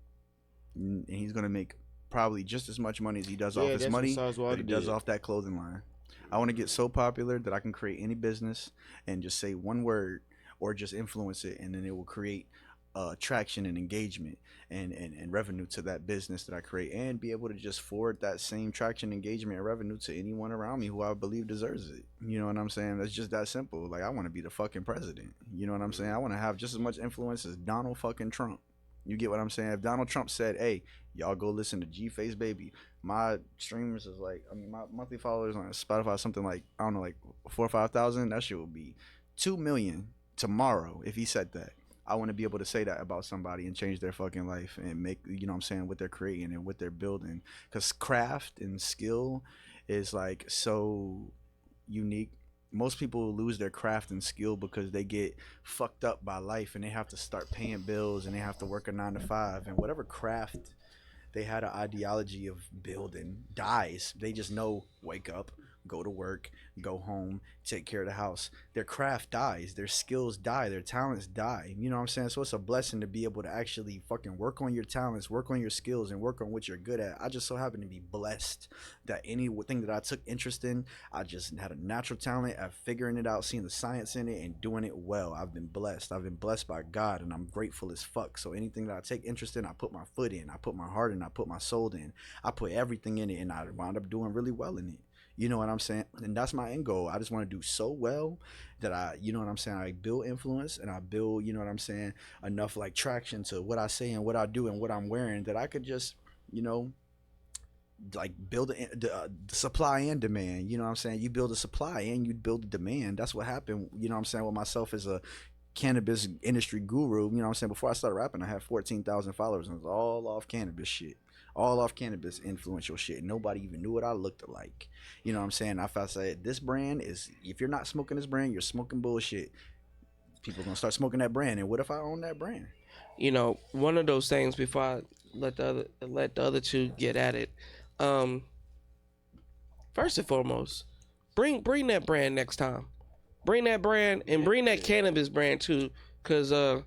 and he's gonna make probably just as much money as he does off his money that he does off that clothing line. I want to get so popular that I can create any business and just say one word or just influence it, and then it will create traction and engagement and revenue to that business that I create, and be able to just forward that same traction, engagement, and revenue to anyone around me who I believe deserves it. You know what I'm saying? That's just that simple. Like, I want to be the fucking president. You know what I'm saying? I want to have just as much influence as Donald fucking Trump. You get what I'm saying? If Donald Trump said, hey, y'all go listen to GFaceBaby, my streamers is like, I mean, my monthly followers on Spotify, something like, I don't know, like 4,000 or 5,000, that shit would be 2 million tomorrow if he said that. I want to be able to say that about somebody and change their fucking life and make, you know what I'm saying, what they're creating and what they're building. Because craft and skill is like so unique. Most people lose their craft and skill because they get fucked up by life and they have to start paying bills and they have to work a 9 to 5, and whatever craft they had an ideology of building dies. They just know, wake up, go to work, go home, take care of the house. Their craft dies, their skills die, their talents die. You know what I'm saying? So it's a blessing to be able to actually fucking work on your talents, work on your skills, and work on what you're good at. I just so happen to be blessed that anything that I took interest in, I just had a natural talent at figuring it out, seeing the science in it, and doing it well. I've been blessed. I've been blessed by God, and I'm grateful as fuck. So anything that I take interest in, I put my foot in, I put my heart in, I put my soul in, I put everything in it, and I wound up doing really well in it. You know what I'm saying? And that's my end goal. I just want to do so well that you know what I'm saying, I build influence and I build, you know what I'm saying, enough like traction to what I say and what I do and what I'm wearing that I could just, you know, like build the supply and demand. You know what I'm saying? You build a supply and you build a demand. That's what happened, you know what I'm saying, with myself as a cannabis industry guru. You know what I'm saying? Before I started rapping, I had 14,000 followers and it was all off cannabis shit. All off cannabis influential shit. Nobody even knew what I looked like. You know what I'm saying? If I said this brand is, if you're not smoking this brand, you're smoking bullshit. People gonna start smoking that brand. And what if I own that brand? You know, one of those things, before I let the other two get at it. First and foremost, bring that brand next time. Bring that brand and bring that cannabis brand too, cause I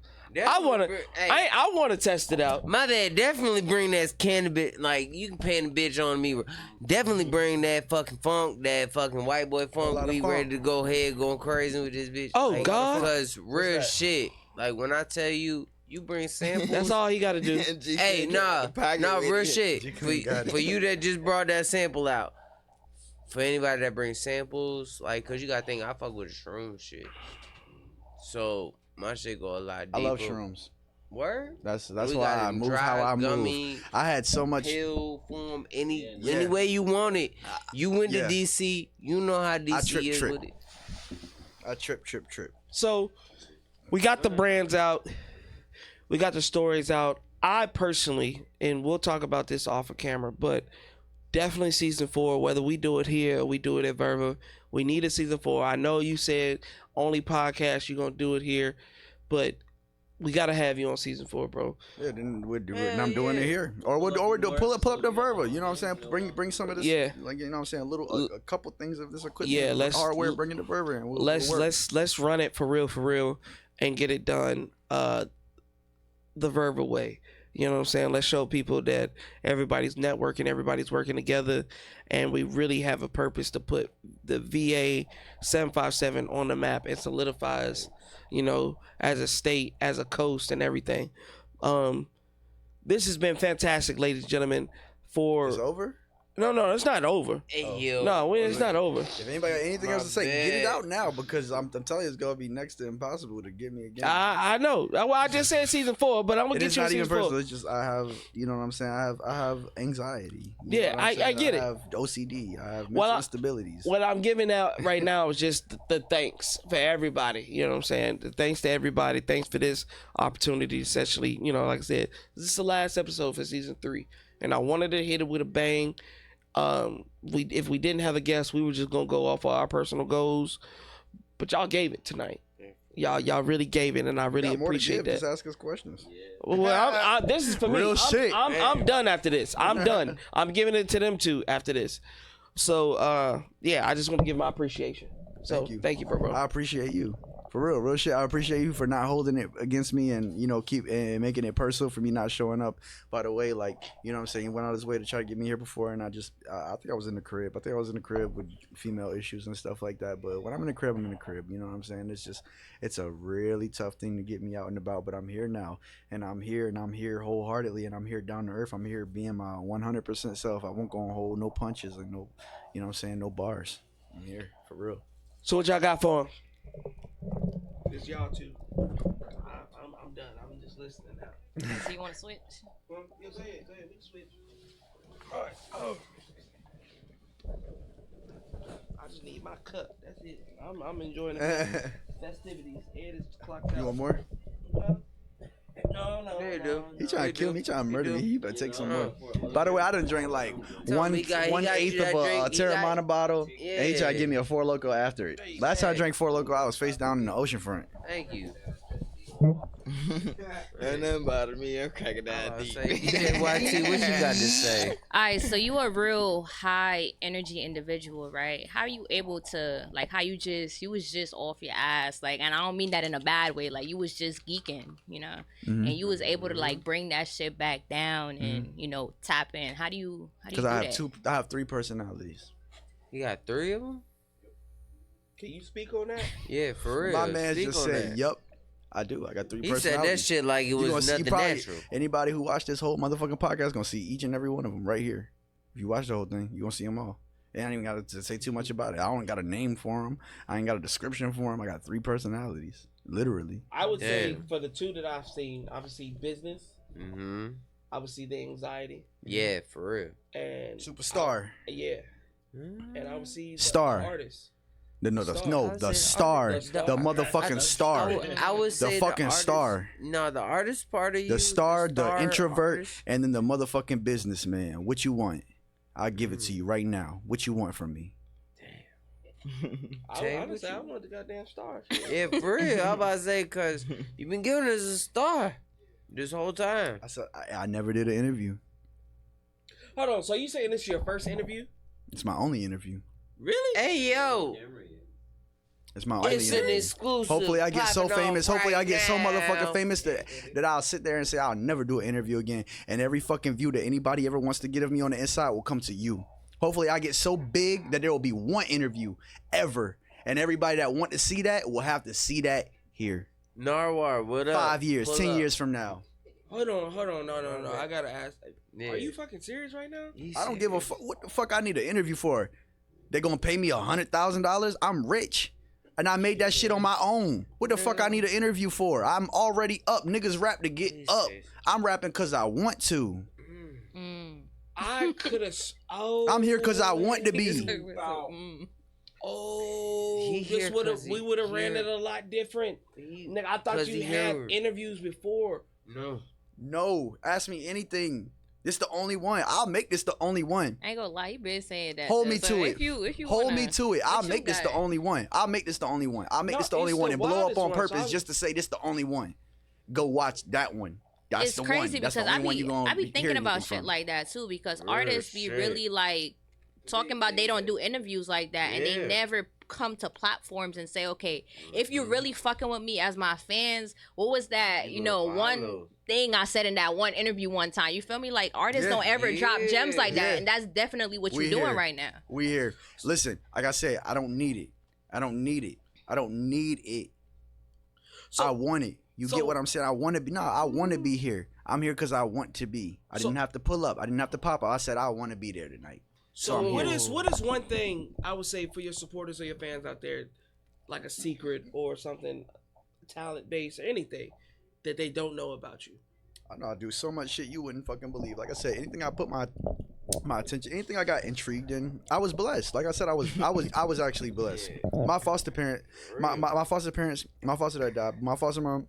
wanna test it out. My dad definitely bring that cannabis. Like, you can pan the bitch on me. Definitely bring that fucking funk, that fucking white boy funk. We ready to go ahead, going crazy with this bitch. Oh, like, God. Because real shit. Like, when I tell you, you bring samples. That's all he gotta do. Hey, nah, real shit. For you that just brought that sample out. For anybody that brings samples, like, cause you gotta think, I fuck with the shroom shit. So my shit go a lot deeper. I love shrooms. Word? That's why I move how I move. I had so much pill form, any way you want it. You went to DC, you know how DC is with it. I trip. So we got the brands out, we got the stories out. I personally, and we'll talk about this off of camera, but definitely season 4, whether we do it here or we do it at Verva, we need a season 4. I know you said only podcast, you're gonna do it here, but we gotta have you on season 4, bro. Yeah, then we'll do it, and I'm doing it here, or we'll do pull up the Verva. You know what I'm saying? Bring some of this. Yeah, like, you know what I'm saying, a couple things of this equipment. Yeah, let's hardware. Bring it to Verva, and let's run it for real, and get it done the Verva way. You know what I'm saying? Let's show people that everybody's networking, everybody's working together, and we really have a purpose to put the VA 757 on the map and solidifies, you know, as a state, as a coast, and everything. This has been fantastic, ladies and gentlemen. It's over? No, it's not over. No, it's not over. If anybody got anything else to say, get it out now because I'm telling you, it's gonna be next to impossible to get me again. I know. Well, I just said season 4, but I'm gonna get you a season 4. Personal. It's just I have, you know what I'm saying. I have anxiety. I get it. I have OCD. I have mental instabilities. What I'm giving out right now is just the thanks for everybody. You know what I'm saying? The thanks to everybody. Thanks for this opportunity. Essentially, you know, like I said, this is the last episode for season 3, and I wanted to hit it with a bang. If we didn't have a guest, we were just gonna go off of our personal goals, but y'all gave it tonight. Y'all really gave it, and I really appreciate that. Just ask us questions. Well, this is for me. Real shit. I'm done after this. I'm done. I'm giving it to them too after this. So yeah, I just want to give my appreciation. So thank you, bro. I appreciate you. For real shit. I appreciate you for not holding it against me and, you know, keep making it personal for me not showing up. By the way, like, you know what I'm saying, he went out of his way to try to get me here before, and I think I was in the crib. I think I was in the crib with female issues and stuff like that. But when I'm in the crib, I'm in the crib. You know what I'm saying? It's a really tough thing to get me out and about, but I'm here now. And I'm here wholeheartedly, and I'm here down to earth. I'm here being my 100% self. I won't go and hold no punches and no, you know what I'm saying, no bars. I'm here, for real. So what y'all got for him? It's y'all too. I'm done. I'm just listening now. So you want to switch? Yeah, go ahead. We can switch. All right. Oh. I just need my cup. That's it. I'm enjoying the festivities. Ed is clocked out. You want more? No. There you do. He trying to kill me. He trying to murder me. He better take some more. By the way, I done drank like one eighth of a Terramana bottle, and he tried to give me a Four Loko after it. Last time I drank Four Loko, I was face down in the ocean front. Thank you. Ain't nothing bothering me. I'm cracking that deep. YT, what you got to say? All right, so you a real high energy individual, right? How are you able to, like, you was just off your ass, like, and I don't mean that in a bad way, like, you was just geeking, you know, and you was able to, like, bring that shit back down and, you know, tap in. How do you do that? Because I have 3 personalities. You got 3 of them? Can you speak on that? Yeah, for real. My man Speak just on said, that. "Yup, I do. I got 3 He personalities." said that shit like it was nothing natural. Anybody who watched this whole motherfucking podcast gonna see each and every one of them right here. If you watch the whole thing, you gonna see them all. And I ain't even got to say too much about it. I don't got a name for them. I ain't got a description for them. I got 3 personalities, literally. I would say for the 2 that I've seen, obviously business. Mm-hmm. I would see the anxiety. Yeah, for real. And superstar. And I would see the star. Artist. The star, the motherfucking star. I would say the fucking artist, star. No, the artist part of you. The star, the introvert, artist. and then the motherfucking businessman. What you want? I'll give it to you right now. What you want from me? I want the goddamn star. Yeah, for real. I'm about to say, because you've been giving us a star this whole time. I said I never did an interview. Hold on. So you saying this is your first interview? It's my only interview. Really? Hey, yo. It's my only It's interview. an exclusive. Hopefully I get so famous. Hopefully I get so motherfucking now. famous that I'll sit there and say I'll never do an interview again. And every fucking view that anybody ever wants to get of me on the inside will come to you. Hopefully I get so big that there will be one interview ever. And everybody that want to see that will have to see that here. Narwhal, what up? 5 years, Pull 10 up. years from now. Hold on. No. I gotta ask. Yeah. Are you fucking serious right now? I don't give a fuck. What the fuck I need an interview for? They gonna pay me $100,000? I'm rich. And I made that shit on my own. What the fuck I need an interview for? I'm already up. Niggas rap to get up. I'm rapping because I want to. I could have. I'm here because I want to be. We would have ran it a lot different. Nigga, I thought you had interviews before. No. Ask me anything. This the only one. I'll make this the only one. I ain't gonna lie, you been saying that. Hold me So to if it. you Hold me to it. I'll make this the only one. I'll make this the only one. I'll make this the only one and blow up on purpose just to say this the only one. Go watch that one. That's It's the crazy one. That's because the only one you gonna I be hear thinking about anything shit from. like that too because artists be really like talking about they don't do interviews like that and they never come to platforms and say, okay, if you're really fucking with me as my fans, what was that, one thing I said in that one interview one time, you feel me? Like artists don't ever drop gems like that, and that's definitely what you're doing right now. We here. Listen, like I said, I don't need it. I don't need it. So, I want it. You get what I'm saying? I want to be. No, I want to be here. I'm here because I want to be. I didn't have to pull up. I didn't have to pop out. I said I want to be there tonight. So what is one thing I would say for your supporters or your fans out there, like a secret or something, talent based or anything that they don't know about you? I know I do so much shit you wouldn't fucking believe. Like I said, anything I put my attention, anything I got intrigued in, I was blessed. Like I said, I was actually blessed. My foster parent, my foster parents, my foster dad died. My foster mom,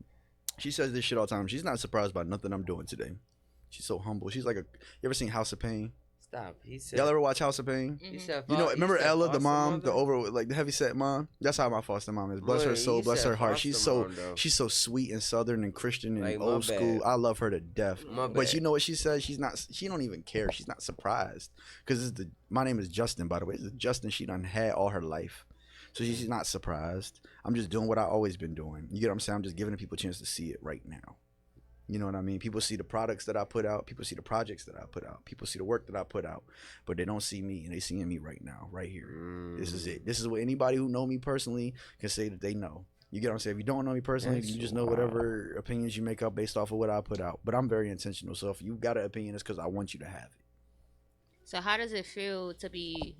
she says this shit all the time. She's not surprised by nothing I'm doing today. She's so humble. She's like you ever seen House of Pain? Stop. He said. Y'all ever watch House of Pain? He said, You know, remember Ella, the mom, mother? the heavy set mom? That's how my foster mom is. Bless her soul, bless her heart. She's so sweet and southern and Christian and Like, old school. bad. I love her to death. My But bad. you know what she says? She don't even care. She's not surprised because my name is Justin, by the way. This is Justin. She done had all her life, so she's not surprised. I'm just doing what I always been doing. You get what I'm saying? I'm just giving people a chance to see it right now. You know what I mean? People see the products that I put out. People see the projects that I put out. People see the work that I put out. But they don't see me, and they seeing me right now, right here. This is it. This is what anybody who know me personally can say that they know. You get what I'm saying? If you don't know me personally, you just know whatever opinions you make up based off of what I put out. But I'm very intentional. So if you got an opinion, it's because I want you to have it. So how does it feel to be,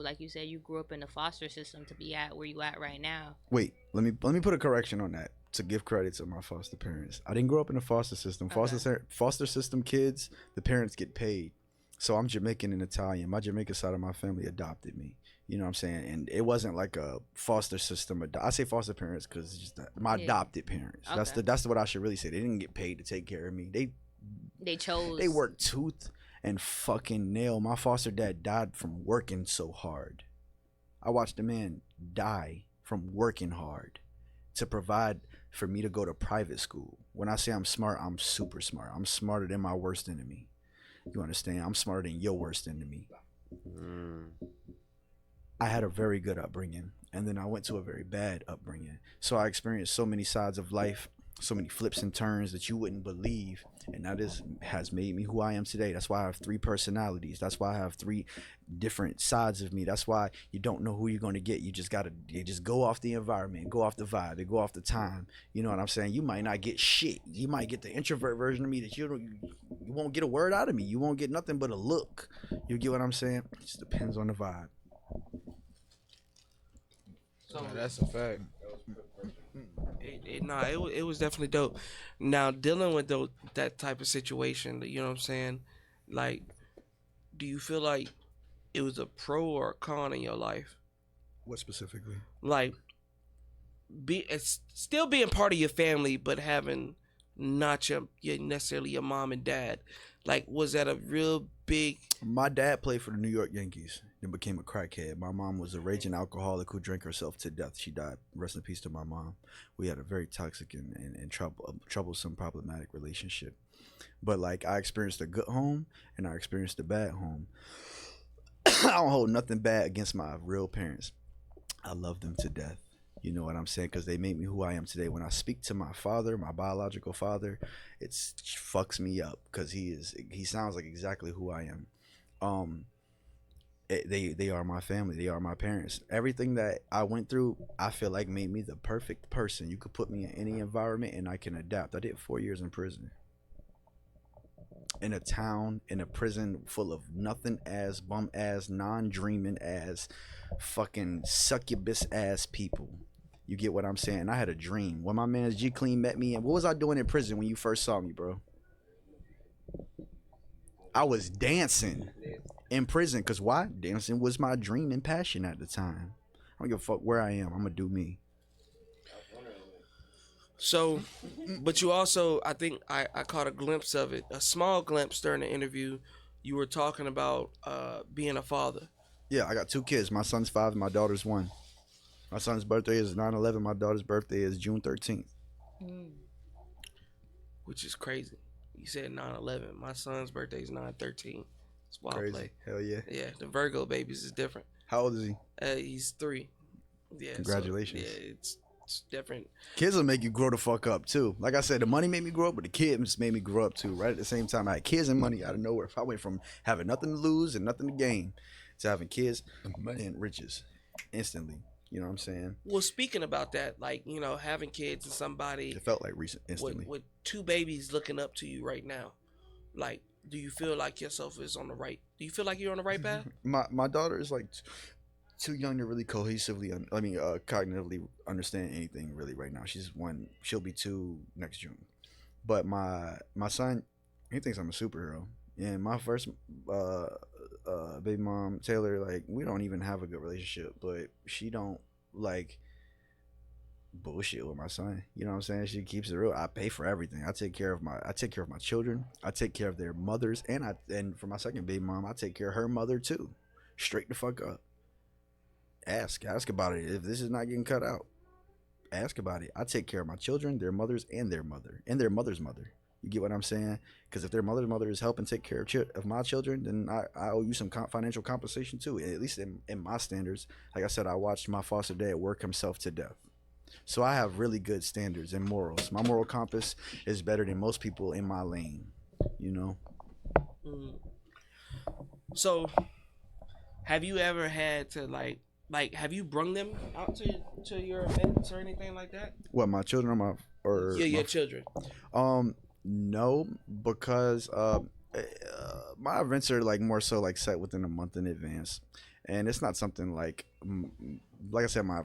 like you said, you grew up in the foster system to be at where you at right now? Wait, let me put a correction on that to give credit to my foster parents. I didn't grow up in the foster system. Foster system kids, the parents get paid. So I'm Jamaican and Italian. My Jamaican side of my family adopted me. You know what I'm saying? And it wasn't like a foster system. I say foster parents because it's just my adopted parents. Okay. That's what I should really say. They didn't get paid to take care of me. They chose. They worked tooth and fucking nail. My foster dad died from working so hard. I watched a man die from working hard to provide for me to go to private school. When I say I'm smart, I'm super smart. I'm smarter than my worst enemy. You understand? I'm smarter than your worst enemy. I had a very good upbringing, and then I went to a very bad upbringing. So I experienced so many sides of life, so many flips and turns that you wouldn't believe, and that has made me who I am today. That's why I have 3 personalities. That's why I have 3 different sides of me. That's why you don't know who you're going to get. You just go off the environment, go off the vibe, go off the time. You know what I'm saying? You might not get shit. You might get the introvert version of me that you won't get a word out of me. You won't get nothing but a look. You get what I'm saying? It just depends on the vibe. So that's a fact. It was definitely dope. Now, dealing with that type of situation, you know what I'm saying? Like, do you feel like it was a pro or a con in your life? What specifically? Like, still being part of your family, but having not your necessarily your mom and dad. Like, was that a real big? My dad played for the New York Yankees and became a crackhead. My mom was a raging alcoholic who drank herself to death. She died. Rest in peace to my mom. We had a very toxic and troublesome, problematic relationship. But like, I experienced a good home and I experienced a bad home. I don't hold nothing bad against my real parents. I love them to death. You know what I'm saying? Because they made me who I am today. When I speak to my father, my biological father, it fucks me up because he sounds like exactly who I am. They are my family. They are my parents. Everything that I went through, I feel like made me the perfect person. You could put me in any environment and I can adapt. I did 4 years in prison. In a town, in a prison full of nothing ass, bum ass, non-dreaming ass, fucking succubus ass people. You get what I'm saying? I had a dream. When my man G Clean met me, and what was I doing in prison when you first saw me, bro? I was dancing in prison. Because why? Dancing was my dream and passion at the time. I don't give a fuck where I am. I'm going to do me. So, but you also, I think I caught a glimpse of it, a small glimpse during the interview. You were talking about being a father. Yeah, I got 2 kids. My son's 5 and my daughter's 1. My son's birthday is 9/11. My daughter's birthday is June 13th. Which is crazy. You said 9/11. My son's birthday is 9/13. It's wild Crazy. play. Hell yeah. Yeah, the Virgo babies is different. How old is he? He's 3. Yeah. Congratulations. So, yeah, it's different. Kids will make you grow the fuck up too. Like I said, the money made me grow up, but the kids made me grow up too. Right at the same time, I had kids and money out of nowhere. If I went from having nothing to lose and nothing to gain to having kids, money and riches instantly. You know what I'm saying? Well, speaking about that, like, you know, having kids and somebody It felt like recent instantly. with two babies looking up to you right now, like, do you feel like yourself is on the right? Do you feel like you're on the right path? My daughter is like too young to really cognitively understand anything really right now. She's 1. She'll be 2 next June. But my son, he thinks I'm a superhero. And my first baby mom, Taylor, like, we don't even have a good relationship, but she don't like bullshit with my son. You know what I'm saying? She keeps it real. I pay for everything. I take care of my children. I take care of their mothers, and for my second baby mom, I take care of her mother too. Straight the fuck up. Ask about it. If this is not getting cut out, ask about it. I take care of my children, their mothers, and their mother, and their mother's mother. You get what I'm saying? Because if their mother's mother is helping take care of my children, then I owe you some financial compensation too. At least in my standards. Like I said, I watched my foster dad work himself to death. So I have really good standards and morals. My moral compass is better than most people in my lane. You know? So, have you ever had to like have you brung them out to your events or anything like that? What, my children or your children? No, because my events are like more so like set within a month in advance, and it's not something like I said, my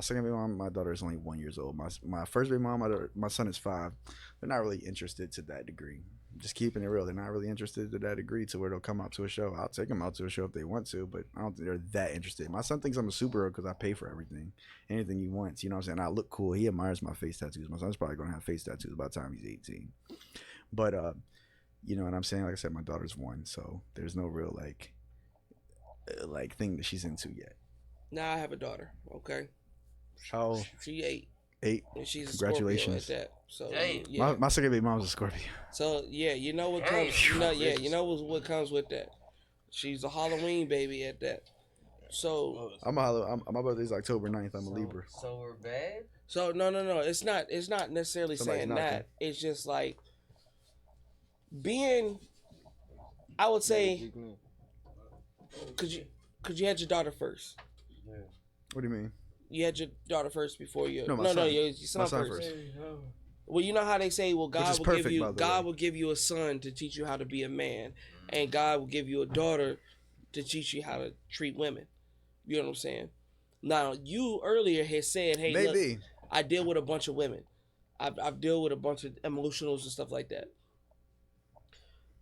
second baby mom, my daughter is only 1 year old. My first baby mom, my son is 5. They're not really interested to that degree. Just keeping it real, they're not really interested to that degree to where they'll come out to a show. I'll take them out to a show if they want to, but I don't think they're that interested. My son thinks I'm a superhero because I pay for everything, anything he wants. You know what I'm saying? I look cool. He admires my face tattoos. My son's probably gonna have face tattoos by the time he's 18. But you know what I'm saying? Like I said, my daughter's 1, so there's no real like thing that she's into yet. Now I have a daughter. Okay, How? she 8. 8. And she's a Congratulations. Scorpio at that. So yeah. My second baby mom's a Scorpio. So yeah, you know what comes. You know what comes with that. She's a Halloween baby at that. So my birthday's October 9th. I'm a Libra. So we're bad. So no. It's not necessarily Somebody's saying knocking. that. It's just like being. I would say, cause you had your daughter first. What do you mean? You had your daughter first before you. No, my son. Your son, My son first. first. Well, you know how they say, well, God is will perfect, give you by the God way. will give you a son to teach you how to be a man, and God will give you a daughter to teach you how to treat women. You know what I'm saying? Now, you earlier had said, hey, Maybe. look, I deal with a bunch of women. I've dealt with a bunch of emotionals and stuff like that.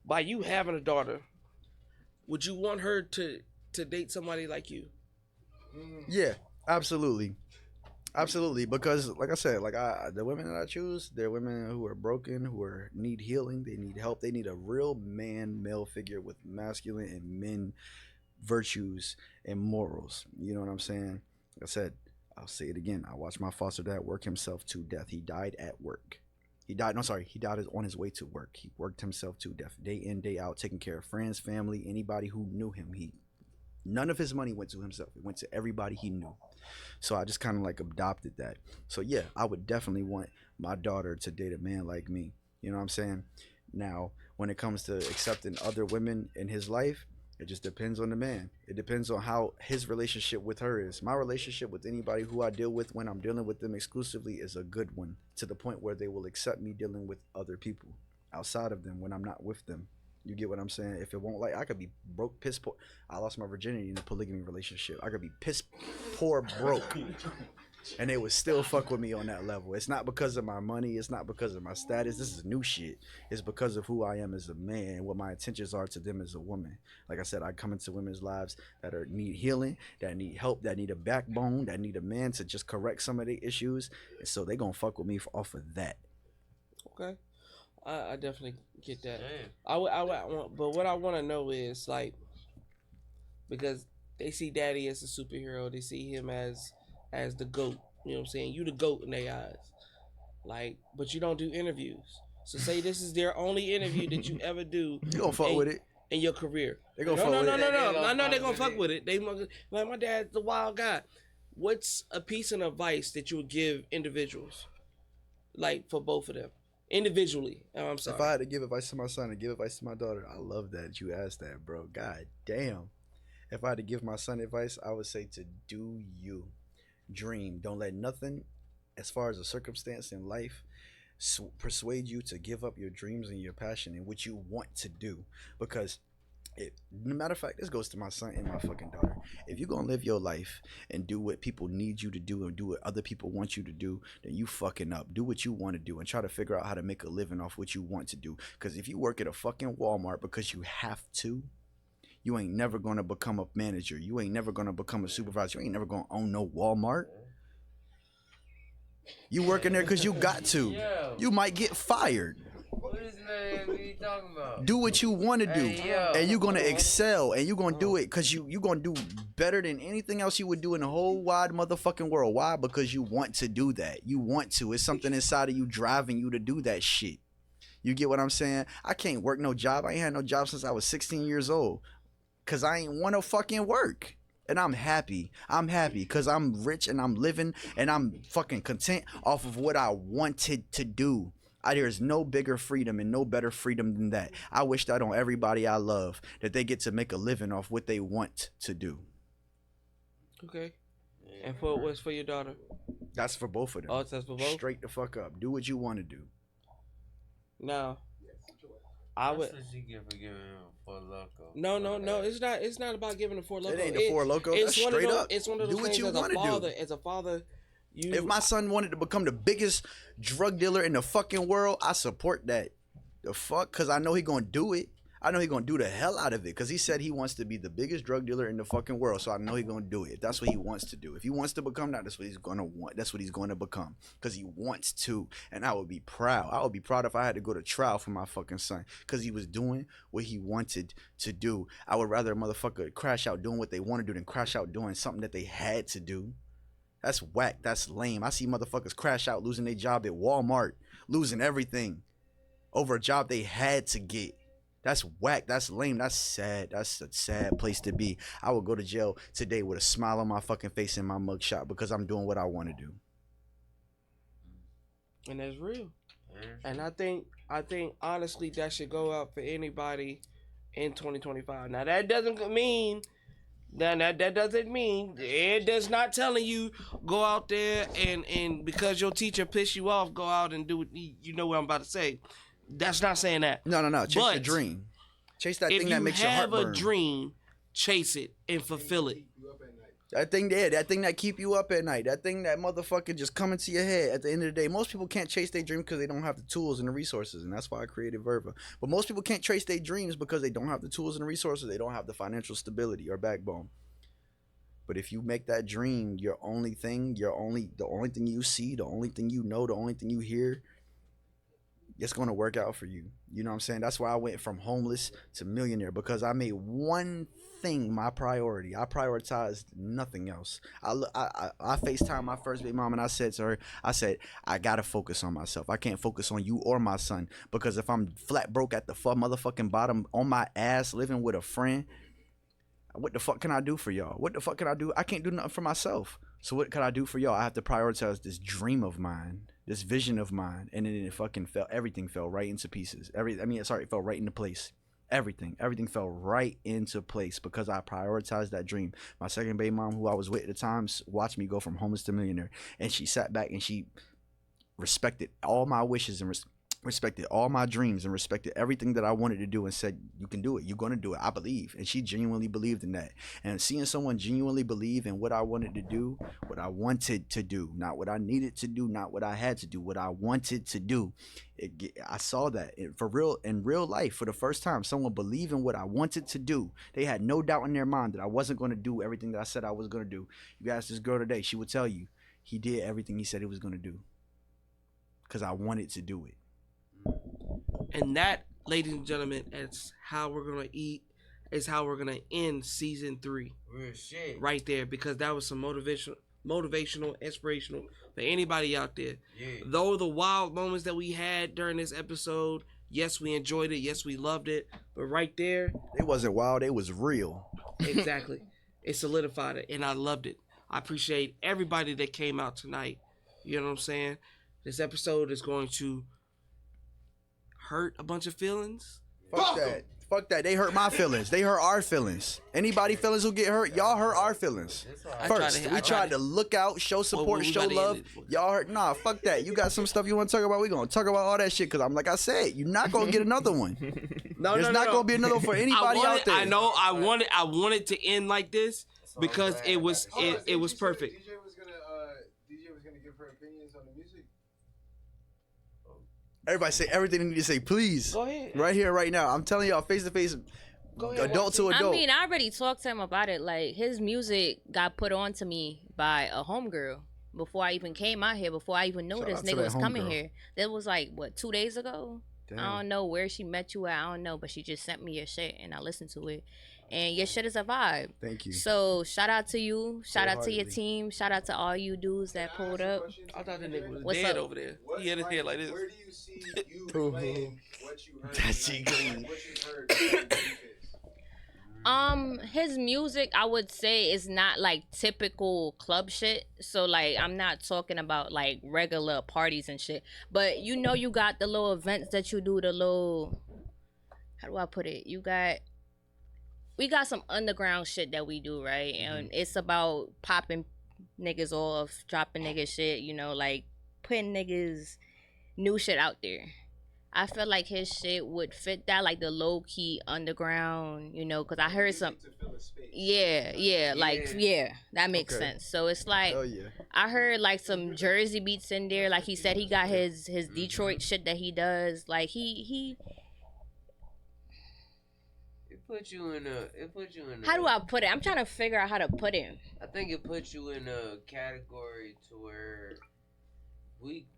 By you having a daughter, would you want her to date somebody like you? Yeah, absolutely. Because like I said, the women that I choose, they're women who are broken, need healing, they need help, they need a real male figure with masculine and men virtues and morals. You know what I'm saying? Like I said, I'll say it again. I watched my foster dad work himself to death. He died at work. He died on his way to work. He worked himself to death, day in, day out, taking care of friends, family, anybody who knew him. None of his money went to himself. It went to everybody he knew. So I just kind of like adopted that. So yeah, I would definitely want my daughter to date a man like me. You know what I'm saying? Now, when it comes to accepting other women in his life, it just depends on the man. It depends on how his relationship with her is. My relationship with anybody who I deal with when I'm dealing with them exclusively is a good one, to the point where they will accept me dealing with other people outside of them when I'm not with them. You get what I'm saying? If it won't, like, I could be broke, piss poor. I lost my virginity in a polygamy relationship. I could be piss poor broke, and they would still fuck with me on that level. It's not because of my money. It's not because of my status. This is new shit. It's because of who I am as a man and what my intentions are to them as a woman. Like I said, I come into women's lives that need healing, that need help, that need a backbone, that need a man to just correct some of their issues. And so they gonna fuck with me off of that. Okay. I definitely get that. I want, but what I want to know is, like, because they see Daddy as a superhero, they see him as the GOAT. You know what I'm saying? You the GOAT in their eyes. Like, but you don't do interviews. So say this is their only interview that you ever do. You gonna fuck with it in your career? They gonna fuck with it. No. I know they're gonna fuck with it. They like, my dad's the wild guy. What's a piece of advice that you would give individuals, like for both of them? Individually. Oh, I'm sorry. If I had to give advice to my son and give advice to my daughter, I love that you asked that, bro. God damn. If I had to give my son advice, I would say to do you. dream. Don't let nothing, as far as a circumstance in life, persuade you to give up your dreams and your passion and what you want to do. Because no matter of fact, this goes to my son and my fucking daughter. If you're gonna live your life and do what people need you to do and do what other people want you to do, then you fucking up. Do what you want to do and try to figure out how to make a living off what you want to do. Because if you work at a fucking Walmart because you have to, you ain't never gonna become a manager. You ain't never gonna become a supervisor. You ain't never gonna own no Walmart. You working there because you got to. You might get fired. What is that? What are you talking about? Do what you want to do, and you're gonna excel, and you're gonna do it because you're gonna do better than anything else you would do in the whole wide motherfucking world. Why? Because you want to do that. You want to. It's something inside of you driving you to do that shit. You get what I'm saying? I can't work no job. I ain't had no job since I was 16 years old, cause I ain't want to fucking work. And I'm happy. I'm happy because I'm rich and I'm living and I'm fucking content off of what I wanted to do. There's no bigger freedom and no better freedom than that. I wish that on everybody I love, that they get to make a living off what they want to do. Okay. And for what's for your daughter? That's for both of them. Oh, that's for both? Straight the fuck up. Do what you want to do. Now, I would. That's what she get for giving him for loco. No. It's not about giving a for loco. It ain't the for loco. That's straight up. It's one of those do what things you as a want to father. do. As a father, If my son wanted to become the biggest drug dealer in the fucking world, I support that. The fuck? Because I know he gonna do it. I know he gonna do the hell out of it. Because he said he wants to be the biggest drug dealer in the fucking world. So I know he gonna do it. If that's what he wants to do. If he wants to become that, that's what he's gonna want. That's what he's gonna become. Because he wants to. And I would be proud. I would be proud if I had to go to trial for my fucking son. Because he was doing what he wanted to do. I would rather a motherfucker crash out doing what they want to do than crash out doing something that they had to do. That's whack. That's lame. I see motherfuckers crash out losing their job at Walmart, losing everything over a job they had to get. That's whack. That's lame. That's sad. That's a sad place to be. I would go to jail today with a smile on my fucking face in my mugshot because I'm doing what I want to do. And that's real. And I think honestly that should go out for anybody in 2025. Now that doesn't mean that doesn't mean it does not telling you go out there and because your teacher pissed you off, go out and do it. You know what I'm about to say. That's not saying that. No. Chase the dream. Chase that thing that makes your heart burn. If you have a dream, chase it and fulfill it. That thing there, that thing that keep you up at night, that thing that motherfucker just come into your head at the end of the day. Most people can't chase their dream because they don't have the tools and the resources, and that's why I created Verva. But most people can't chase their dreams because they don't have the tools and the resources. They don't have the financial stability or backbone. But if you make that dream your only thing, the only thing you see, the only thing you know, the only thing you hear, it's going to work out for you. You know what I'm saying? That's why I went from homeless to millionaire, because I made one thing my priority. I prioritized nothing else. I FaceTimed my first baby mom and I said to her, I got to focus on myself. I can't focus on you or my son, because if I'm flat broke at the motherfucking bottom on my ass living with a friend, what the fuck can I do for y'all? What the fuck can I do? I can't do nothing for myself. So what can I do for y'all? I have to prioritize this dream of mine, this vision of mine, and then it fucking fell. Everything fell right into pieces. It fell right into place. Everything fell right into place because I prioritized that dream. My second baby mom, who I was with at the time, watched me go from homeless to millionaire, and she sat back and she respected all my wishes and respected all my dreams and respected everything that I wanted to do and said, you can do it. You're going to do it. I believe. And she genuinely believed in that. And seeing someone genuinely believe in what I wanted to do, what I wanted to do, not what I needed to do, not what I had to do, what I wanted to do. I saw that for real in real life for the first time. Someone believed in what I wanted to do. They had no doubt in their mind that I wasn't going to do everything that I said I was going to do. You ask this girl today, she would tell you he did everything he said he was going to do because I wanted to do it. And that, ladies and gentlemen, is how we're gonna end season 3. Real shit. Right there, because that was some motivational, inspirational for anybody out there. Yeah. Though the wild moments that we had during this episode, yes, we enjoyed it, yes, we loved it, but right there, it wasn't wild, it was real. Exactly. It solidified it, and I loved it. I appreciate everybody that came out tonight. You know what I'm saying? This episode is going to hurt a bunch of feelings. Fuck that. Fuck that. They hurt my feelings. They hurt our feelings. Anybody feelings who get hurt, y'all hurt our feelings. First, we tried to look out, show support, show love. Y'all hurt. Nah, fuck that. You got some stuff you want to talk about? We gonna talk about all that shit. Cause I'm like I said, you're not gonna get another one. There's not gonna be another one for anybody out there. I know. I wanted to end like this because it was perfect. DJ was gonna give her opinions on the music. Everybody say everything they need to say, please. Go ahead. Right here, right now. I'm telling y'all, face to face, adult to adult. I mean, I already talked to him about it. Like, his music got put on to me by a homegirl before I even came out here, before I even knew this nigga was coming here. That was like, what, 2 days ago? Damn. I don't know where she met you at. I don't know, but she just sent me your shit, and I listened to it. And your shit is a vibe. Thank you. So shout out to you. Shout out to your team. Shout out to all you dudes that pulled up. I thought the nigga was dead over there. He had his head like this. Where do you see you playing what you heard? What you heard? His music, I would say, is not like typical club shit. So like, I'm not talking about like regular parties and shit. But you know, you got the little events that you do. The little, how do I put it? We got some underground shit that we do, right? And it's about popping niggas off, dropping niggas shit, you know, like putting niggas new shit out there. I feel like his shit would fit that, like the low key underground, you know, because I heard some. Yeah, that makes sense. So it's like, I heard like some Jersey beats in there. Like he said, he got his Detroit shit that he does. Like he. It puts you in a. How do I put it? I'm trying to figure out how to put it. I think it puts you in a category to where we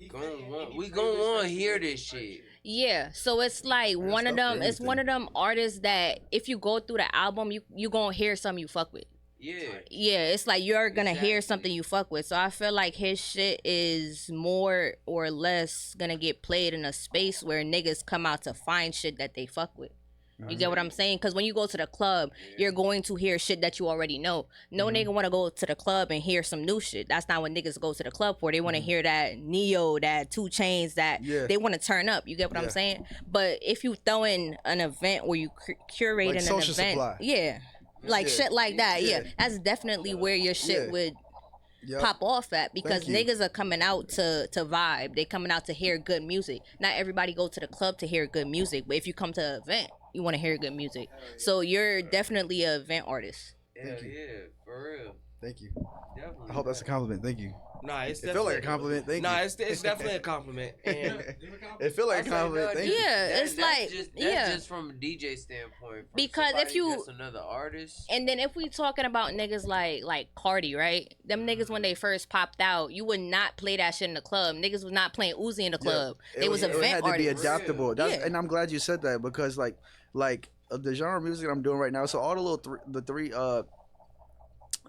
gonna want to hear this shit. Yeah, so it's like one of them. It's one of them artists that if you go through the album, you gonna hear something you fuck with. Yeah, it's like you're gonna hear something you fuck with. So I feel like his shit is more or less gonna get played in a space where niggas come out to find shit that they fuck with. You get what I'm saying? Because when you go to the club, you're going to hear shit that you already know. No nigga want to go to the club and hear some new shit. That's not what niggas go to the club for. They want to hear that Neo, that 2 Chainz, that they want to turn up. You get what I'm saying? But if you throw in an event where you curate like an event, supply. Like shit like that, that's definitely where your shit would pop off at, because niggas are coming out to vibe. They coming out to hear good music. Not everybody go to the club to hear good music, but if you come to an event, you want to hear good music. So you're definitely an event artist. Yeah, for real. Thank you. Definitely. I hope that's a compliment. Thank you. Nah, it feel like a compliment. Thank you. Nah, it's definitely a compliment. And it feel like a compliment. Thank you. It's like that's just from a DJ standpoint. Because if you just another artist, and then if we talking about niggas like Cardi, right? Them niggas when they first popped out, you would not play that shit in the club. Niggas was not playing Uzi in the club. They was event artists. It had to be adaptable. And I'm glad you said that, because like the genre of music I'm doing right now. So all the little three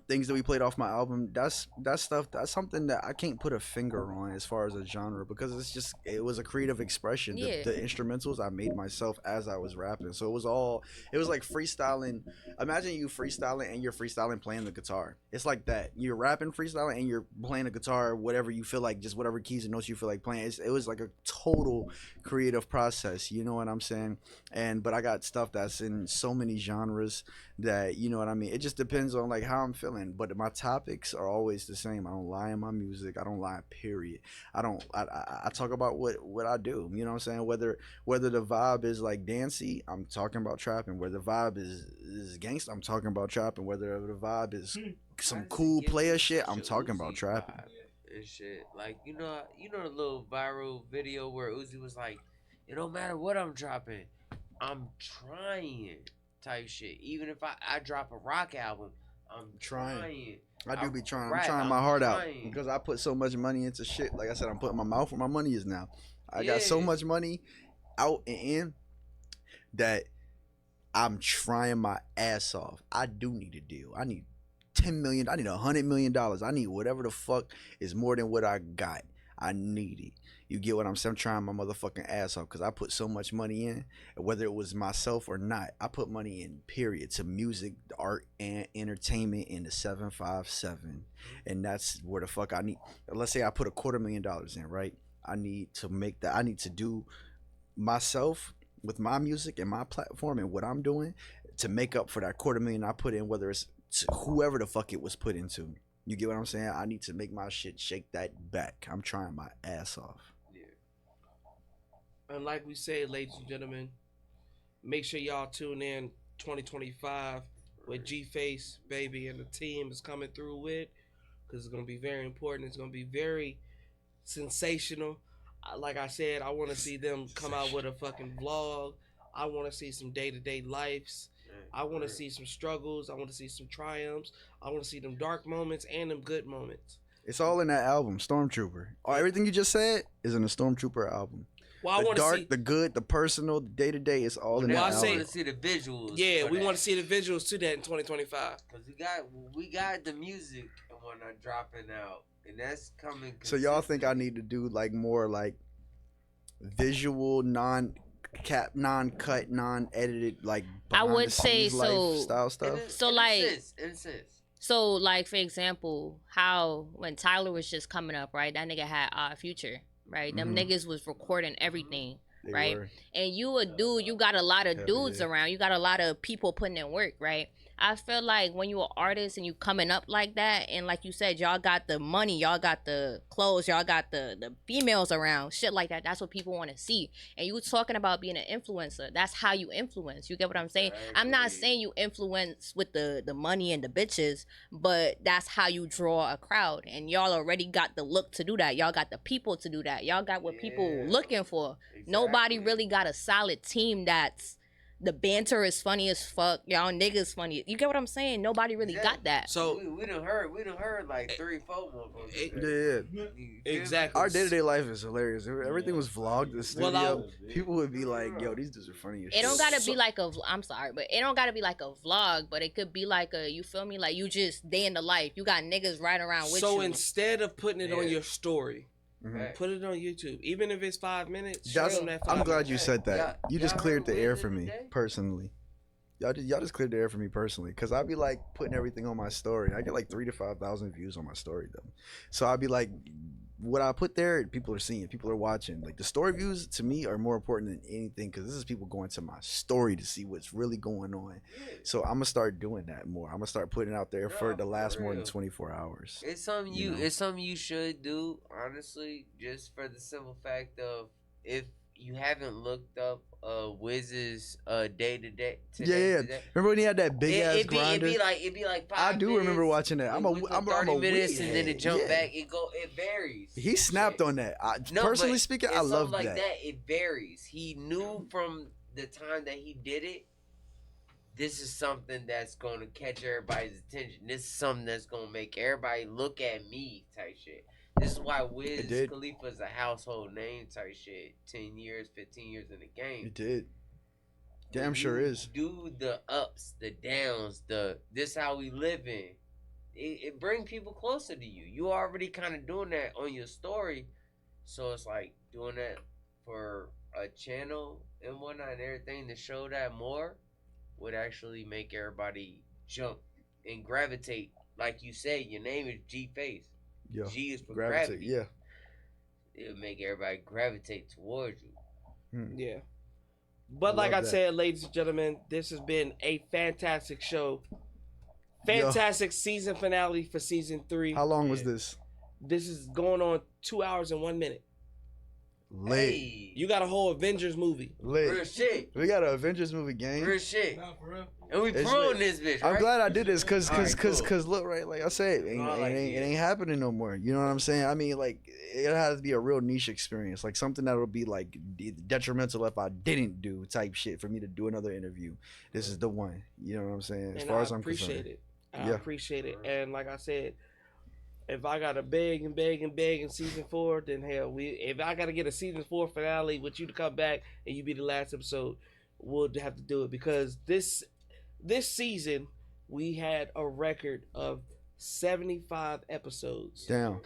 things that we played off my album, that's stuff, that's something that I can't put a finger on as far as a genre, because it was a creative expression. The instrumentals I made myself as I was rapping, so it was like freestyling. Imagine you freestyling and you're freestyling playing the guitar. It's like that. You're rapping, freestyling, and you're playing the guitar, whatever you feel like, just whatever keys and notes you feel like playing. It was like a total creative process, you know what I'm saying? But I got stuff that's in so many genres that, you know what I mean, it just depends on like how I'm feeling. But my topics are always the same. I don't lie in my music. I don't lie, period. I talk about what I do, you know what I'm saying? Whether the vibe is like dancey, I'm talking about trapping. Whether the vibe is gangsta, I'm talking about trapping. Whether the vibe is some cool player shit, I'm talking about trapping. And shit. Like, you know the little viral video where Uzi was like, it don't matter what I'm dropping, I'm trying type shit. Even if I drop a rock album, I'm trying. I do be trying. I'm trying my heart out, because I put so much money into shit. Like I said, I'm putting my mouth where my money is now. I got so much money out and in that I'm trying my ass off. I do need a deal. I need $10 million. I need $100 million. I need whatever the fuck is more than what I got. I need it. You get what I'm saying? I'm trying my motherfucking ass off, because I put so much money in, whether it was myself or not. I put money in, period, to music, art, and entertainment in the 757. And that's where the fuck I need. Let's say I put $250,000 in, right? I need to make that. I need to do myself with my music and my platform and what I'm doing to make up for that $250,000 I put in, whether it's to whoever the fuck it was put into. You get what I'm saying? I need to make my shit shake that back. I'm trying my ass off. And like we said, ladies and gentlemen, make sure y'all tune in 2025 with GFaceBaby and the team is coming through with, because it's going to be very important. It's going to be very sensational. Like I said, I want to see them come out with a fucking vlog. I want to see some day-to-day lives. I want to see some struggles. I want to see some triumphs. I want to see them dark moments and them good moments. It's all in that album, Stormtrooper. Everything you just said is in the Stormtrooper album. Well, I the want to dark, see the good, the personal, the day-to-day is all in that I album. want to see the visuals. Yeah, we want to see the visuals to that in 2025. Because we got the music and whatnot dropping out, and that's coming. So y'all think I need to do like more like visual, non-cut, non-edited, like I would behind the say scenes life so. style stuff? So in like, a sense. so like for example, how when Tyler was just coming up, right? That nigga had Future, right? Them niggas was recording everything, They right? were. And you a dude, you got a lot of Hell dudes yeah. around. You got a lot of people putting in work, right? I feel like when you an artist and you coming up like that, and like you said, y'all got the money, y'all got the clothes, y'all got the females around, shit like that. That's what people want to see. And you talking about being an influencer. That's how you influence. You get what I'm saying? I'm not saying you influence with the money and the bitches, but that's how you draw a crowd. And y'all already got the look to do that. Y'all got the people to do that. Y'all got what people looking for. Exactly. Nobody really got a solid team that's the banter is funny as fuck. Y'all niggas funny. You get what I'm saying? Nobody really got that. So we done heard like 3-4 motherfuckers. Yeah. exactly. Our day-to-day life is hilarious. Everything was vlogged in the studio. Well, people would be like, yo, these dudes are funny as It don't shit. gotta be like a. I'm sorry, but it don't gotta be like a vlog. But it could be like a. You feel me? Like you just day in the life. You got niggas riding around with So you. instead of putting it on your story, Mhm. put it on YouTube. Even if it's 5 minutes, That's- show them that 5 I'm glad minutes. you said that. Yeah. You just Y'all cleared the heard air Wiz for the me other day? personally. Y'all just cleared the air for me personally, cause I'd be like putting everything on my story. I get like 3,000 to 5,000 views on my story though, so I'd be like, what I put there, people are seeing, people are watching. Like the story views to me are more important than anything, cause this is people going to my story to see what's really going on. So I'm gonna start doing that more. I'm gonna start putting it out there for it to last more than real. 24 hours. It's something You know? it's something you should do, honestly, just for the simple fact of if you haven't looked up Wiz's day to day. Yeah. Remember when he had that big ass grinder? It'd be like 5 I do remember minutes, watching that. I'm a 30 minutes weed and then head. it jump Yeah. back. It varies. He snapped on that. Personally but speaking, it's I something love like that. It varies. He knew from the time that he did it, this is something that's going to catch everybody's attention. This is something that's going to make everybody look at me type shit. This is why Wiz did. Khalifa is a household name type shit. 10 years, 15 years in the game. It did. Damn When sure you is. Do the ups, the downs, this how we living. It bring people closer to you. You already kind of doing that on your story, so it's like doing that for a channel and whatnot and everything to show that more would actually make everybody jump and gravitate. Like you said, your name is G-Face. Yeah. G is for Gravitate. gravity. Yeah. It'll make everybody gravitate towards you. Yeah. But I like I love that. said, ladies and gentlemen, this has been a fantastic show. Fantastic season finale for season 3. How long was this? This is going on 2 hours and 1 minute. Lit. Hey, You got a whole Avengers movie. Lit. real shit. We got an Avengers movie game. Real shit. Nah, for real. And we It's promoting lit. this bitch, right? I'm glad I did this because Alright, cool. look, right, like I said, it I like ain't happening no more. You know what I'm saying? I mean, like it has to be a real niche experience, like something that'll be like detrimental if I didn't do type shit for me to do another interview. This is the one. You know what I'm saying? As And far I as I'm appreciate concerned. it. I Yeah. appreciate it. And like I said, if I gotta beg in season 4, then hell, if I gotta get a season 4 finale with you to come back and you be the last episode, we'll have to do it because this season we had a record of 75 episodes. Damn.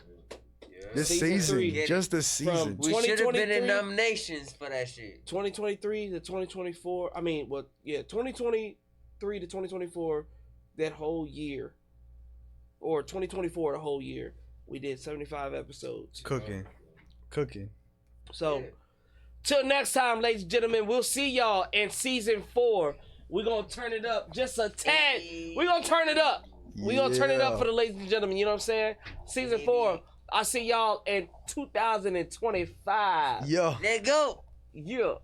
Yeah. This Season season, three. just this season. We should have been in 2023 nominations for that shit. 2023 to 2024. 2023 to 2024, that whole year, or 2024 the whole year, we did 75 episodes. Cooking. So, Yeah. Till next time, ladies and gentlemen, we'll see y'all in season 4. We're going to turn it up just a tad. We're going to turn it up. We're going to turn it up for the ladies and gentlemen. You know what I'm saying? Season 4. I'll see y'all in 2025. Yeah. Let go. Yeah.